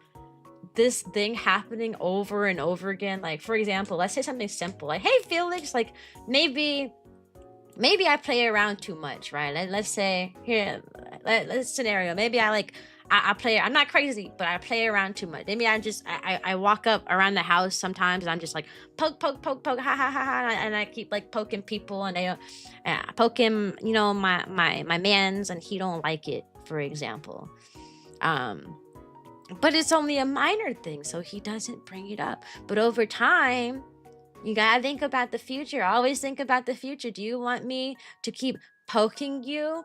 this thing happening over and over again? Like, for example, let's say something simple like, hey Felix, like maybe I play around too much, right? Let's say let's scenario. Maybe I play. I'm not crazy, but I play around too much. Maybe I walk up around the house sometimes, and I'm just like poke, ha ha ha ha, and I keep like poking people, and they poke him, you know, my mans, and he don't like it, for example. But it's only a minor thing, so he doesn't bring it up. But over time, you gotta think about the future. Always think about the future. Do you want me to keep poking you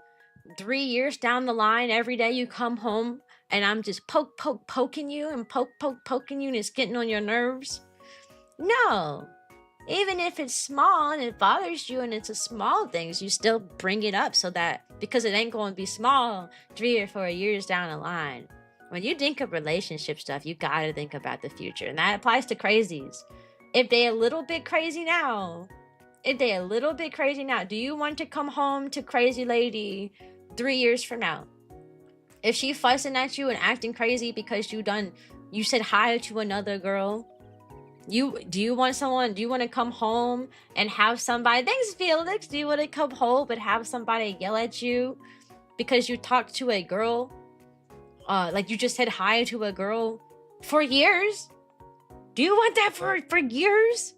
3 years down the line? Every day you come home and I'm just poking you and poking you, and it's getting on your nerves? No. Even if it's small and it bothers you and it's a small things, you still bring it up, so that, because it ain't going to be small 3 or 4 years down the line. When you think of relationship stuff, you gotta think about the future, and that applies to crazies. If they a little bit crazy now, do you want to come home to crazy lady 3 years from now? If she fussing at you and acting crazy because you said hi to another girl, do you want to come home and have somebody, thanks Felix, do you want to come home and have somebody yell at you because you talked to a girl, like you just said hi to a girl for years? Do you want that for years?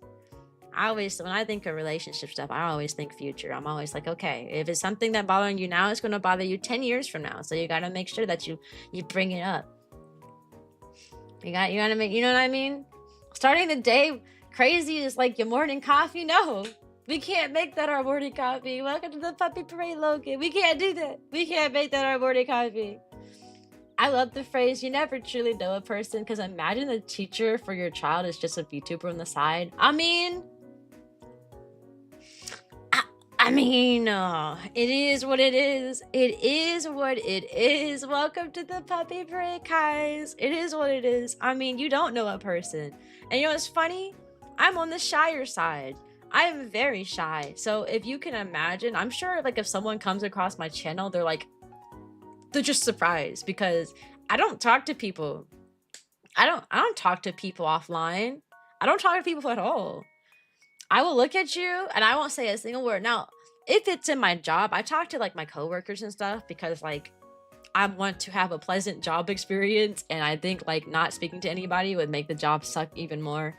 When I think of relationship stuff, I always think future. I'm always like, okay, if it's something that bothering you now, it's going to bother you 10 years from now. So you got to make sure that you bring it up. You gotta make, you know what I mean? Starting the day crazy is like your morning coffee. No, we can't make that our morning coffee. Welcome to the puppy parade, Logan. We can't do that. We can't make that our morning coffee. I love the phrase, you never truly know a person, because imagine the teacher for your child is just a VTuber on the side. I mean, it is what it is. It is what it is. Welcome to the puppy parade, guys. It is what it is. I mean, you don't know a person. And you know what's funny? I'm on the shyer side. I am very shy. So if you can imagine, I'm sure like if someone comes across my channel, they're just surprised because I don't talk to people. I don't talk to people offline. I don't talk to people at all. I will look at you and I won't say a single word. Now, if it's in my job, I talk to like my coworkers and stuff because like I want to have a pleasant job experience, and I think like not speaking to anybody would make the job suck even more.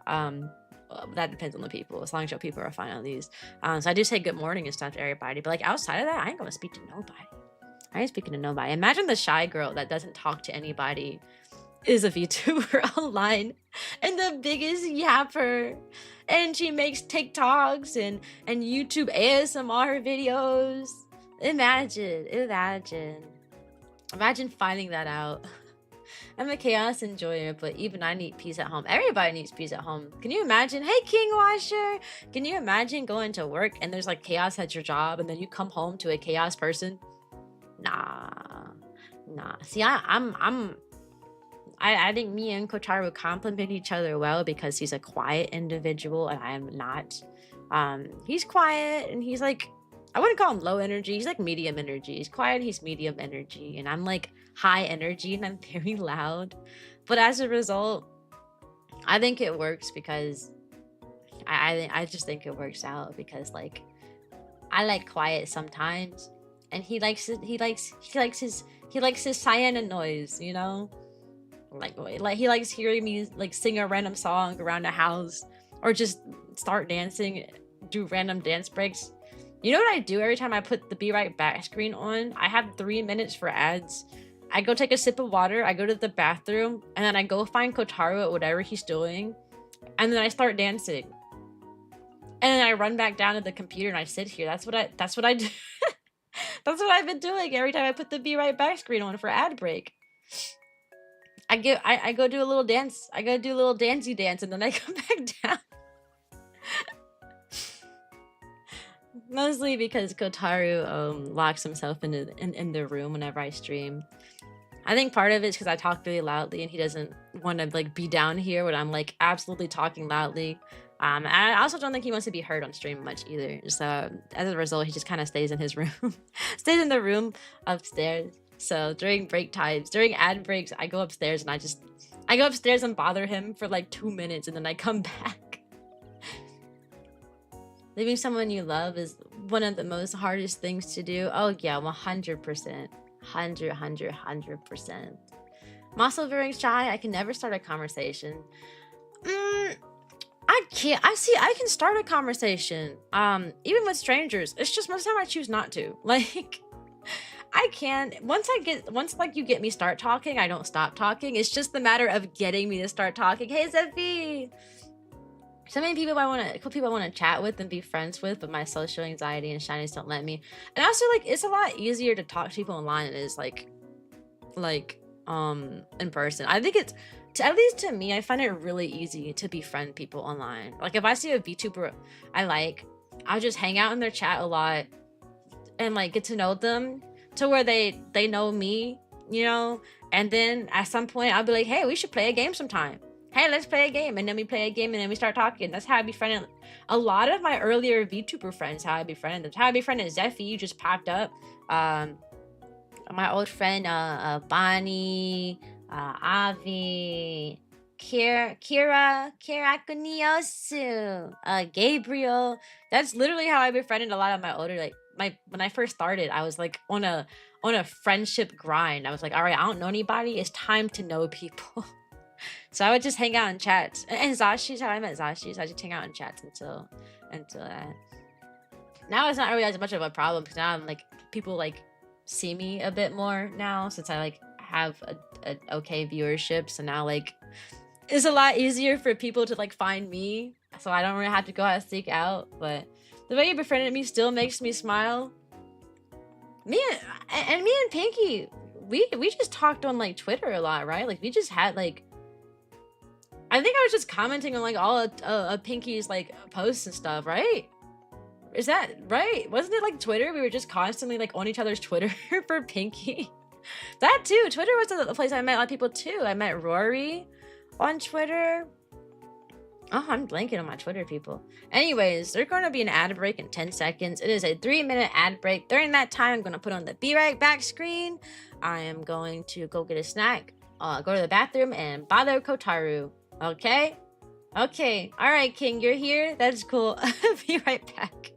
That depends on the people. As long as your people are fine on these. So I do say good morning and stuff to everybody, but like outside of that, I ain't gonna speak to nobody. I ain't speaking to nobody. Imagine the shy girl that doesn't talk to anybody is a VTuber online and the biggest yapper, and she makes TikToks and YouTube ASMR videos. Imagine finding that out. I'm a chaos enjoyer, but even I need peace at home. Everybody needs peace at home. Can you imagine? Hey, King Washer, can you imagine going to work and there's like chaos at your job, and then you come home to a chaos person? Nah. See, I think me and Kotaru complement each other well because he's a quiet individual and I am not. He's quiet and he's like, I wouldn't call him low energy. He's like medium energy. He's quiet, he's medium energy, and I'm like high energy and I'm very loud. But as a result, I think it works because I just think it works out because like I like quiet sometimes, and he likes his Cyan noise, you know? Like he likes hearing me like sing a random song around the house or just start dancing, do random dance breaks. You know what I do every time I put the Be Right Back screen on? I have 3 minutes for ads. I go take a sip of water, I go to the bathroom, and then I go find Kotaru at whatever he's doing, and then I start dancing. And then I run back down to the computer and I sit here. That's what I do. That's what I've been doing every time I put the Be Right Back screen on for ad break. I go do a little dance. I go do a little dancey dance, and then I come back down. Mostly because Kotaru locks himself in the room whenever I stream. I think part of it is because I talk really loudly and he doesn't want to like be down here when I'm like absolutely talking loudly. And I also don't think he wants to be heard on stream much either. So as a result, he just kind of stays in his room, stays in the room upstairs. So during break times, during ad breaks, I go upstairs and I go upstairs and bother him for like 2 minutes, and then I come back. Leaving someone you love is one of the most hardest things to do. Oh yeah, 100%. 100%. I'm also very shy. I can never start a conversation. I can't. I can start a conversation. Even with strangers. It's just most of the time I choose not to. Like, I can. Once like you get me start talking, I don't stop talking. It's just the matter of getting me to start talking. Hey, Zephy! So many people I want to chat with and be friends with, but my social anxiety and shyness don't let me. And also, like, it's a lot easier to talk to people online than it is like in person. I think it's, at least to me, I find it really easy to befriend people online. Like, if I see a VTuber I like, I'll just hang out in their chat a lot and like get to know them to where they know me, you know. And then at some point, I'll be like, hey, we should play a game sometime. Hey, let's play a game. And then we play a game and then we start talking. That's how I befriended a lot of my earlier VTuber friends. How I befriended them. How I befriended Zephy just popped up. My old friend Bonnie, Avi, Kira Kuniosu, Gabriel. That's literally how I befriended a lot of my older, like when I first started, I was like on a friendship grind. I was like, all right, I don't know anybody. It's time to know people. So I would just hang out in chats. And Zashi's how I met Zashi. So I just hang out in chats until that. Now it's not really as much of a problem because now I'm like, people like see me a bit more now since I like have a okay viewership, so now like it's a lot easier for people to like find me, so I don't really have to go out and seek out. But the way you befriended me still makes me smile. Me and me and Pinky, we just talked on like Twitter a lot, right? Like we just had like, I think I was just commenting on like all of Pinky's like posts and stuff, right? Is that right? Wasn't it like Twitter? We were just constantly like on each other's Twitter for Pinky. That too. Twitter was the place I met a lot of people too. I met Rory on Twitter. Oh, I'm blanking on my Twitter people. Anyways, there's going to be an ad break in 10 seconds. It is a 3-minute ad break. During that time, I'm going to put on the Be Right Back screen. I am going to go get a snack, go to the bathroom, and bother Kotaru. Okay? Okay. All right, King, you're here? That's cool. Be right back.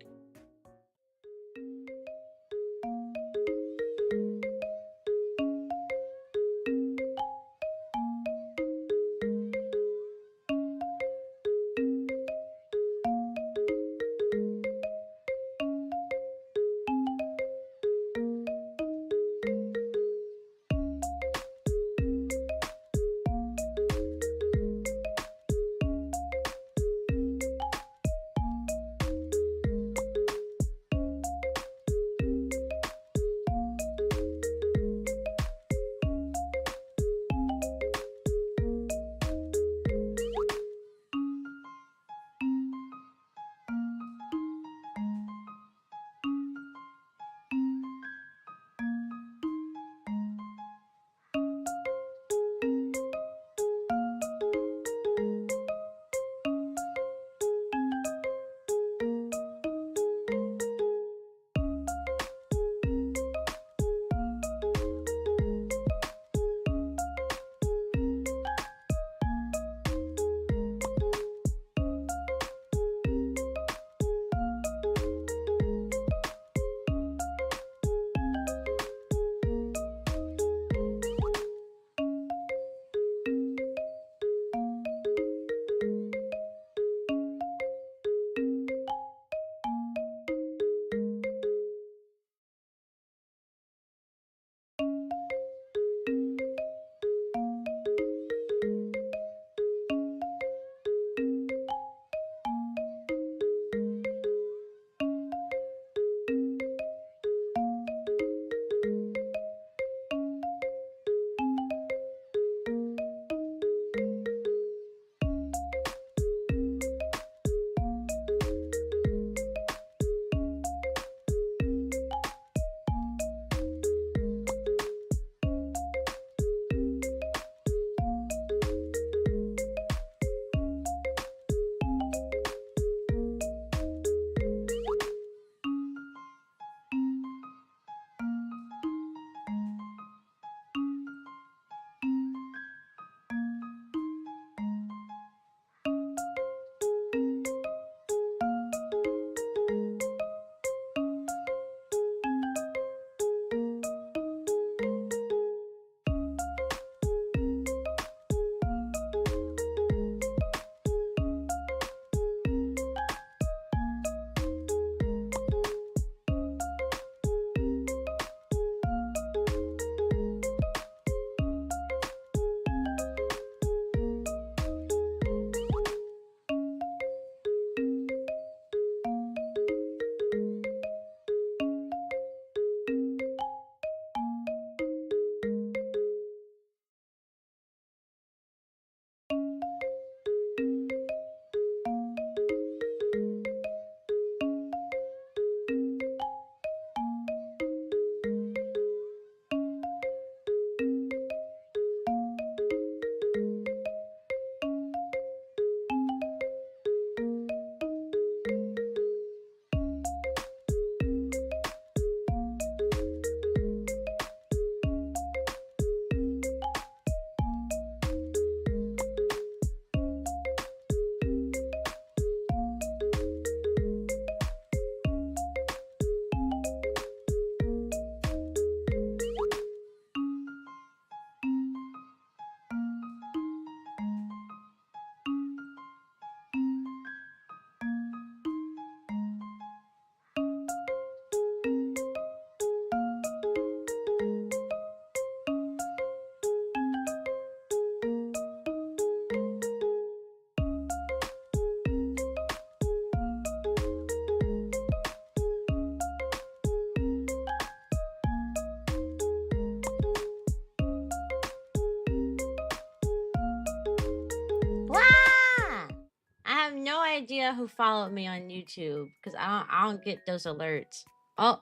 thumbnail who followed me on YouTube because I don't get those alerts. Oh,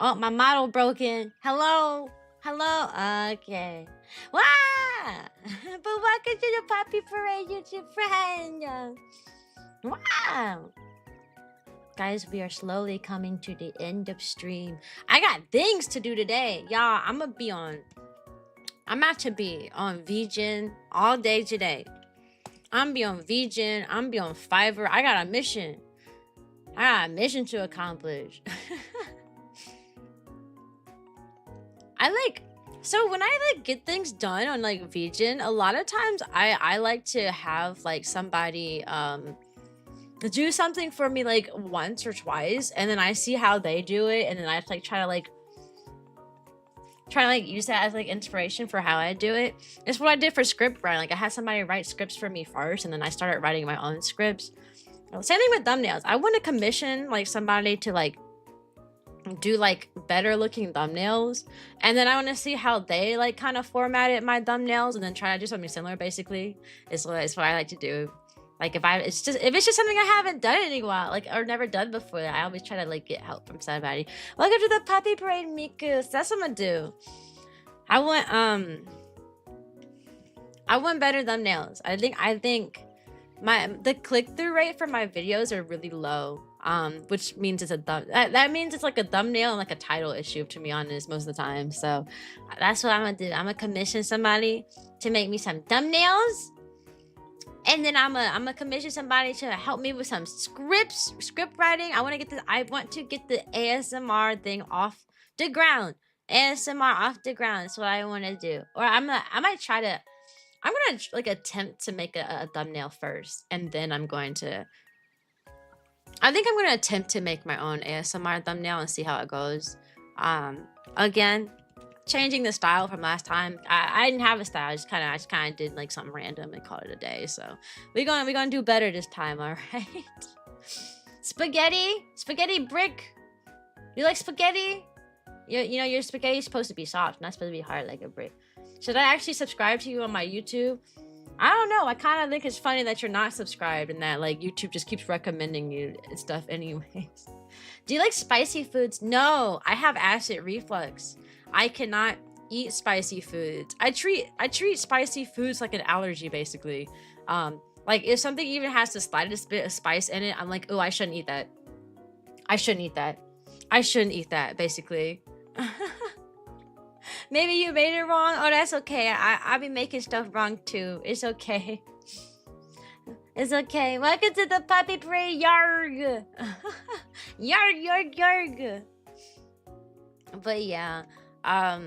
my model broken. Hello. Okay. Wow. But welcome to the Poppy Parade YouTube friend. Wow. Guys, we are slowly coming to the end of stream. I got things to do today. Y'all, I'm about to be on VGen all day today. I'm be on VGen. I'm be on Fiverr. I got a mission. To accomplish. So when I get things done on VGen, a lot of times I like to have somebody do something for me once or twice, and then I see how they do it, and then I try to use that as inspiration for how I do it. It's what I did for script writing. I had somebody write scripts for me first, and then I started writing my own scripts. Same thing with thumbnails. I want to commission somebody to do better looking thumbnails, and then I want to see how they kind of formatted my thumbnails, and then try to do something similar. Basically, is what I like to do. If it's just something I haven't done in a while, or never done before, I always try to get help from somebody. Welcome to the Poppy Parade, Miku. So that's what I'm gonna do. I want better thumbnails. I think the click-through rate for my videos are really low. Which means it's that means it's a thumbnail and a title issue, to be honest, most of the time. So that's what I'm gonna do. I'm gonna commission somebody to make me some thumbnails, and then I'm gonna commission somebody to help me with some script writing. I want to get the ASMR thing off the ground. ASMR off the ground. That's what I want to do. Or I'm gonna attempt to make a thumbnail first, and then I think I'm going to attempt to make my own ASMR thumbnail and see how it goes. Again, changing the style from last time. I didn't have a style. I just kind of did something random and called it a day. So we're gonna do better this time, all right? Spaghetti brick. You like spaghetti? You know your spaghetti is supposed to be soft, not supposed to be hard like a brick. Should I actually subscribe to you on my YouTube? I don't know. I kind of think it's funny that you're not subscribed and that YouTube just keeps recommending you stuff anyways. Do you like spicy foods? No, I have acid reflux. I cannot eat spicy foods. I treat spicy foods like an allergy, basically. If something even has the slightest bit of spice in it, I'm like, oh, I shouldn't eat that. I shouldn't eat that, basically. Maybe you made it wrong. Oh, that's okay. I'll be making stuff wrong too. It's okay. It's okay. Welcome to the Poppy Parade. Yarg. Yarg. But yeah, I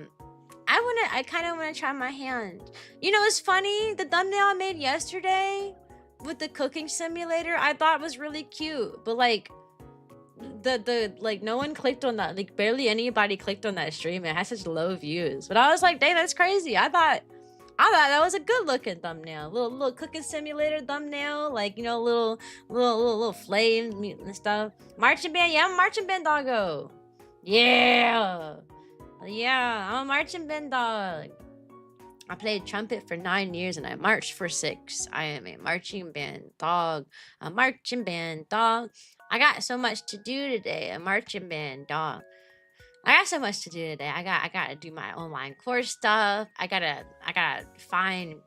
kind of want to try my hand. It's funny. The thumbnail I made yesterday with the cooking simulator, I thought was really cute. But no one clicked on that. Barely anybody clicked on that stream. It had such low views. But I was like, dang, that's crazy. I thought that was a good looking thumbnail. Little cooking simulator thumbnail. Little flame and stuff. Marching band. Yeah, I'm a marching band doggo. Yeah, I'm a marching band dog. I played trumpet for 9 years and I marched for 6. I am a marching band dog. A marching band dog. I got so much to do today. A marching band dog. I got so much to do today. I gotta do my online course stuff. I gotta find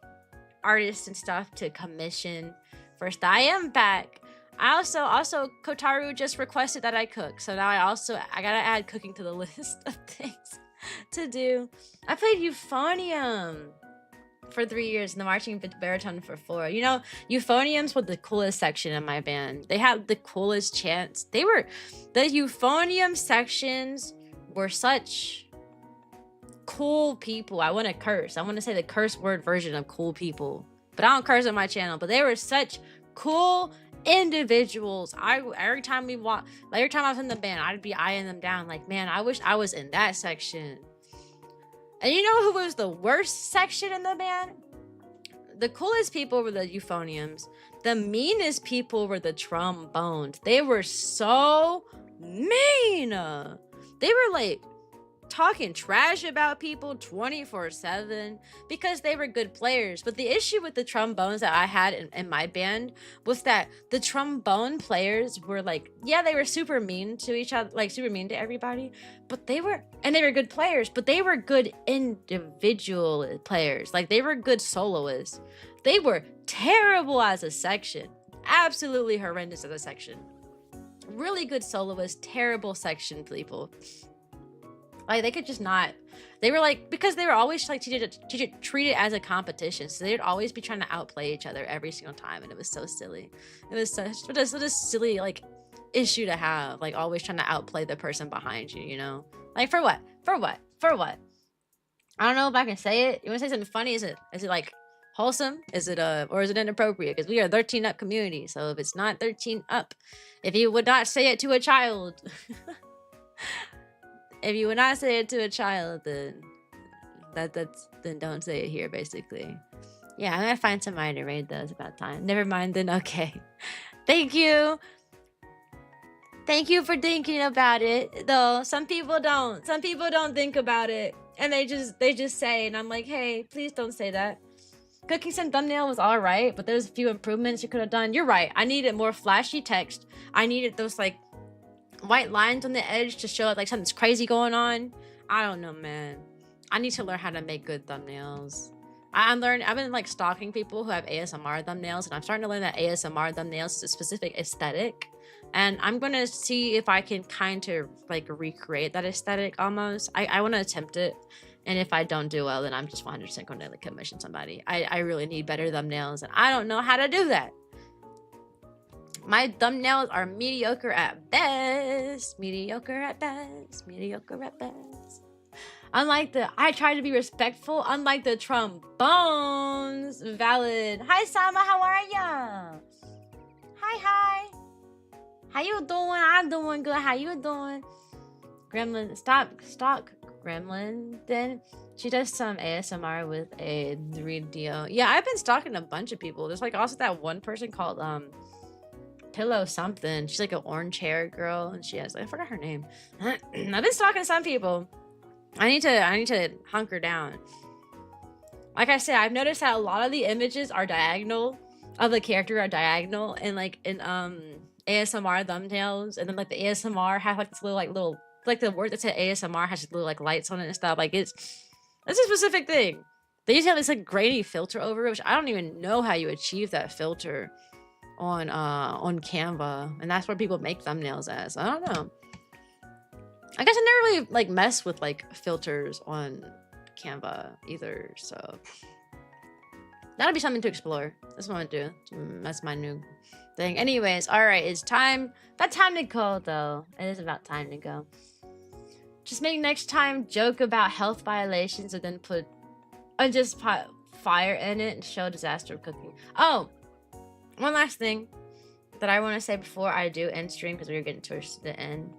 artists and stuff to commission. First, I am back. I also Kotaru just requested that I cook, so now I gotta add cooking to the list of things to do. I played euphonium for 3 years and the marching baritone for 4. Euphoniums were the coolest section in my band. They had the coolest chants. The euphonium sections were such cool people. I want to curse. I want to say the curse word version of cool people, but I don't curse on my channel. But they were such cool individuals. Every time I was in the band, I'd be eyeing them down like, man, I wish I was in that section. And you know who was the worst section in the band? The coolest people were the euphoniums. The meanest people were the trombones. They were so mean. They were talking trash about people 24/7 because they were good players. But the issue with the trombones that I had in my band was that the trombone players were like, yeah, they were super mean to each other, like super mean to everybody, but they were good players, but they were good individual players. Like they were good soloists. They were terrible as a section. Absolutely horrendous as a section. Really good soloists, terrible section people. Like they could just not. They were like, because they were always like treated as a competition, so they'd always be trying to outplay each other every single time, and it was so silly. It was such a silly like issue to have, like always trying to outplay the person behind you. You know, like for what? For what? For what? I don't know if I can say it. You want to say something funny? Is it like wholesome? Is it or is it inappropriate? Because we are 13 up community, so if it's not 13 up, if you would not say it to a child. If you would not say it to a child, then then don't say it here, basically. Yeah, I'm gonna find somebody to raid those about time. Never mind then, okay. Thank you. Thank you for thinking about it. Though some people don't. Some people don't think about it. And they just say, and I'm like, hey, please don't say that. Cooking some thumbnail was alright, but there's a few improvements you could have done. You're right. I needed more flashy text. I needed those like white lines on the edge to show like something's crazy going on. I don't know, man. I need to learn how to make good thumbnails. I've been like stalking people who have ASMR thumbnails, and I'm starting to learn that ASMR thumbnails is a specific aesthetic. And I'm gonna see if I can kind of like recreate that aesthetic almost. I want to attempt it. And if I don't do well, then I'm just 100% going to like commission somebody. I really need better thumbnails, and I don't know how to do that. My thumbnails are mediocre at best. Mediocre at best. Mediocre at best. I try to be respectful. Unlike the trombones. Valid. Hi, Sama. How are ya? Hi. How you doing? I'm doing good. How you doing? Gremlin. Stop. Gremlin. Then she does some ASMR with a 3DO. Yeah, I've been stalking a bunch of people. There's like also that one person called Pillow something. She's like an orange hair girl, and she has I forgot her name. I've been stalking some people. I need to hunker down. Like I said, I've noticed that a lot of the images are diagonal of the character are diagonal, and like in ASMR thumbnails, and then like the ASMR have like this little like the word that said ASMR has little like lights on it and stuff. Like it's a specific thing. They used to have this like grainy filter over it, which I don't even know how you achieve that filter on Canva, and that's where people make thumbnails as. I don't know. I guess I never really like mess with like filters on Canva either, so that'll be something to explore. That's what I'm gonna do. That's my new thing. Anyways, all right, it's time. About time to go, though. It is about time to go. Just make next time joke about health violations and then put just put fire in it and show disaster cooking. Oh, one last thing that I want to say before I do end stream, because we're getting towards the end.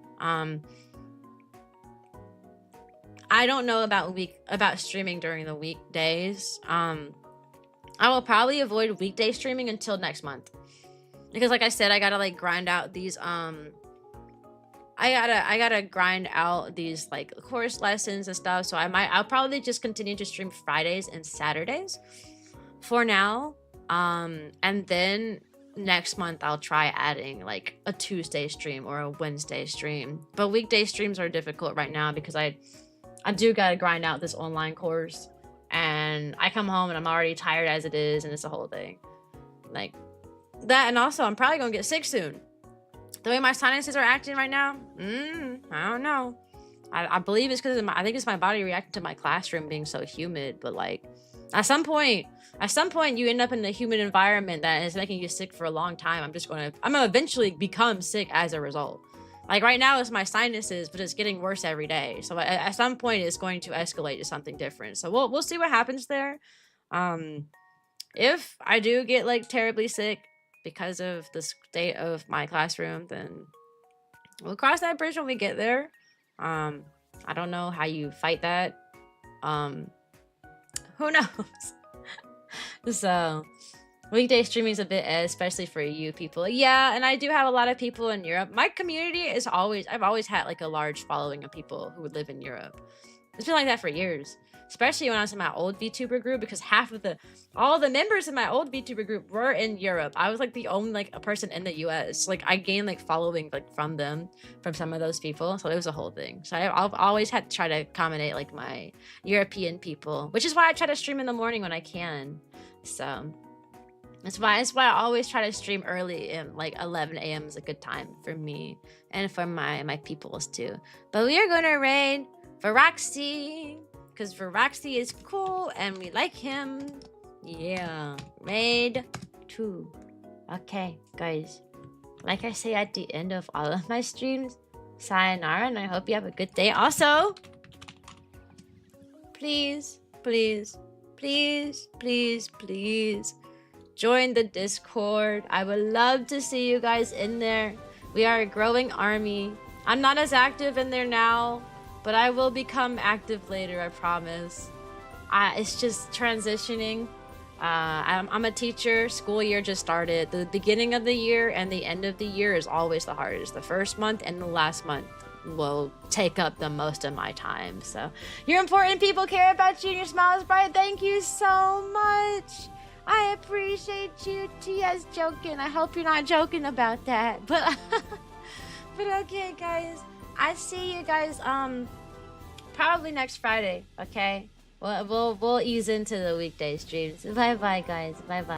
I don't know about streaming during the weekdays. I will probably avoid weekday streaming until next month, because like I said, I gotta like grind out these I gotta grind out these like course lessons and stuff. So I'll probably just continue to stream Fridays and Saturdays for now. And then next month I'll try adding like a Tuesday stream or a Wednesday stream. But weekday streams are difficult right now because I do gotta grind out this online course, and I come home and I'm already tired as it is, and it's a whole thing. Like that, and also I'm probably gonna get sick soon. The way my sinuses are acting right now, I don't know. I believe it's because I think it's my body reacting to my classroom being so humid. But like, at some point, you end up in a humid environment that is making you sick for a long time. I'm gonna eventually become sick as a result. Like right now, it's my sinuses, but it's getting worse every day. So at some point, it's going to escalate to something different. So we'll see what happens there. If I do get like terribly sick because of the state of my classroom, then we'll cross that bridge when we get there. I don't know how you fight that. Who knows? So Weekday streaming is a bit especially for you people. Yeah, and I do have a lot of people in Europe. My community is I've always had like a large following of people who would live in Europe. It's been like that for years, especially when I was in my old VTuber group, because all the members in my old VTuber group were in Europe. I was like the only like a person in the US. Like I gained like following like from some of those people. So it was a whole thing. So I've always had to try to accommodate like my European people, which is why I try to stream in the morning when I can. So that's why I always try to stream early, and like 11 a.m. is a good time for me and for my peoples too. But we are gonna raid Varaxi, because Varaxi is cool and we like him. Yeah, raid 2. Okay, guys. Like I say at the end of all of my streams, sayonara, and I hope you have a good day. Also, please, please, please, please, please join the Discord. I would love to see you guys in there. We are a growing army. I'm not as active in there now, but I will become active later, I promise. It's just transitioning. I'm a teacher. School year just started. The beginning of the year and the end of the year is always the hardest. The first month and the last month will take up the most of my time. So you're important people, care about you, and your smile is bright. Thank you so much. I appreciate you. Tia's joking. I hope you're not joking about that. But okay, guys. I see you guys probably next Friday, okay? We'll ease into the weekday streams. Bye bye, guys. Bye bye.